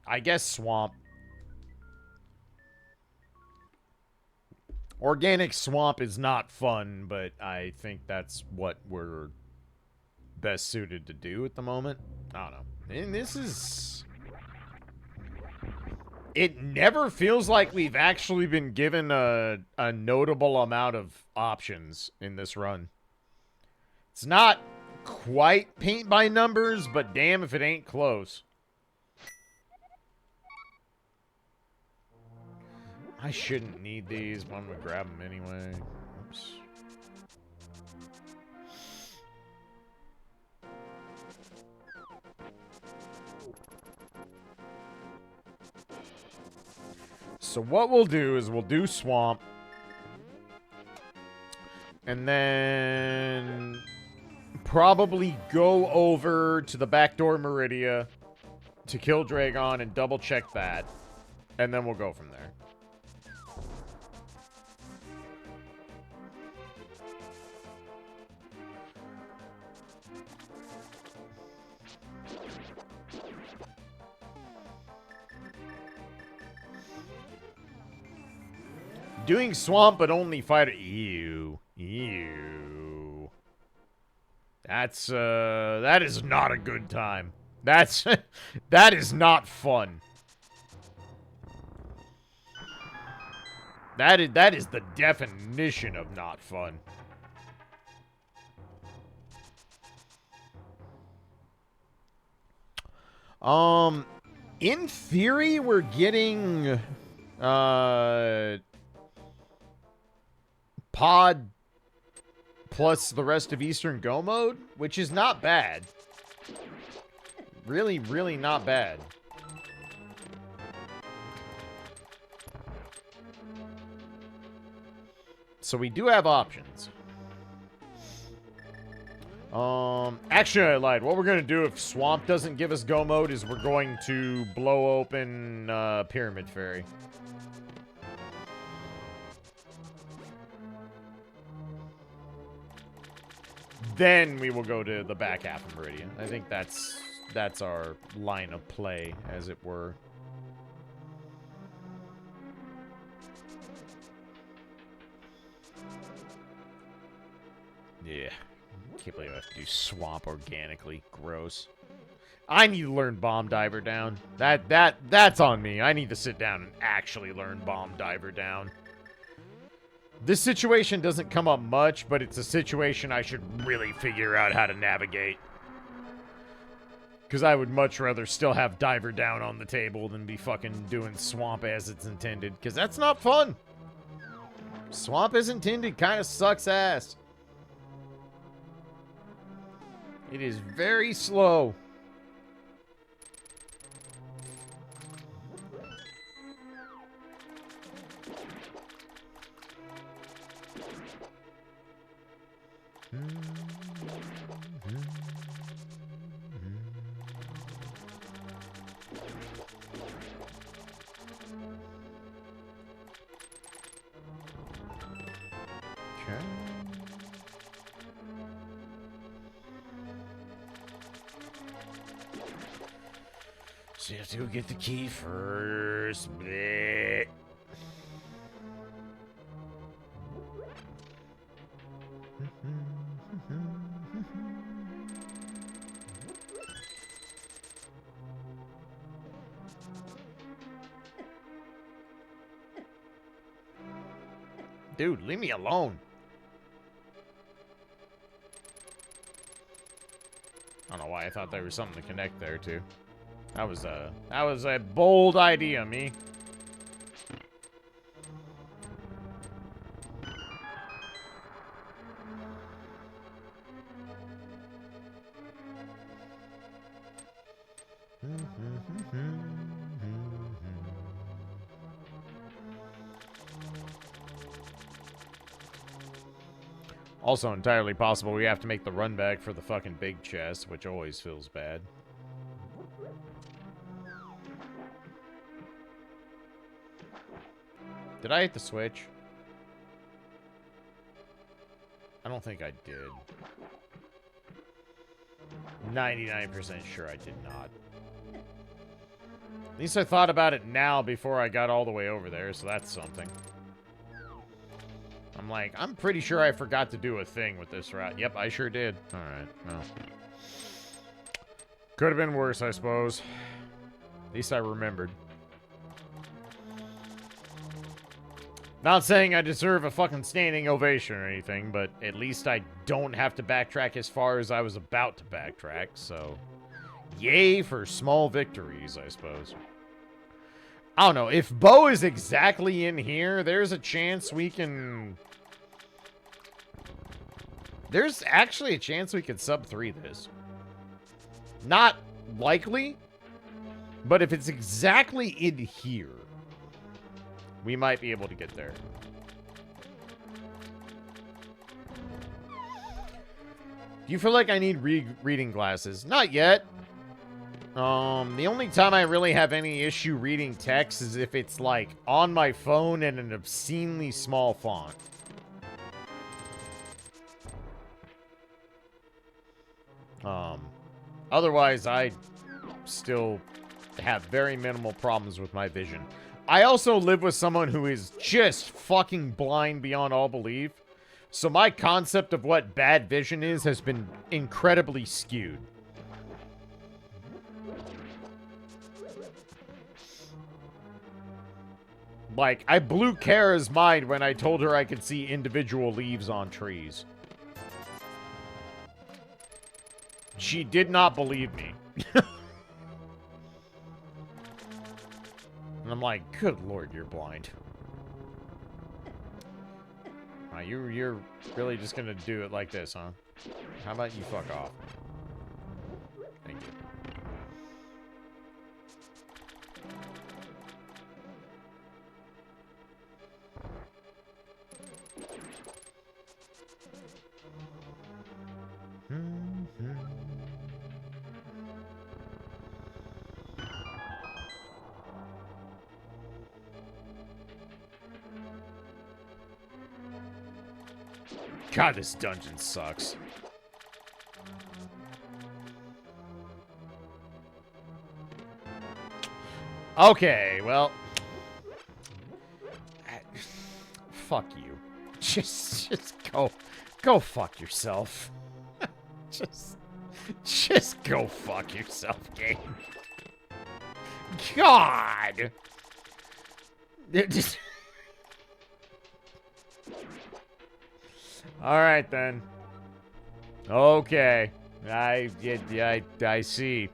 I guess swamp. Organic swamp is not fun, but I think that's what we're best suited to do at the moment. I don't know. And this is... It never feels like we've actually been given a notable amount of options in this run. It's not quite paint by numbers, but damn if it ain't close. I shouldn't need these, but I'm gonna grab them anyway. Oops. So what we'll do is we'll do Swamp. And then probably go over to the backdoor Meridia to kill Dragon and double check that. And then we'll go from there. Doing Swamp, but only fighter. Ew. Ew. That's, that is not a good time. That's, that is not fun. That is the definition of not fun. In theory, we're getting, Pod plus the rest of Eastern Go mode, which is not bad. Really, really not bad. So we do have options. Actually, I lied. What we're going to do if Swamp doesn't give us Go mode is we're going to blow open Pyramid Fairy. Then we will go to the back half of Meridian. I think that's our line of play, as it were. Yeah. Can't believe I have to do Swamp organically. Gross. I need to learn Bomb Diver down. That's on me. I need to sit down and actually learn Bomb Diver down. This situation doesn't come up much, but it's a situation I should really figure out how to navigate. Because I would much rather still have Diver down on the table than be fucking doing Swamp as it's intended. Because that's not fun. Swamp as intended kind of sucks ass. It is very slow. So you have to go get the key first. Blech. Dude, leave me alone. I don't know why I thought there was something to connect there too. That was a bold idea, me. Also entirely possible we have to make the run back for the fucking big chest, which always feels bad. Did I hit the switch? I don't think I did. 99% sure I did not. At least I thought about it now before I got all the way over there, so that's something. I'm like, I'm pretty sure I forgot to do a thing with this route. Yep, I sure did. Alright, well. Could have been worse, I suppose. At least I remembered. Not saying I deserve a fucking standing ovation or anything, but at least I don't have to backtrack as far as I was about to backtrack, so... Yay for small victories, I suppose. I don't know. If Bo is exactly in here, there's a chance we can... There's actually a chance we could sub-3 this. Not likely, but if it's exactly in here, we might be able to get there. Do you feel like I need reading glasses? Not yet. The only time I really have any issue reading text is if it's, like, on my phone in an obscenely small font. Otherwise, I still have very minimal problems with my vision. I also live with someone who is just fucking blind beyond all belief. So my concept of what bad vision is has been incredibly skewed. Like, I blew Kara's mind when I told her I could see individual leaves on trees. She did not believe me. And I'm like, good lord, you're blind. You're really just gonna do it like this, huh? How about you fuck off? Thank you. God, this dungeon sucks. Okay, well... Fuck you. Just go fuck yourself. Just go fuck yourself, game. God! Alright, then. Okay. I see.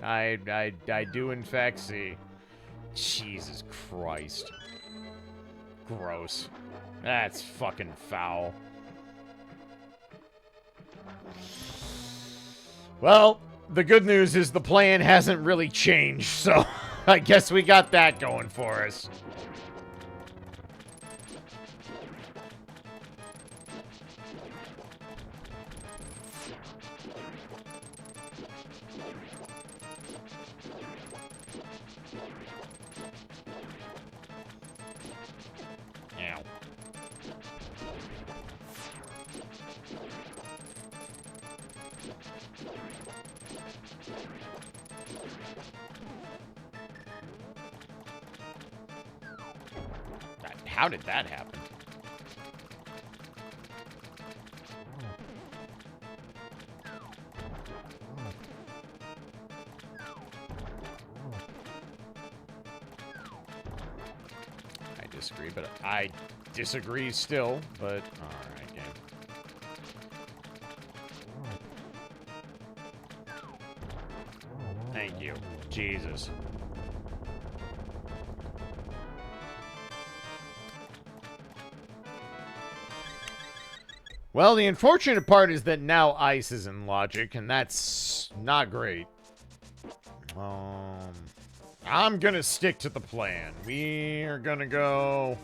I do in fact see. Jesus Christ. Gross. That's fucking foul. Well, the good news is the plan hasn't really changed, so I guess we got that going for us. How did that happen? I disagree, but I disagree still, but alright, game. Thank you. Jesus. Well, the unfortunate part is that now ice is in logic, and that's not great. I'm gonna stick to the plan. We are gonna go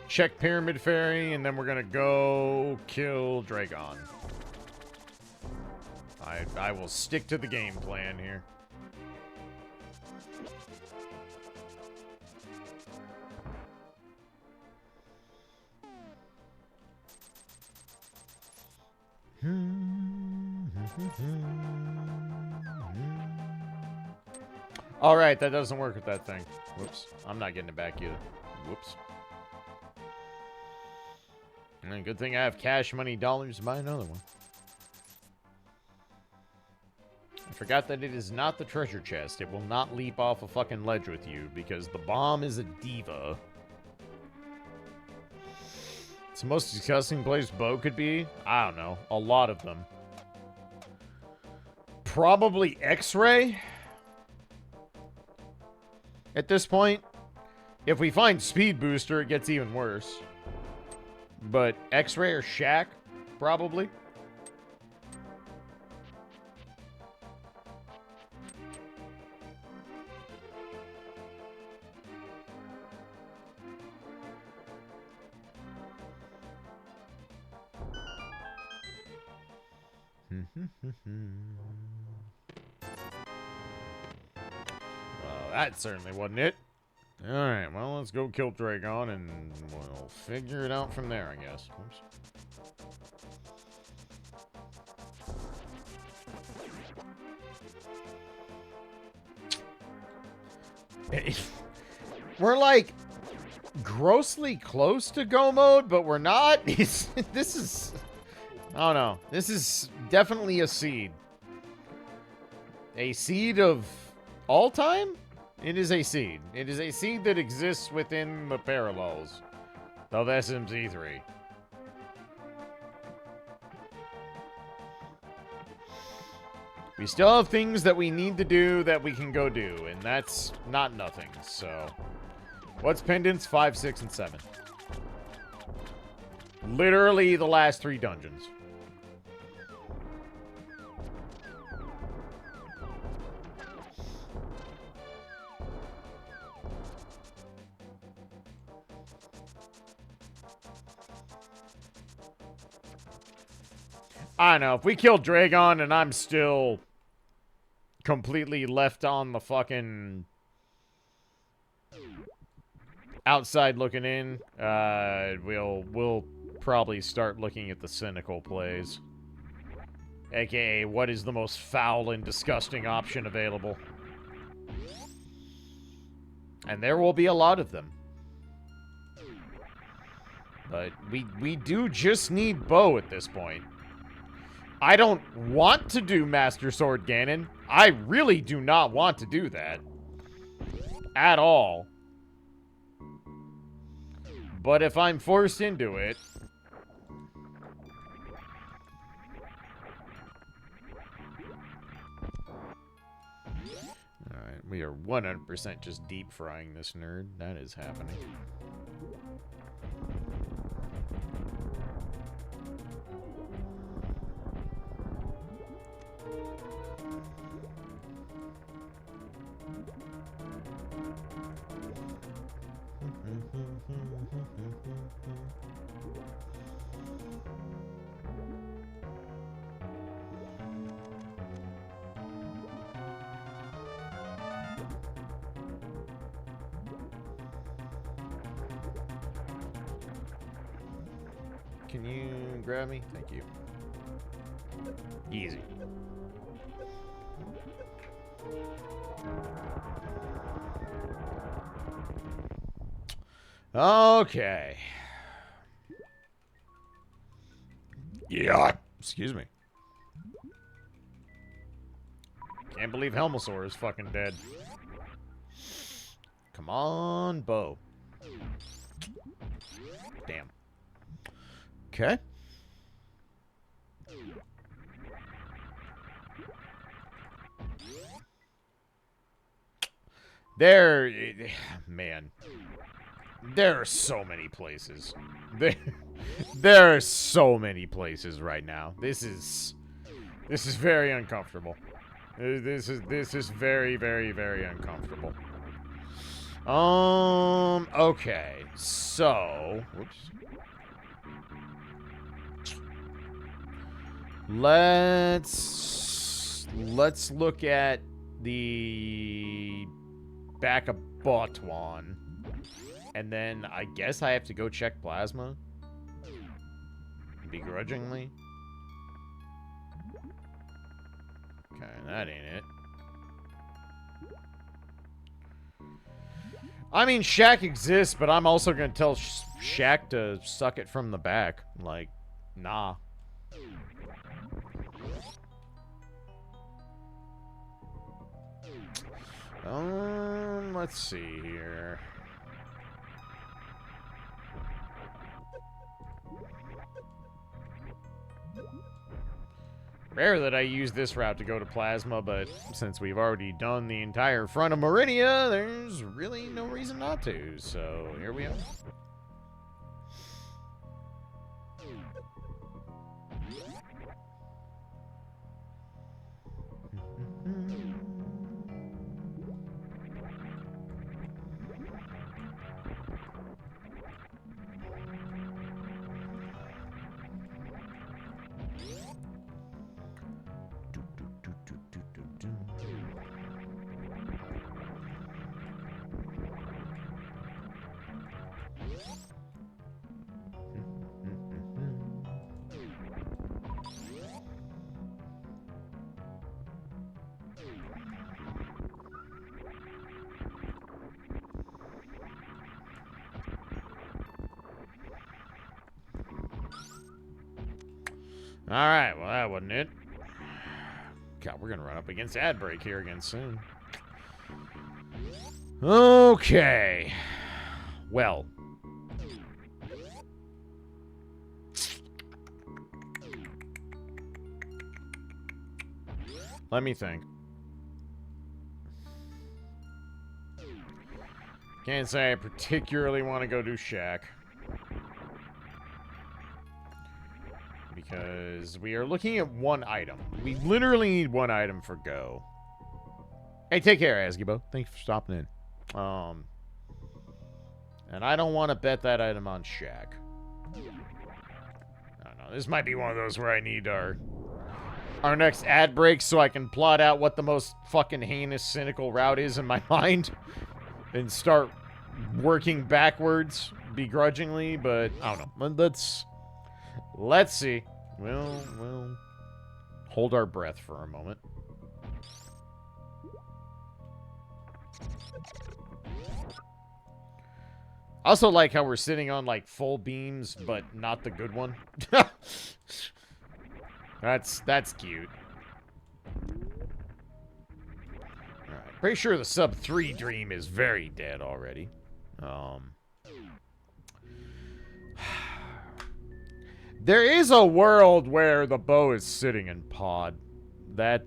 check Pyramid Fairy, and then we're gonna go kill Dragon. I will stick to the game plan here. Alright, that doesn't work with that thing. Whoops. I'm not getting it back either. Whoops. And good thing I have cash money dollars to buy another one. forgot that it is not the treasure chest. It will not leap off a fucking ledge with you because the bomb is a diva. It's the most disgusting place Bo could be? I don't know. A lot of them. Probably X-Ray? At this point. If we find Speed Booster, it gets even worse. But X-Ray or Shack? Probably. Well, that certainly wasn't it. Alright, well, let's go kill Dragon, and we'll figure it out from there, I guess. Oops. We're, like, grossly close to go mode, but we're not. This is... I don't know. This is definitely a seed. A seed of all time? It is a seed. It is a seed that exists within the parallels of SMZ3. We still have things that we need to do that we can go do, and that's not nothing, so... What's pendants? 5, 6, and 7. Literally the last 3 dungeons. I don't know. If we kill Dragon and I'm still completely left on the fucking outside looking in, we'll probably start looking at the cynical plays. AKA, what is the most foul and disgusting option available? And there will be a lot of them. But we do just need Bo at this point. I don't want to do Master Sword Ganon. I really do not want to do that. At all. But if I'm forced into it... Alright, we are 100% just deep frying this nerd. That is happening. Can you grab me? Thank you. Easy. Okay. Yeah. Excuse me. Can't believe Helmosaur is fucking dead. Come on, Bo. Damn. Okay. Man. There are so many places. There are so many places right now. This is very uncomfortable. This is very, very, very uncomfortable. Okay. So, whoops. Let's look at the back of Botwan. And then I guess I have to go check Plasma. Begrudgingly. Okay, that ain't it. I mean, Shaq exists, but I'm also gonna tell Shaq to suck it from the back. Like, nah. Let's see here. Rare that I use this route to go to Plasma, but since we've already done the entire front of Meridia, there's really no reason not to, so here we are. Alright, well that wasn't it. God, we're gonna run up against ad break here again soon. Okay. Well. Let me think. Can't say I particularly want to go do Shack. Because we are looking at one item. We literally need one item for go. Hey, take care, Asgibo. Thanks for stopping in. And I don't want to bet that item on Shack. I don't know. This might be one of those where I need our next ad break so I can plot out what the most fucking heinous, cynical route is in my mind. And start working backwards begrudgingly, but I don't know. Let's see. We'll hold our breath for a moment. I also like how we're sitting on, like, full beams, but not the good one. That's cute. Alright. Pretty sure the sub 3 dream is very dead already. There is a world where the bow is sitting in pod. That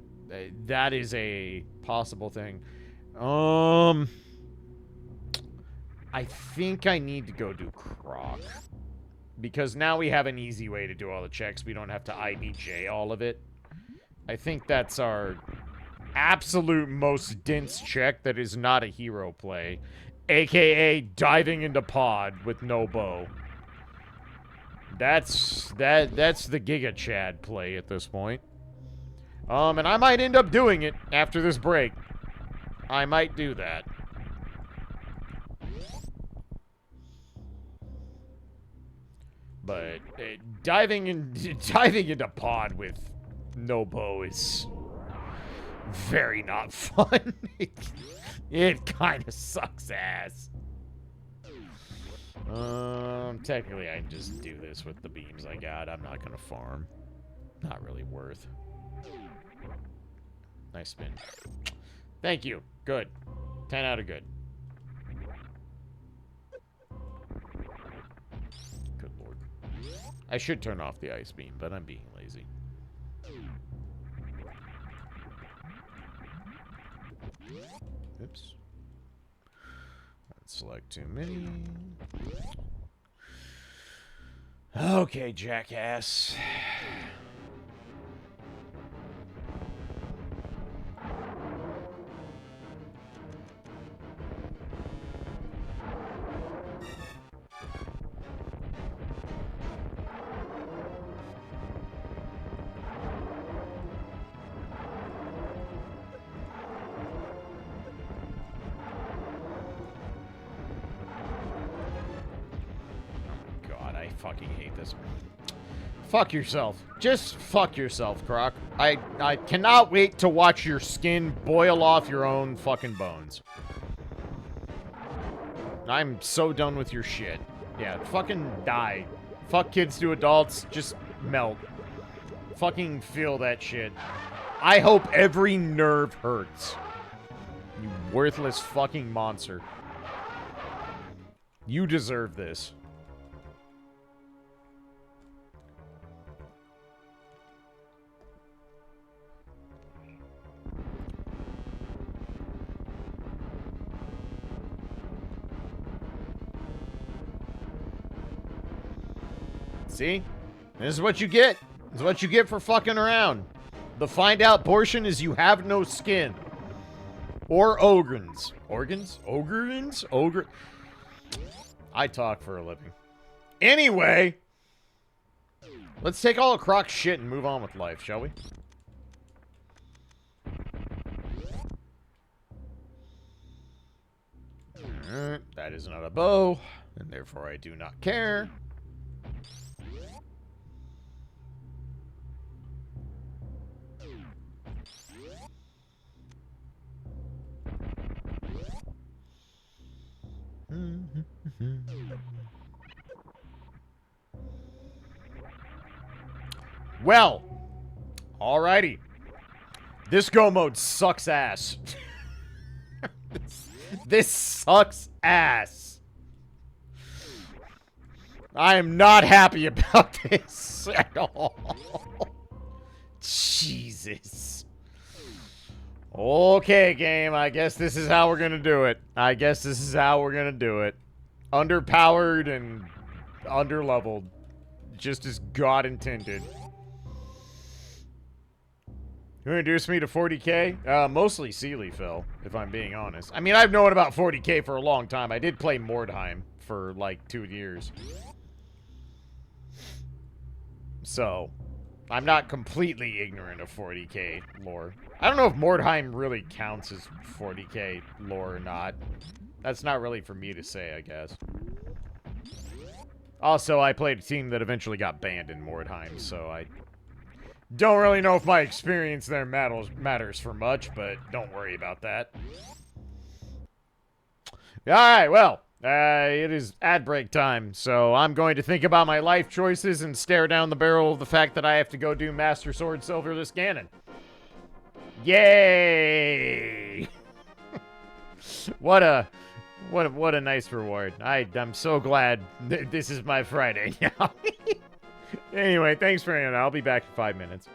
is a possible thing. I think I need to go do Croc. Because now we have an easy way to do all the checks. We don't have to IBJ all of it. I think that's our absolute most dense check that is not a hero play. AKA diving into pod with no bow. That's the Giga Chad play at this point. And I might end up doing it after this break. I might do that. But diving into pod with no bow is very not fun. It kind of sucks ass. Technically I can just do this with the beams I got. I'm not gonna farm. Not really worth. Nice spin. Thank you. Good. 10 out of good. Good lord. I should turn off the ice beam, but I'm being lazy. Oops. Let's select too many. Okay, jackass. Fucking hate this. Fuck yourself. Just fuck yourself, Croc. I cannot wait to watch your skin boil off your own fucking bones. I'm so done with your shit. Yeah, fucking die. Fuck kids to adults. Just melt. Fucking feel that shit. I hope every nerve hurts. You worthless fucking monster. You deserve this. See? This is what you get. This is what you get for fucking around. The find out portion is you have no skin. Or organs. Organs? Ogrins? Ogre. I talk for a living. Anyway. Let's take all of Croc's shit and move on with life, shall we? That is not a bow. And therefore I do not care. Well, alrighty. This go mode sucks ass. This sucks ass. I am not happy about this at all. Jesus. Okay, game. I guess this is how we're gonna do it. Underpowered and underleveled. Just as God intended. Who introduced me to 40k? Mostly Sealy, Phil, if I'm being honest. I mean, I've known about 40k for a long time. I did play Mordheim for, like, 2 years. So, I'm not completely ignorant of 40k lore. I don't know if Mordheim really counts as 40k lore or not. That's not really for me to say, I guess. Also, I played a team that eventually got banned in Mordheim, so I don't really know if my experience there matters for much, but don't worry about that. Alright, well, it is ad break time, so I'm going to think about my life choices and stare down the barrel of the fact that I have to go do Master Sword Silverless Ganon. Yay! What a nice reward. I'm so glad this is my Friday now. Anyway, thanks for hanging out. I'll be back in 5 minutes.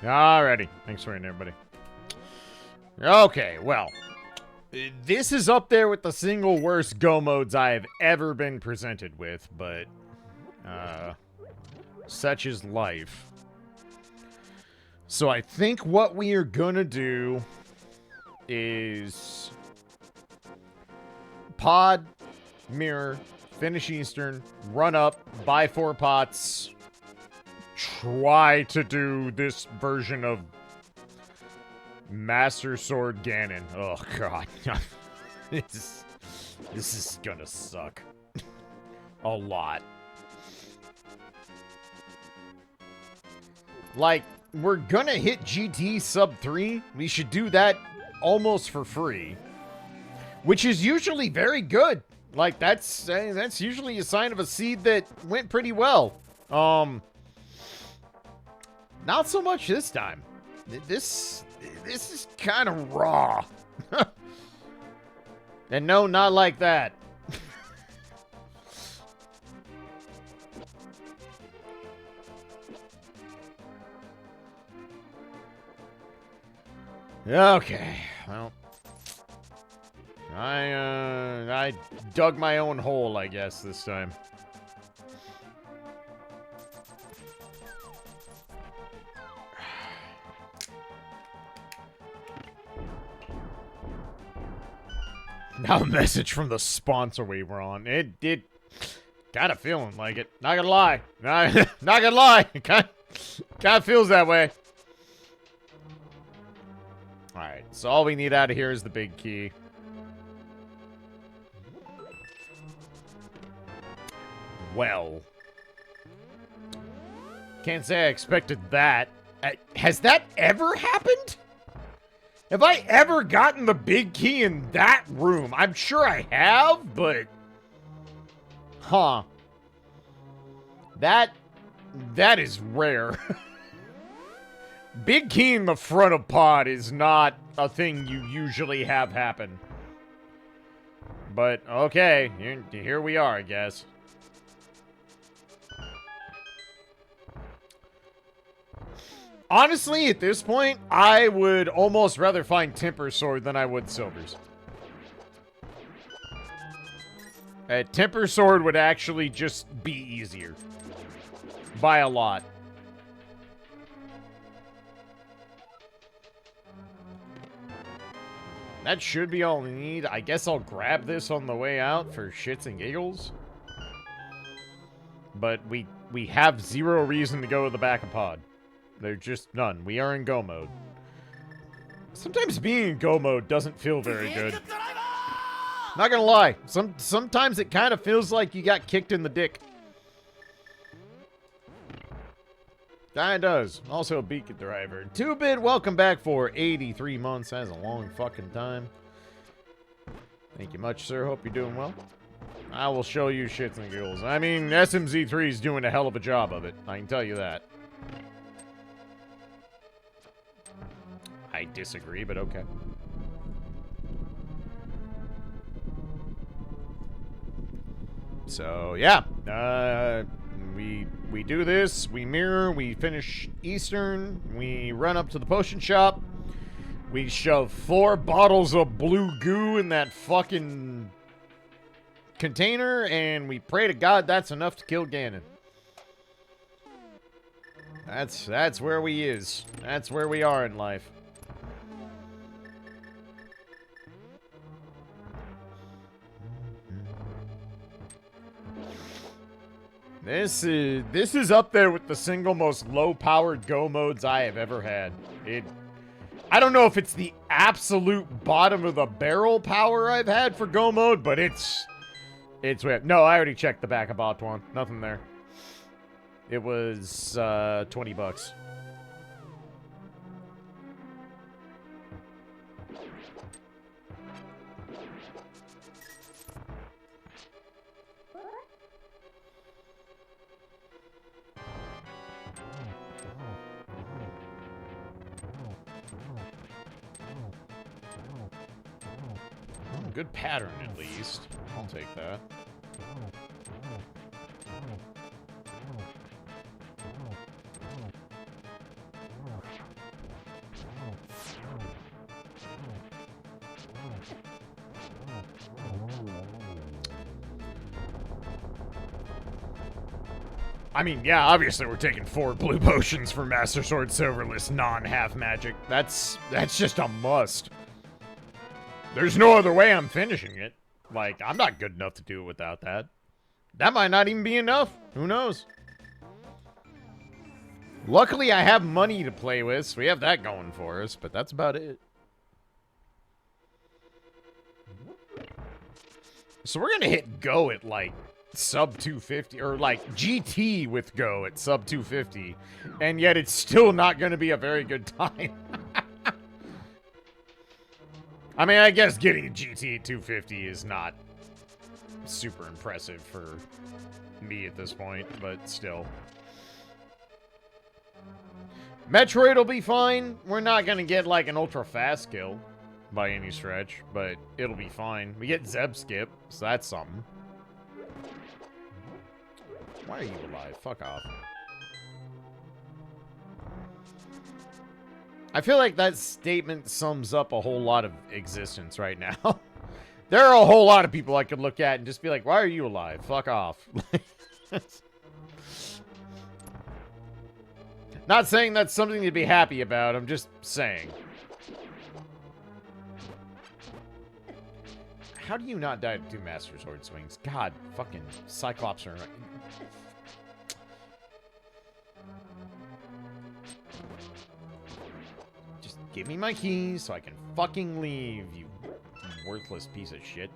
Alrighty. Thanks for waiting, everybody. Okay, well. This is up there with the single worst go modes I have ever been presented with, but such is life. So I think what we are gonna do is pod, mirror, finish Eastern, run up, buy 4 pots, try to do this version of Master Sword Ganon. Oh, God. This is gonna suck. A lot. Like, we're gonna hit GT sub 3. We should do that almost for free. Which is usually very good. Like, that's usually a sign of a seed that went pretty well. Not so much this time. This is kind of raw. And no, not like that. Okay, well, I dug my own hole, I guess, this time. Now a message from the sponsor we were on. It got a feeling like it. Not gonna lie. Not gonna lie. Kind of feels that way. Alright, so all we need out of here is the big key. Well. Can't say I expected that. Has that ever happened? Have I ever gotten the big key in that room? I'm sure I have, but... Huh. That is rare. Big key in the front of pod is not a thing you usually have happen. But, okay, here we are, I guess. Honestly, at this point, I would almost rather find Temper Sword than I would Silvers. Temper Sword would actually just be easier. By a lot. That should be all we need. I guess I'll grab this on the way out for shits and giggles. But we have zero reason to go to the back of pod. There's just none. We are in go mode. Sometimes being in go mode doesn't feel very good. Not gonna lie. Sometimes it kind of feels like you got kicked in the dick. That does. Also a beacon driver. 2-bit, welcome back for 83 months. That's a long fucking time. Thank you much, sir. Hope you're doing well. I will show you shits and giggles. I mean, SMZ3 is doing a hell of a job of it. I can tell you that. I disagree, but okay. So, yeah. We do this, we mirror, we finish Eastern, we run up to the potion shop, we shove 4 bottles of blue goo in that fucking container, and we pray to God that's enough to kill Ganon. That's where we is. That's where we are in life. This is up there with the single most low-powered go modes I have ever had. I don't know if it's the absolute bottom of the barrel power I've had for go mode, but it's weird. No, I already checked the back of bot one. Nothing there. It was 20 bucks. Good pattern, at least. I'll take that. I mean, yeah, obviously we're taking 4 blue potions for Master Sword Silverless non-half magic. That's just a must. There's no other way I'm finishing it. Like, I'm not good enough to do it without that. That might not even be enough. Who knows? Luckily, I have money to play with, so we have that going for us, but that's about it. So we're gonna hit go at, like, sub 250, or, like, GT with go at sub 250, and yet it's still not gonna be a very good time. I mean, I guess getting a GT at 250 is not super impressive for me at this point, but still. Metroid will be fine. We're not gonna get, like, an ultra-fast kill by any stretch, but it'll be fine. We get Zeb Skip, so that's something. Why are you alive? Fuck off. I feel like that statement sums up a whole lot of existence right now. There are a whole lot of people I could look at and just be like, why are you alive? Fuck off. Not saying that's something to be happy about, I'm just saying. How do you not die to 2 Master Sword swings? God, fucking Cyclops are... Just give me my keys so I can fucking leave, you worthless piece of shit.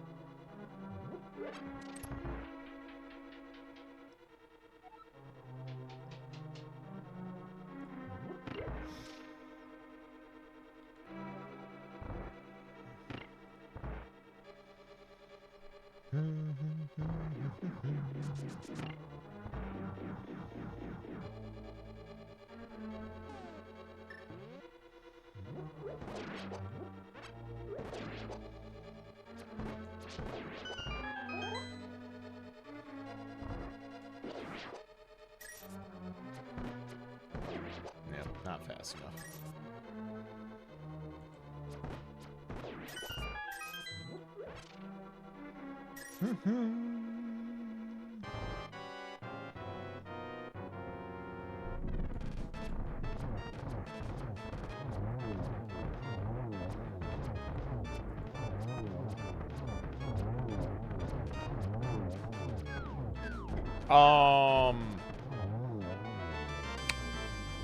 No, not fast enough.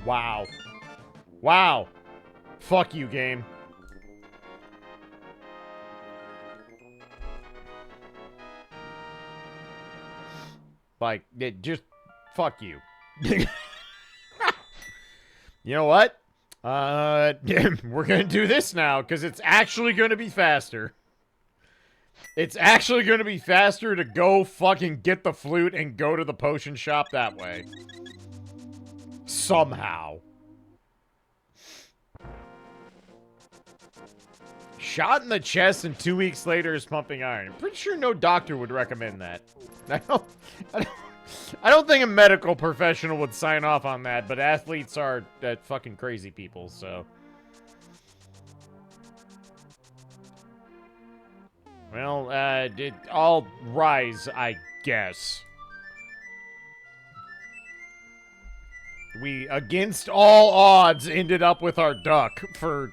Wow. Wow. Fuck you, game. Like, it just... Fuck you. You know what? We're gonna do this now, because it's actually gonna be faster. It's actually gonna be faster to go fucking get the flute and go to the potion shop that way. Somehow. Shot in the chest and 2 weeks later is pumping iron. I'm pretty sure no doctor would recommend that. I don't think a medical professional would sign off on that, but athletes are fucking crazy people, so. Well, I'll rise, I guess. We, against all odds, ended up with our duck for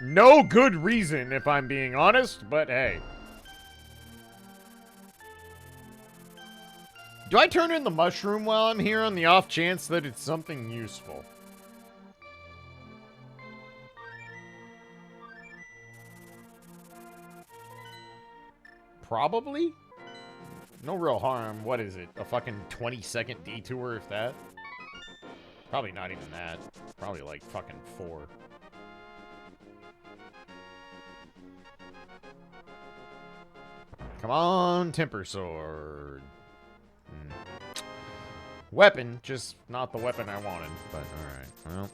no good reason, if I'm being honest, but hey. Do I turn in the mushroom while I'm here on the off chance that it's something useful? Probably? No real harm. What is it? A fucking 20-second detour, if that? Probably not even that. Probably like fucking 4. Come on, Temper Sword. Weapon, just not the weapon I wanted, but alright, well.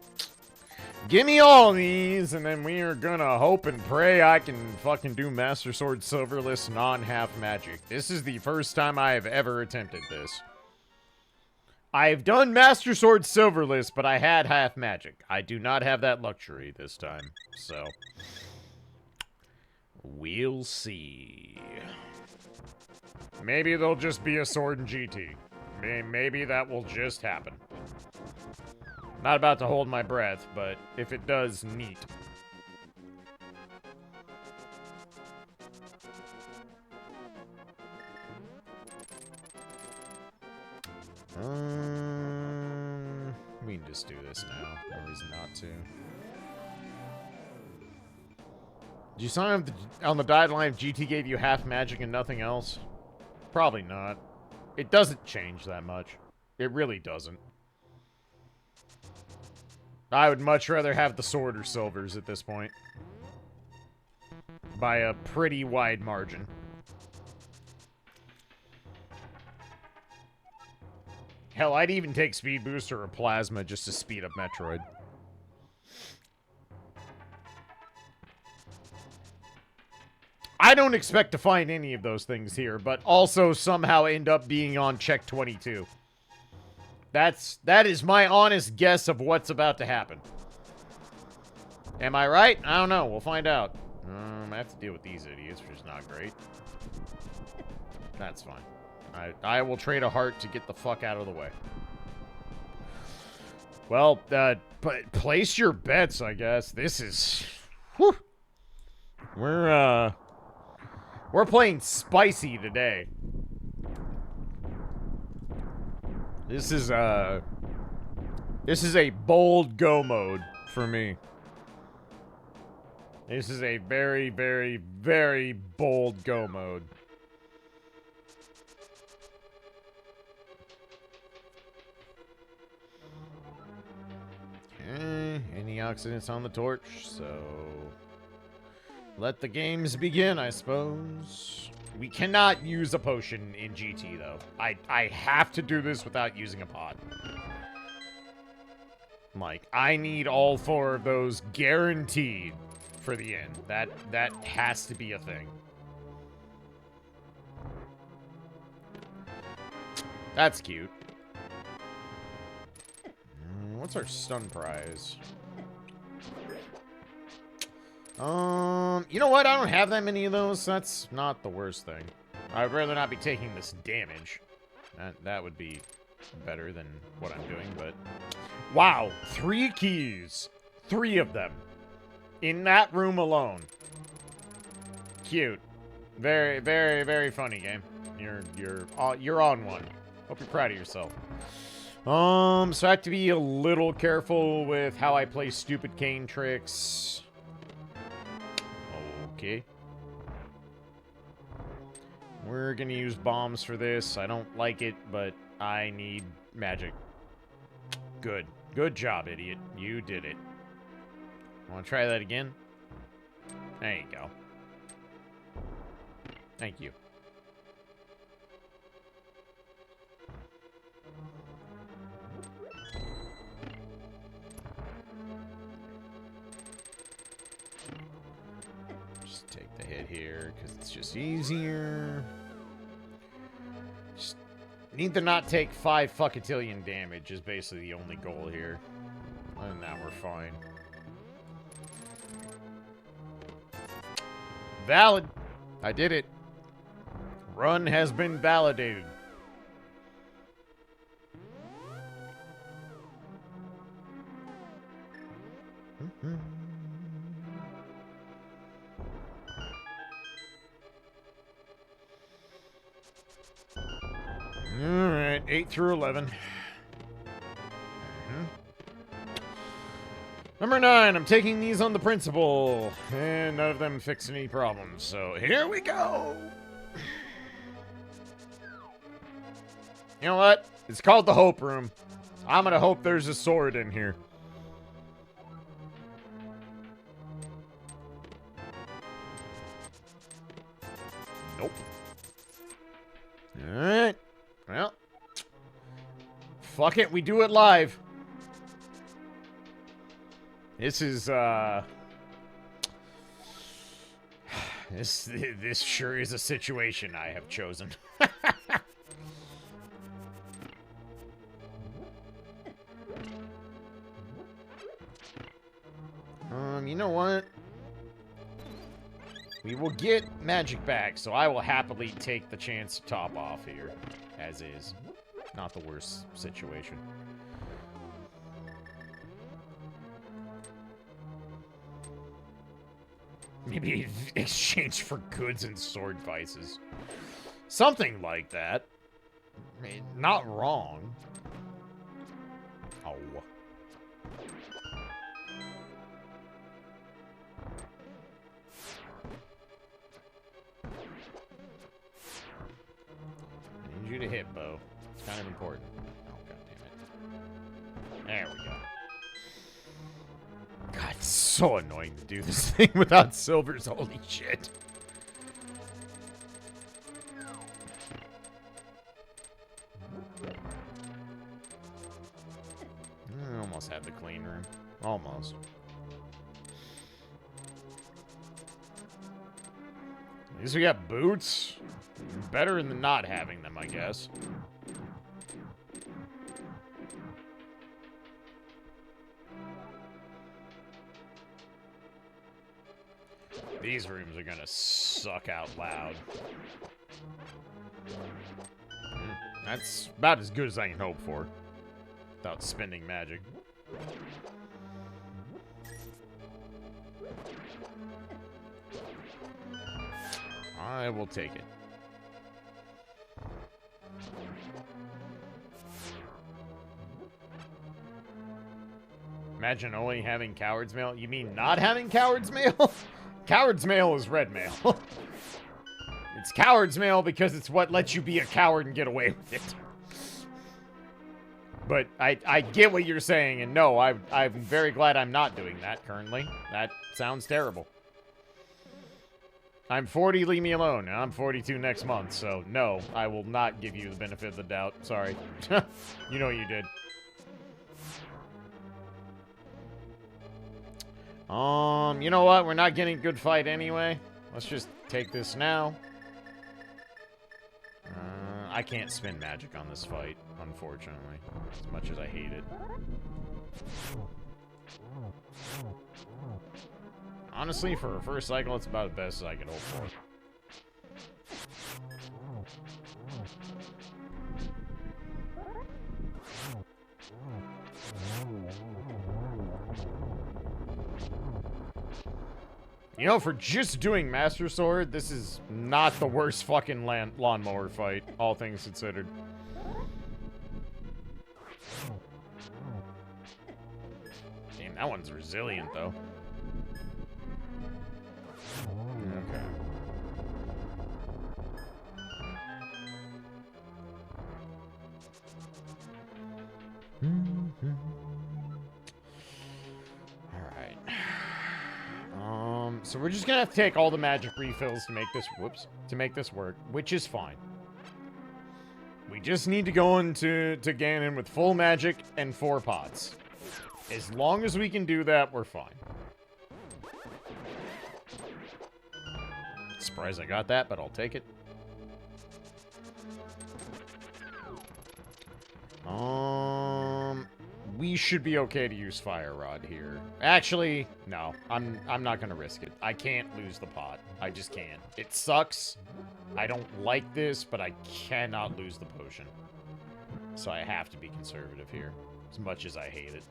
Give me all these, and then we are gonna hope and pray I can fucking do Master Sword Silverless non-half magic. This is the first time I have ever attempted this. I've done Master Sword Silverless, but I had half magic. I do not have that luxury this time, so. We'll see. Maybe there'll just be a sword in GT. Maybe that will just happen. Not about to hold my breath, but if it does, neat. We can just do this now. No reason not to. Did you sign up on the dotted line if GT gave you half magic and nothing else? Probably not. It doesn't change that much. It really doesn't. I would much rather have the sword or silvers at this point. By a pretty wide margin. Hell, I'd even take Speed Boost or a Plasma just to speed up Metroid. I don't expect to find any of those things here, but also somehow end up being on check 22. That is my honest guess of what's about to happen. Am I right? I don't know. We'll find out. I have to deal with these idiots, which is not great. That's fine. I will trade a heart to get the fuck out of the way. Well, but place your bets, I guess. This is... Whew. We're playing spicy today. This is a bold go mode for me. This is a very, very, very bold go mode. Okay, antioxidants on the torch, so let the games begin, I suppose. We cannot use a potion in GT, though. I have to do this without using a pot. Like, I need all 4 of those guaranteed for the end. That has to be a thing. That's cute. What's our stun prize? You know what? I don't have that many of those. That's not the worst thing. I'd rather not be taking this damage. That would be better than what I'm doing, but... Wow! 3 keys! 3 of them. In that room alone. Cute. Very, very, very funny game. You're on one. Hope you're proud of yourself. So I have to be a little careful with how I play stupid cane tricks. Okay. We're gonna use bombs for this. I don't like it, but I need magic. Good. Good job, idiot. You did it. Want to try that again? There you go. Thank you. Just take the hit here, because it's just easier. Just need to not take 5 fuckatillion damage is basically the only goal here. Other than that, we're fine. Valid. I did it. Run has been validated. Alright, 8 through 11. Number 9, I'm taking these on the principle, and none of them fix any problems, so here we go! You know what? It's called the Hope Room. I'm gonna hope there's a sword in here. Nope. Alright. Well. Fuck it, we do it live. This is, This sure is a situation I have chosen. You know what? We will get magic back, so I will happily take the chance to top off here, as is. Not the worst situation. Maybe exchange for goods and sword vices. Something like that. I mean, not wrong. Oh. I need you to hit, Bo. It's kind of important. Oh, god damn it. There we go. God, it's so annoying to do this thing without silvers. Holy shit. I almost had the clean room. Almost. At least we got boots. Better than not having them, I guess. These rooms are gonna suck out loud. That's about as good as I can hope for. Without spending magic. I will take it. Imagine only having Coward's Mail. You mean not having Coward's Mail? Coward's Mail is red mail. It's Coward's Mail because it's what lets you be a coward and get away with it. But I get what you're saying, and no, I'm very glad I'm not doing that currently. That sounds terrible. I'm 40, leave me alone, and I'm 42 next month, so no, I will not give you the benefit of the doubt. Sorry. You know you did. You know what? We're not getting a good fight anyway. Let's just take this now. I can't spend magic on this fight, unfortunately. As much as I hate it. Honestly, for a first cycle, it's about the best I can hope for. You know, for just doing Master Sword, this is not the worst fucking lawnmower fight, all things considered. Damn, that one's resilient, though. Okay. Alright. So we're just gonna have to take all the magic refills to make this, to make this work, which is fine. We just need to go into Ganon with full magic and 4 pots. As long as we can do that, we're fine. Surprised I got that, but I'll take it. We should be okay to use Fire Rod here. Actually, no. I'm not gonna risk it. I can't lose the pot. I just can't. It sucks. I don't like this, but I cannot lose the potion. So I have to be conservative here, as much as I hate it.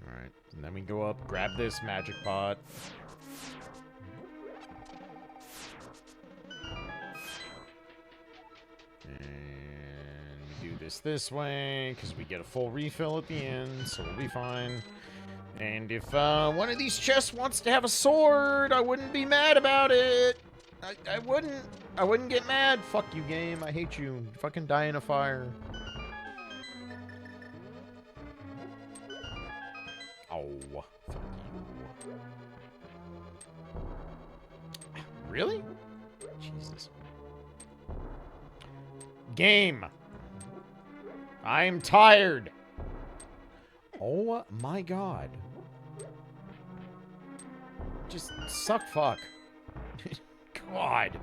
Alright, and then we go up, grab this magic pot. And we do this way, because we get a full refill at the end, so we'll be fine. And if one of these chests wants to have a sword, I wouldn't be mad about it. I wouldn't get mad. Fuck you, game. I hate you. Fucking die in a fire. Oh, fuck you. Really? Jesus. Game. I'm tired. Oh my god. Just suck fuck. God.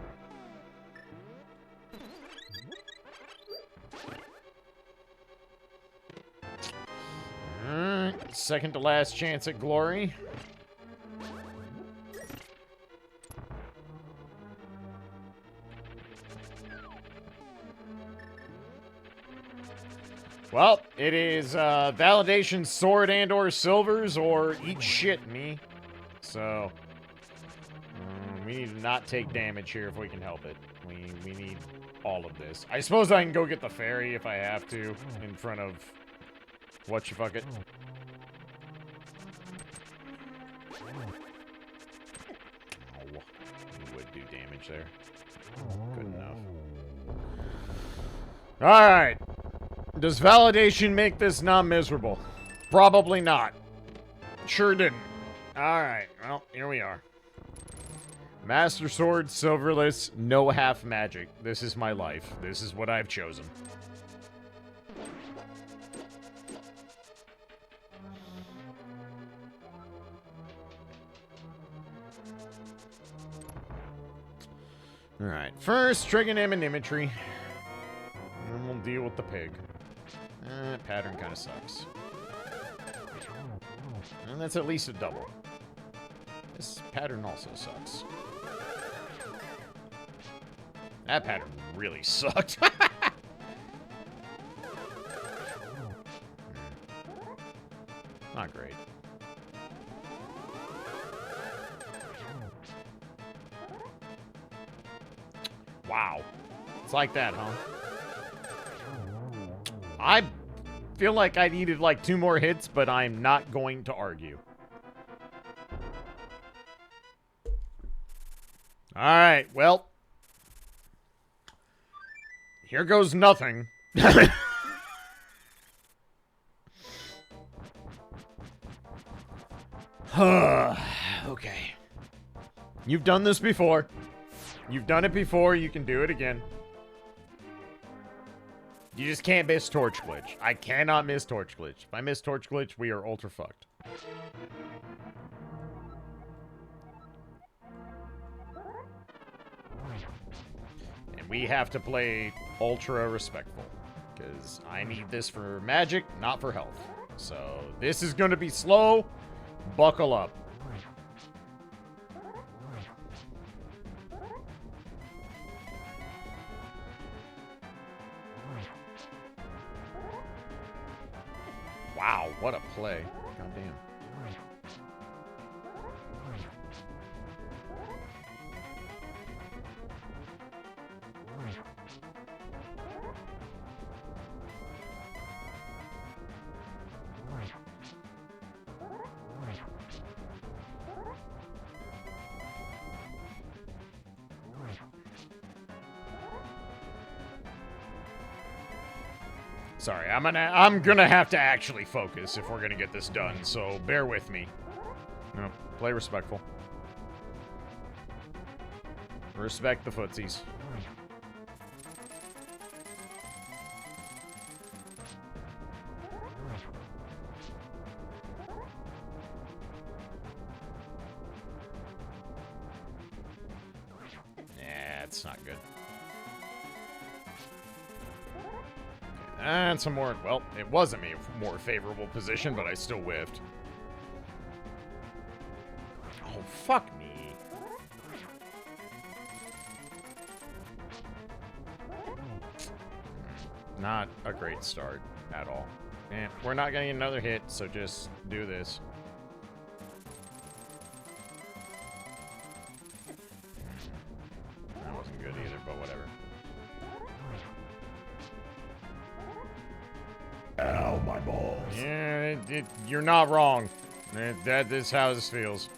Second to last chance at glory. Well, it is validation sword and or silvers or eat shit me. So we need to not take damage here if we can help it. We need all of this. I suppose I can go get the fairy if I have to in front of whatchafucket. Oh, he would do damage there. Good enough. Alright. Does validation make this non-miserable? Probably not. Sure didn't. Alright, well, here we are. Master Sword, silverless, no half magic. This is my life. This is what I've chosen. Alright, first, trigonometry. And then we'll deal with the pig. Pattern kind of sucks. And that's at least a double. This pattern also sucks. That pattern really sucked. Not great. Wow. It's like that, huh? I feel like I needed like 2 more hits, but I'm not going to argue. Alright, well. Here goes nothing. Okay. You've done this before. You've done it before, you can do it again. You just can't miss Torch Glitch. I cannot miss Torch Glitch. If I miss Torch Glitch, we are ultra fucked. And we have to play ultra respectful. Because I need this for magic, not for health. So, this is going to be slow. Buckle up. Wow, what a play. God damn. Sorry, I'm gonna have to actually focus if we're gonna get this done, so bear with me. No, play respectful. Respect the footsies. Nah, it's not good. And some more, well, it was a more favorable position, but I still whiffed. Oh, fuck me. Not a great start at all. And we're not getting another hit, so just do this. That wasn't good either, but whatever. Ow, my balls. Yeah, you're not wrong. That is how this feels.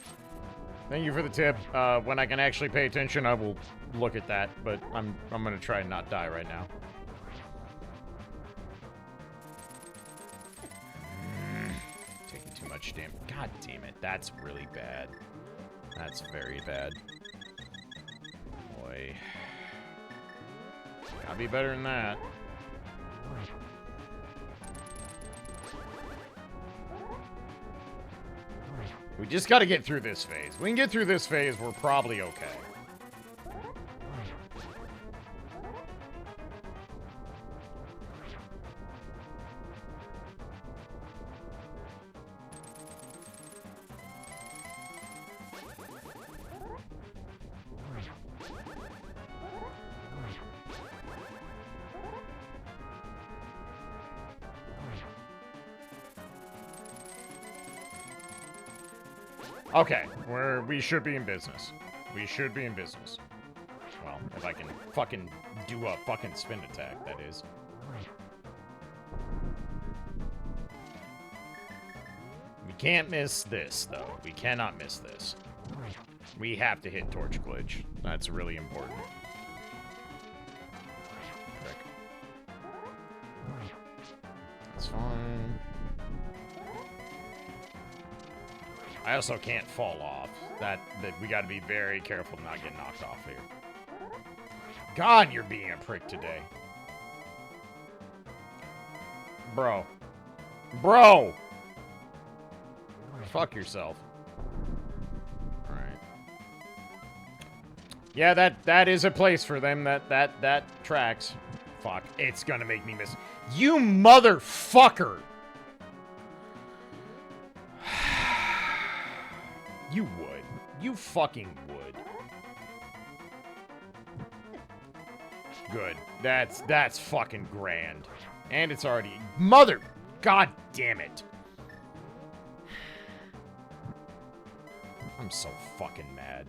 Thank you for the tip. When I can actually pay attention, I will look at that, but I'm gonna try and not die right now. Taking too much damage. God damn it, that's really bad. That's very bad. Boy. Gotta be better than that. We just got to get through this phase. We can get through this phase, we're probably okay. Okay, we should be in business. We should be in business. Well, if I can fucking do a fucking spin attack, that is. We can't miss this, though. We cannot miss this. We have to hit Torch Glitch. That's really important. Frick. That's fine. I also can't fall off. That we gotta be very careful to not get knocked off here. God, you're being a prick today. Bro. Bro! Fuck yourself. Alright. Yeah, that is a place for them. That tracks. Fuck. It's gonna make me miss. You motherfucker! You would. You fucking would. Good. That's fucking grand. And it's already... Mother... God damn it. I'm so fucking mad.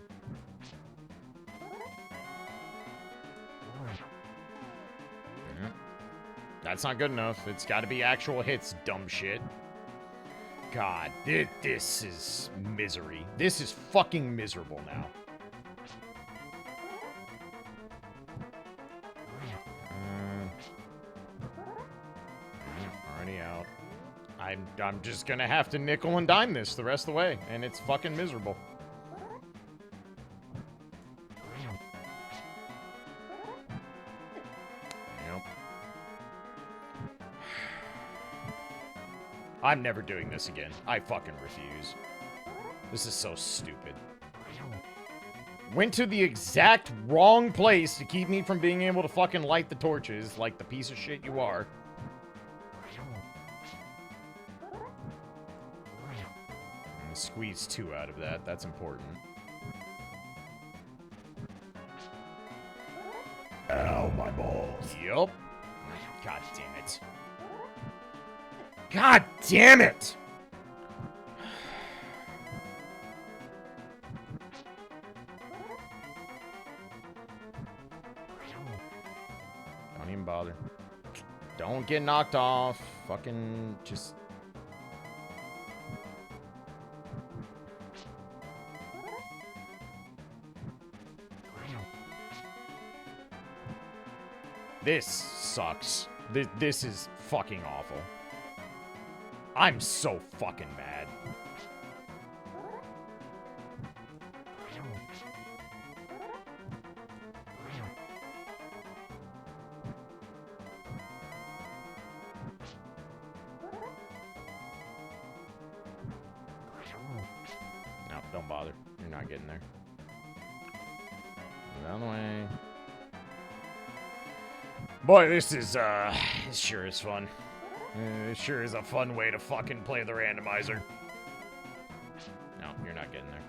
That's not good enough. It's got to be actual hits, dumb shit. God, this is misery. This is fucking miserable now. Already out. I'm just gonna have to nickel and dime this the rest of the way, and it's fucking miserable. Yep. I'm never doing this again. I fucking refuse. This is so stupid. Went to the exact wrong place to keep me from being able to fucking light the torches like the piece of shit you are. And squeeze 2 out of that. That's important. Ow, my balls. Yup. God damn it. God damn it! Don't even bother. Don't get knocked off. Fucking just... This sucks. This is fucking awful. I'm so fucking mad. No, don't bother. You're not getting there. Move out of the way. Boy, this is, it sure is fun. It sure is a fun way to fucking play the randomizer. No, you're not getting there.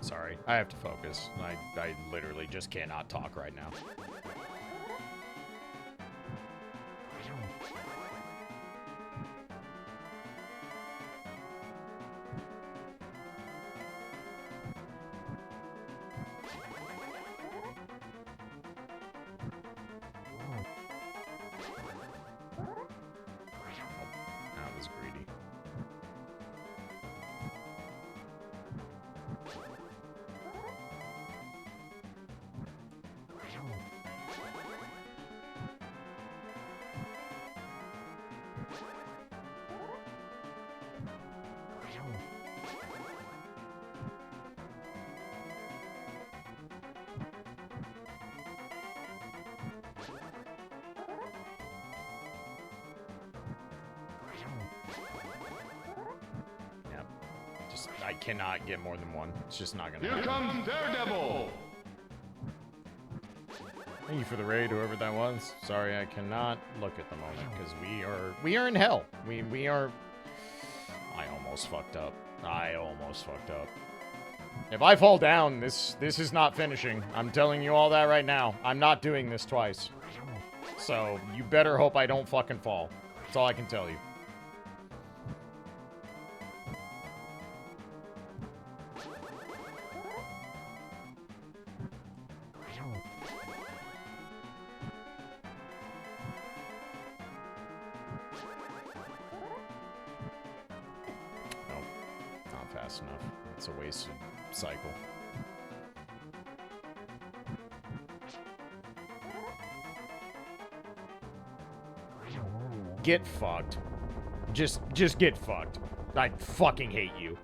Sorry, I have to focus. I literally just cannot talk right now. That was greedy. I cannot get more than one. It's just not gonna Here happen. comes Daredevil! Thank you for the raid, whoever that was. Sorry, I cannot look at the moment because we are in hell. We are. I almost fucked up. I almost fucked up. If I fall down, this is not finishing. I'm telling you all that right now. I'm not doing this twice. So you better hope I don't fucking fall. That's all I can tell you. Fast enough. It's a wasted cycle. Get fucked. Just get fucked. I fucking hate you.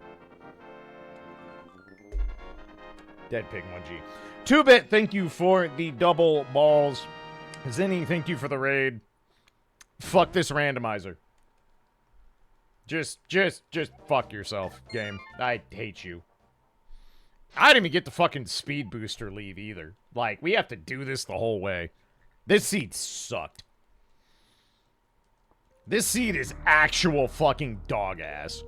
Dead Pig 1G. 2-Bit, thank you for the double balls. Zinni, thank you for the raid. Fuck this randomizer. Just fuck yourself, game. I hate you. I didn't even get the fucking speed booster leave either. Like, we have to do this the whole way. This seed sucked. This seed is actual fucking dog ass.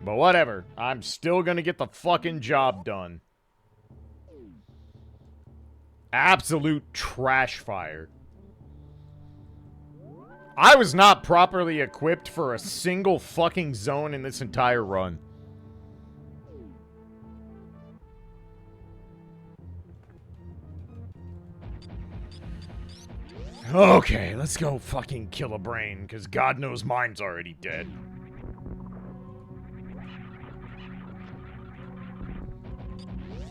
But whatever. I'm still gonna get the fucking job done. Absolute trash fire. I was not properly equipped for a single fucking zone in this entire run. Okay, let's go fucking kill a brain, because God knows mine's already dead.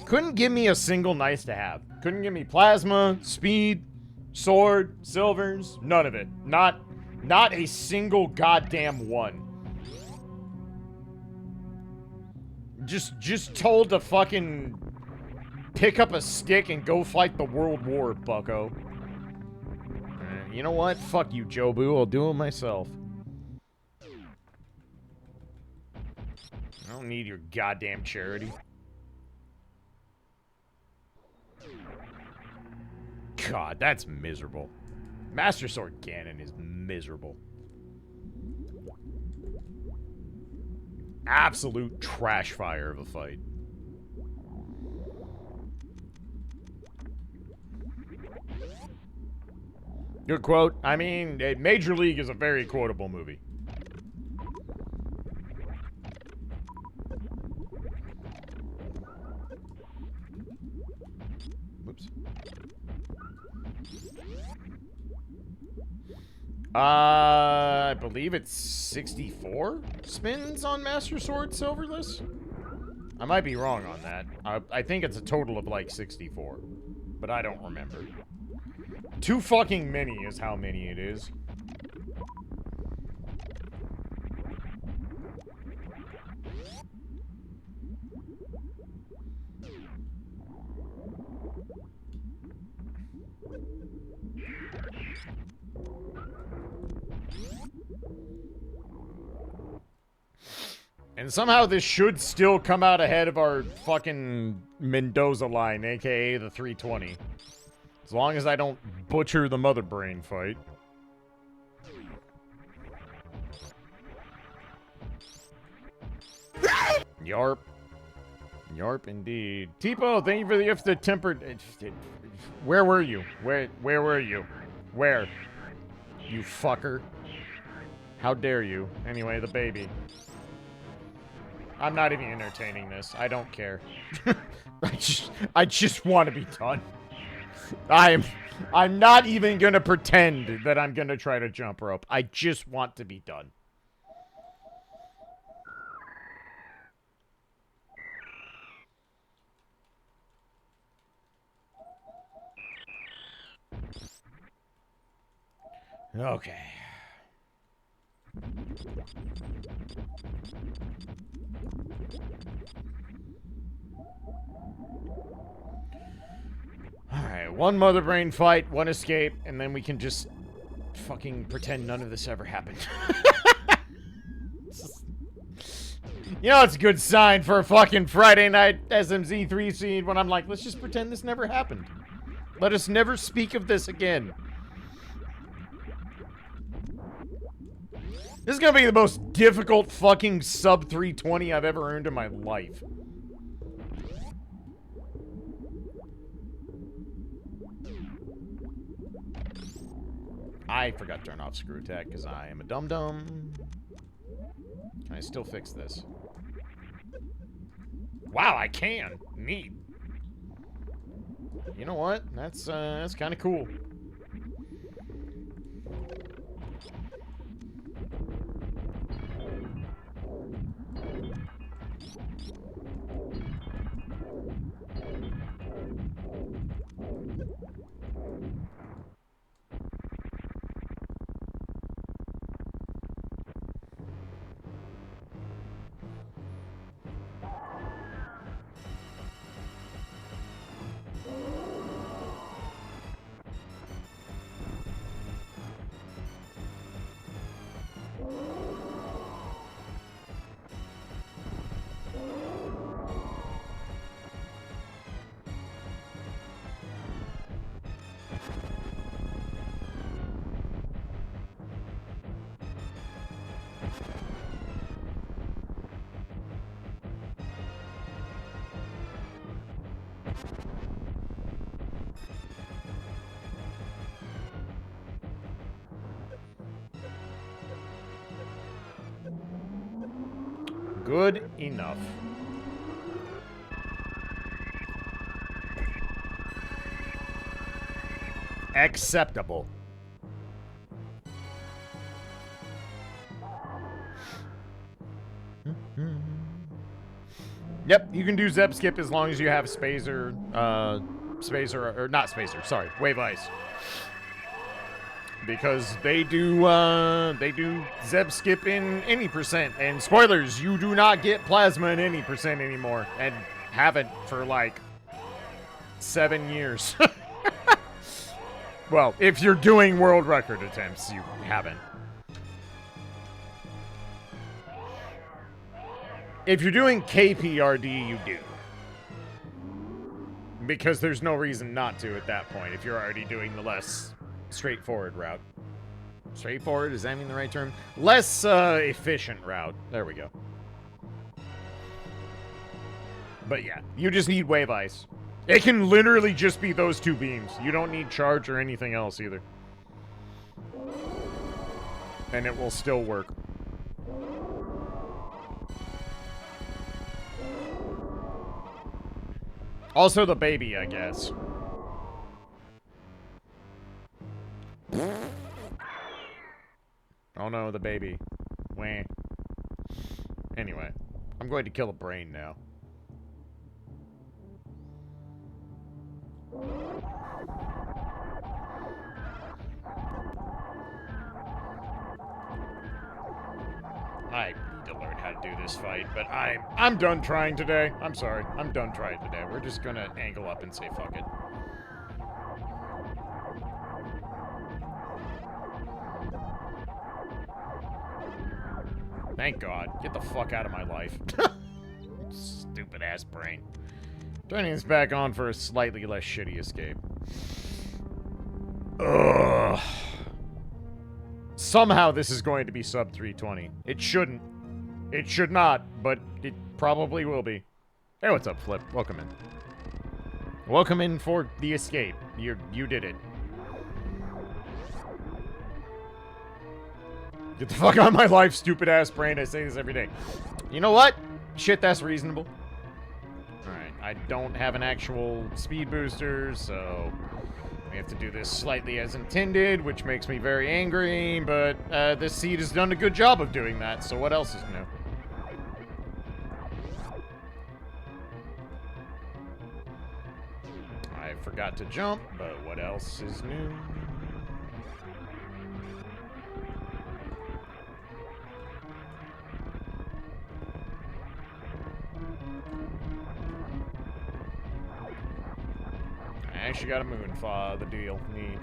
Couldn't give me a single nice to have. Couldn't give me plasma, speed, sword, silvers, none of it. Not a single goddamn one. Just told to fucking pick up a stick and go fight the world war, bucko. You know what? Fuck you, Jobu. I'll do it myself. I don't need your goddamn charity. God, that's miserable. Master Sword Cannon is miserable. Absolute trash fire of a fight. Good quote. I mean, Major League is a very quotable movie. Whoops. I believe it's 64 spins on Master Sword Silverless. I might be wrong on that. I think it's a total of like 64, but I don't remember. Too fucking many is how many it is. And somehow this should still come out ahead of our fucking Mendoza line, aka the 320. As long as I don't butcher the mother brain fight. Yarp. Yarp indeed. Tipo, thank you for the gift of tempered. Where were you? Where were you? Where? You fucker. How dare you? Anyway, the baby. I'm not even entertaining this. I don't care. I just want to be done. I'm not even gonna pretend that I'm gonna try to jump rope. I just want to be done. Okay. Alright, one mother brain fight, one escape, and then we can just fucking pretend none of this ever happened. You know, it's a good sign for a fucking Friday night SMZ3 scene when I'm like, let's just pretend this never happened. Let us never speak of this again. This is gonna be the most difficult fucking sub 320 I've ever earned in my life. I forgot to turn off screw attack because I am a dum-dum. Can I still fix this? Wow, I can. Neat. You know what? That's kind of cool. Good enough. Acceptable. Yep, you can do Zeb Skip as long as you have Spacer, or not Spacer, sorry, Wave Ice. Because they do Zeb Skip in any percent. And spoilers, you do not get Plasma in any percent anymore. And haven't for like 7 years. Well, if you're doing world record attempts, you haven't. If you're doing KPRD, you do. Because there's no reason not to at that point if you're already doing the less straightforward route. Straightforward, does that mean the right term? Less efficient route. There we go. But yeah, you just need Wave Ice. It can literally just be those two beams. You don't need charge or anything else either. And it will still work. Also the baby, I guess. Oh no, the baby. Wah. Anyway, I'm going to kill a brain now. I need to learn how to do this fight, but I'm done trying today. I'm sorry. I'm done trying today. We're just gonna angle up and say fuck it. Thank God. Get the fuck out of my life. Stupid ass brain. Turning this back on for a slightly less shitty escape. Ugh. Somehow this is going to be sub 320. It shouldn't. It should not, but it probably will be. Hey, what's up, Flip? Welcome in. Welcome in for the escape. You did it. Get the fuck out of my life, stupid ass brain. I say this every day. You know what? Shit, that's reasonable. Alright, I don't have an actual speed booster, so we have to do this slightly as intended, which makes me very angry, but this seed has done a good job of doing that, so what else is new? I forgot to jump, but what else is new? actually got a moon for the deal. Neat.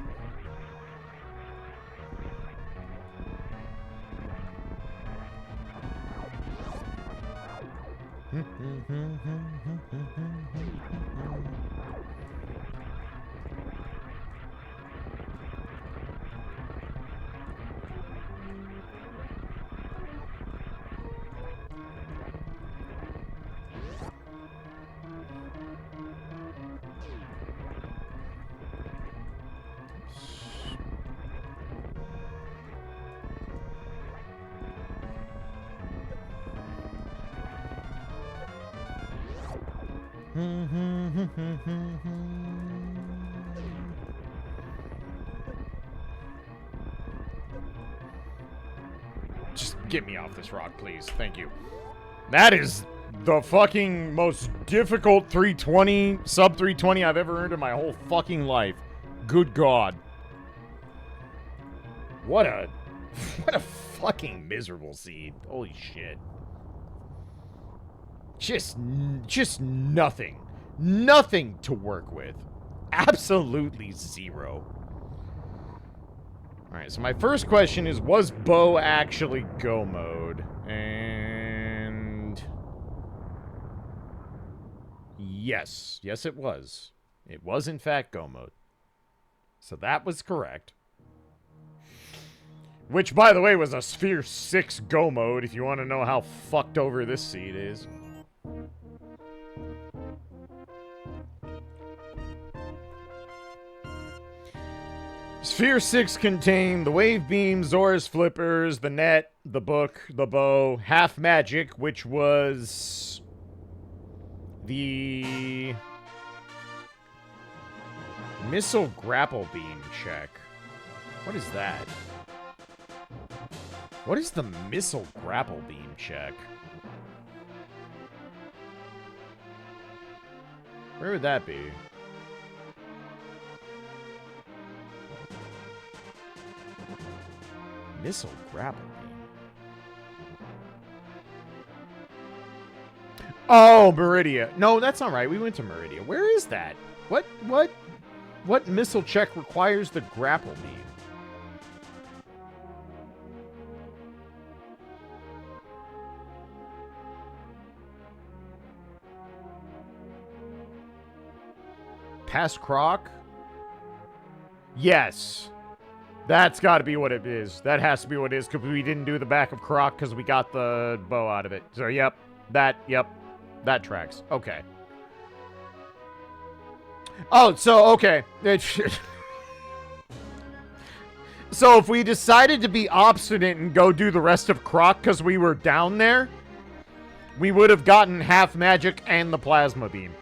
Just get me off this rock, please. Thank you. That is the fucking most difficult 320, sub 320 I've ever earned in my whole fucking life. Good God. What a fucking miserable seed. Holy shit. Just nothing. Nothing to work with. Absolutely zero. Alright, so my first question is, was Bo actually go mode? And... yes. Yes, it was. It was, in fact, go mode. So that was correct. Which, by the way, was a Sphere 6 go mode, if you want to know how fucked over this seed is. Sphere 6 contained the wave beam, Zora's flippers, the net, the book, the bow, half magic, which was the missile grapple beam check. What is that? What is the missile grapple beam check? Where would that be? Missile grapple beam. Oh, Meridia. No, that's not right. We went to Meridia. Where is that? What missile check requires the grapple beam? Past Croc? Yes. That's got to be what it is. That has to be what it is, because we didn't do the back of Croc because we got the bow out of it. So, yep. That tracks. Okay. Oh, so, okay. So, if we decided to be obstinate and go do the rest of Croc because we were down there, we would have gotten half magic and the plasma beam.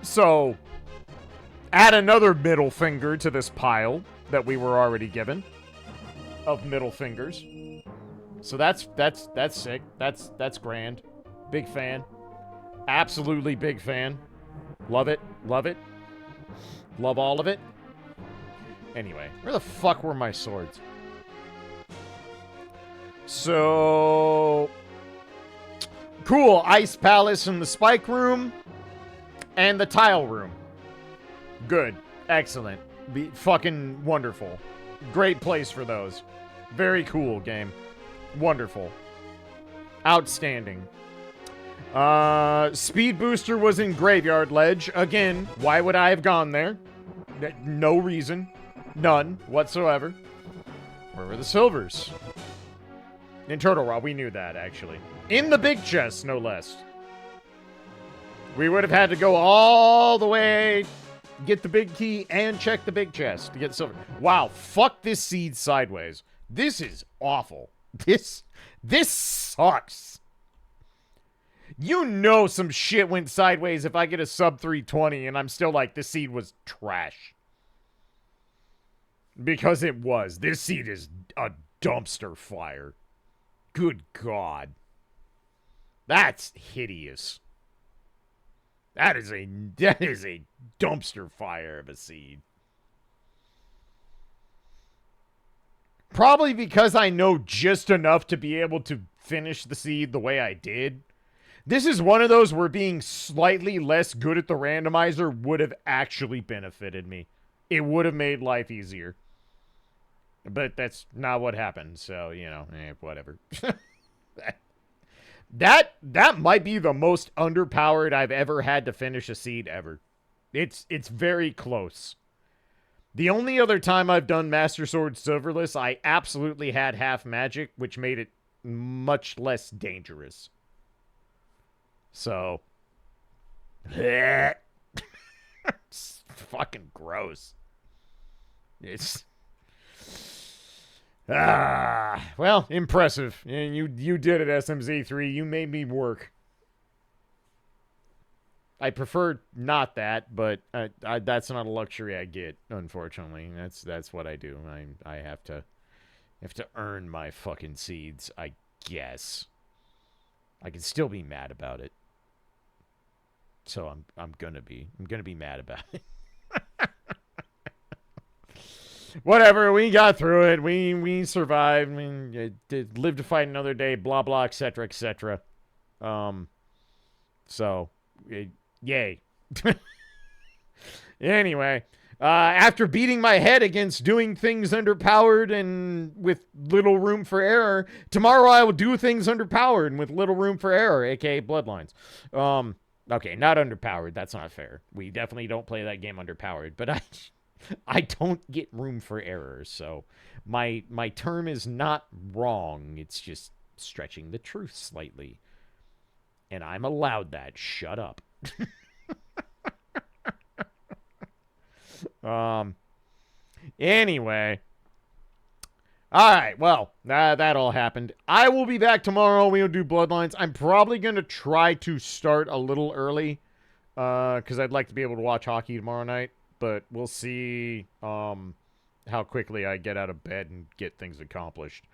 So, add another middle finger to this pile that we were already given of middle fingers. So that's sick. That's grand. Big fan. Absolutely big fan. Love it. Love it. Love all of it. Anyway, where the fuck were my swords? So, cool. Ice Palace in the Spike Room and the Tile Room. Good. Excellent. Fucking wonderful. Great place for those. Very cool game. Wonderful. Outstanding. Speed Booster was in Graveyard Ledge. Again, why would I have gone there? No reason. None whatsoever. Where were the silvers? In Turtle Rock, we knew that, actually. In the big chest, no less. We would have had to go all the way, get the big key, and check the big chest to get silver. Wow, fuck this seed sideways. This is awful. This sucks. You know some shit went sideways if I get a sub 320 and I'm still like, this seed was trash. Because it was. This seed is a dumpster fire. Good God. That's hideous. That is a dumpster fire of a seed. Probably because I know just enough to be able to finish the seed the way I did. This is one of those where being slightly less good at the randomizer would have actually benefited me. It would have made life easier. But that's not what happened, so, you know, whatever. That might be the most underpowered I've ever had to finish a seed ever. It's very close. The only other time I've done Master Sword Silverless, I absolutely had half magic, which made it much less dangerous. So, it's fucking gross. It's well, impressive. And you did it, SMZ3. You made me work. I prefer not that, but that's not a luxury I get, unfortunately. That's what I do. I have to earn my fucking seeds, I guess. I can still be mad about it. So I'm gonna be mad about it. Whatever, we got through it. We survived. We lived to fight another day. Blah blah, etc. etc. So, yay. Anyway, after beating my head against doing things underpowered and with little room for error, tomorrow I will do things underpowered and with little room for error, aka Bloodlines. Okay, not underpowered. That's not fair. We definitely don't play that game underpowered, but I don't get room for error, so my term is not wrong. It's just stretching the truth slightly. And I'm allowed that. Shut up. Anyway. Alright, well, that all happened. I will be back tomorrow. We'll do Bloodlines. I'm probably going to try to start a little early, because I'd like to be able to watch hockey tomorrow night. But we'll see how quickly I get out of bed and get things accomplished.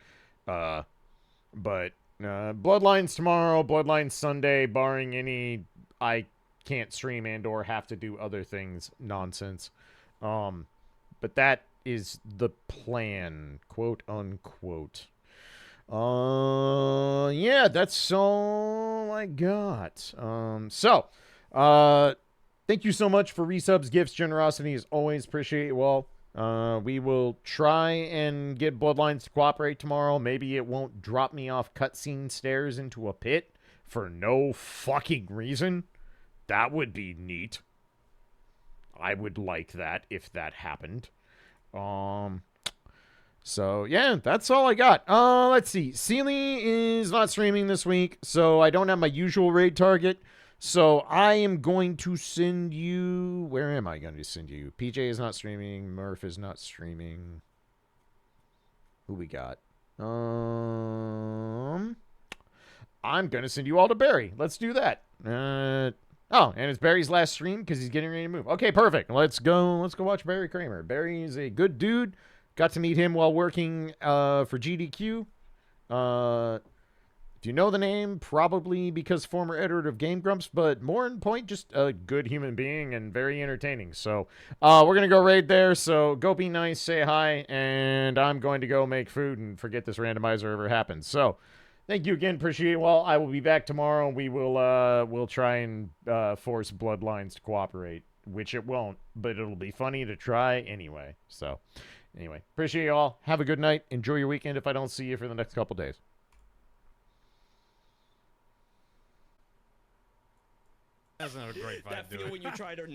But Bloodlines tomorrow, Bloodlines Sunday, barring any I can't stream and or have to do other things nonsense. But that is the plan, quote unquote. Yeah, that's all I got. Thank you so much for resubs, gifts, generosity as always. Appreciate you all. We will try and get Bloodlines to cooperate tomorrow. Maybe it won't drop me off cutscene stairs into a pit for no fucking reason. That would be neat. I would like that if that happened. So, yeah, that's all I got. Let's see. Sealy is not streaming this week, so I don't have my usual raid target. So I am going to send you... Where am I going to send you? PJ is not streaming. Murph is not streaming. Who we got? I'm going to send you all to Barry. Let's do that. Oh, and it's Barry's last stream because he's getting ready to move. Okay, perfect. Let's go watch Barry Kramer. Barry is a good dude. Got to meet him while working for GDQ. Do you know the name? Probably because former editor of Game Grumps, but more in point, just a good human being and very entertaining. So we're going to go raid there. So go be nice, say hi, and I'm going to go make food and forget this randomizer ever happened. So thank you again. Appreciate it. Well, I will be back tomorrow. We will we'll try and force Bloodlines to cooperate, which it won't, but it'll be funny to try anyway. So anyway, appreciate you all. Have a good night. Enjoy your weekend if I don't see you for the next couple days. That's not a great vibe. That feel when you try to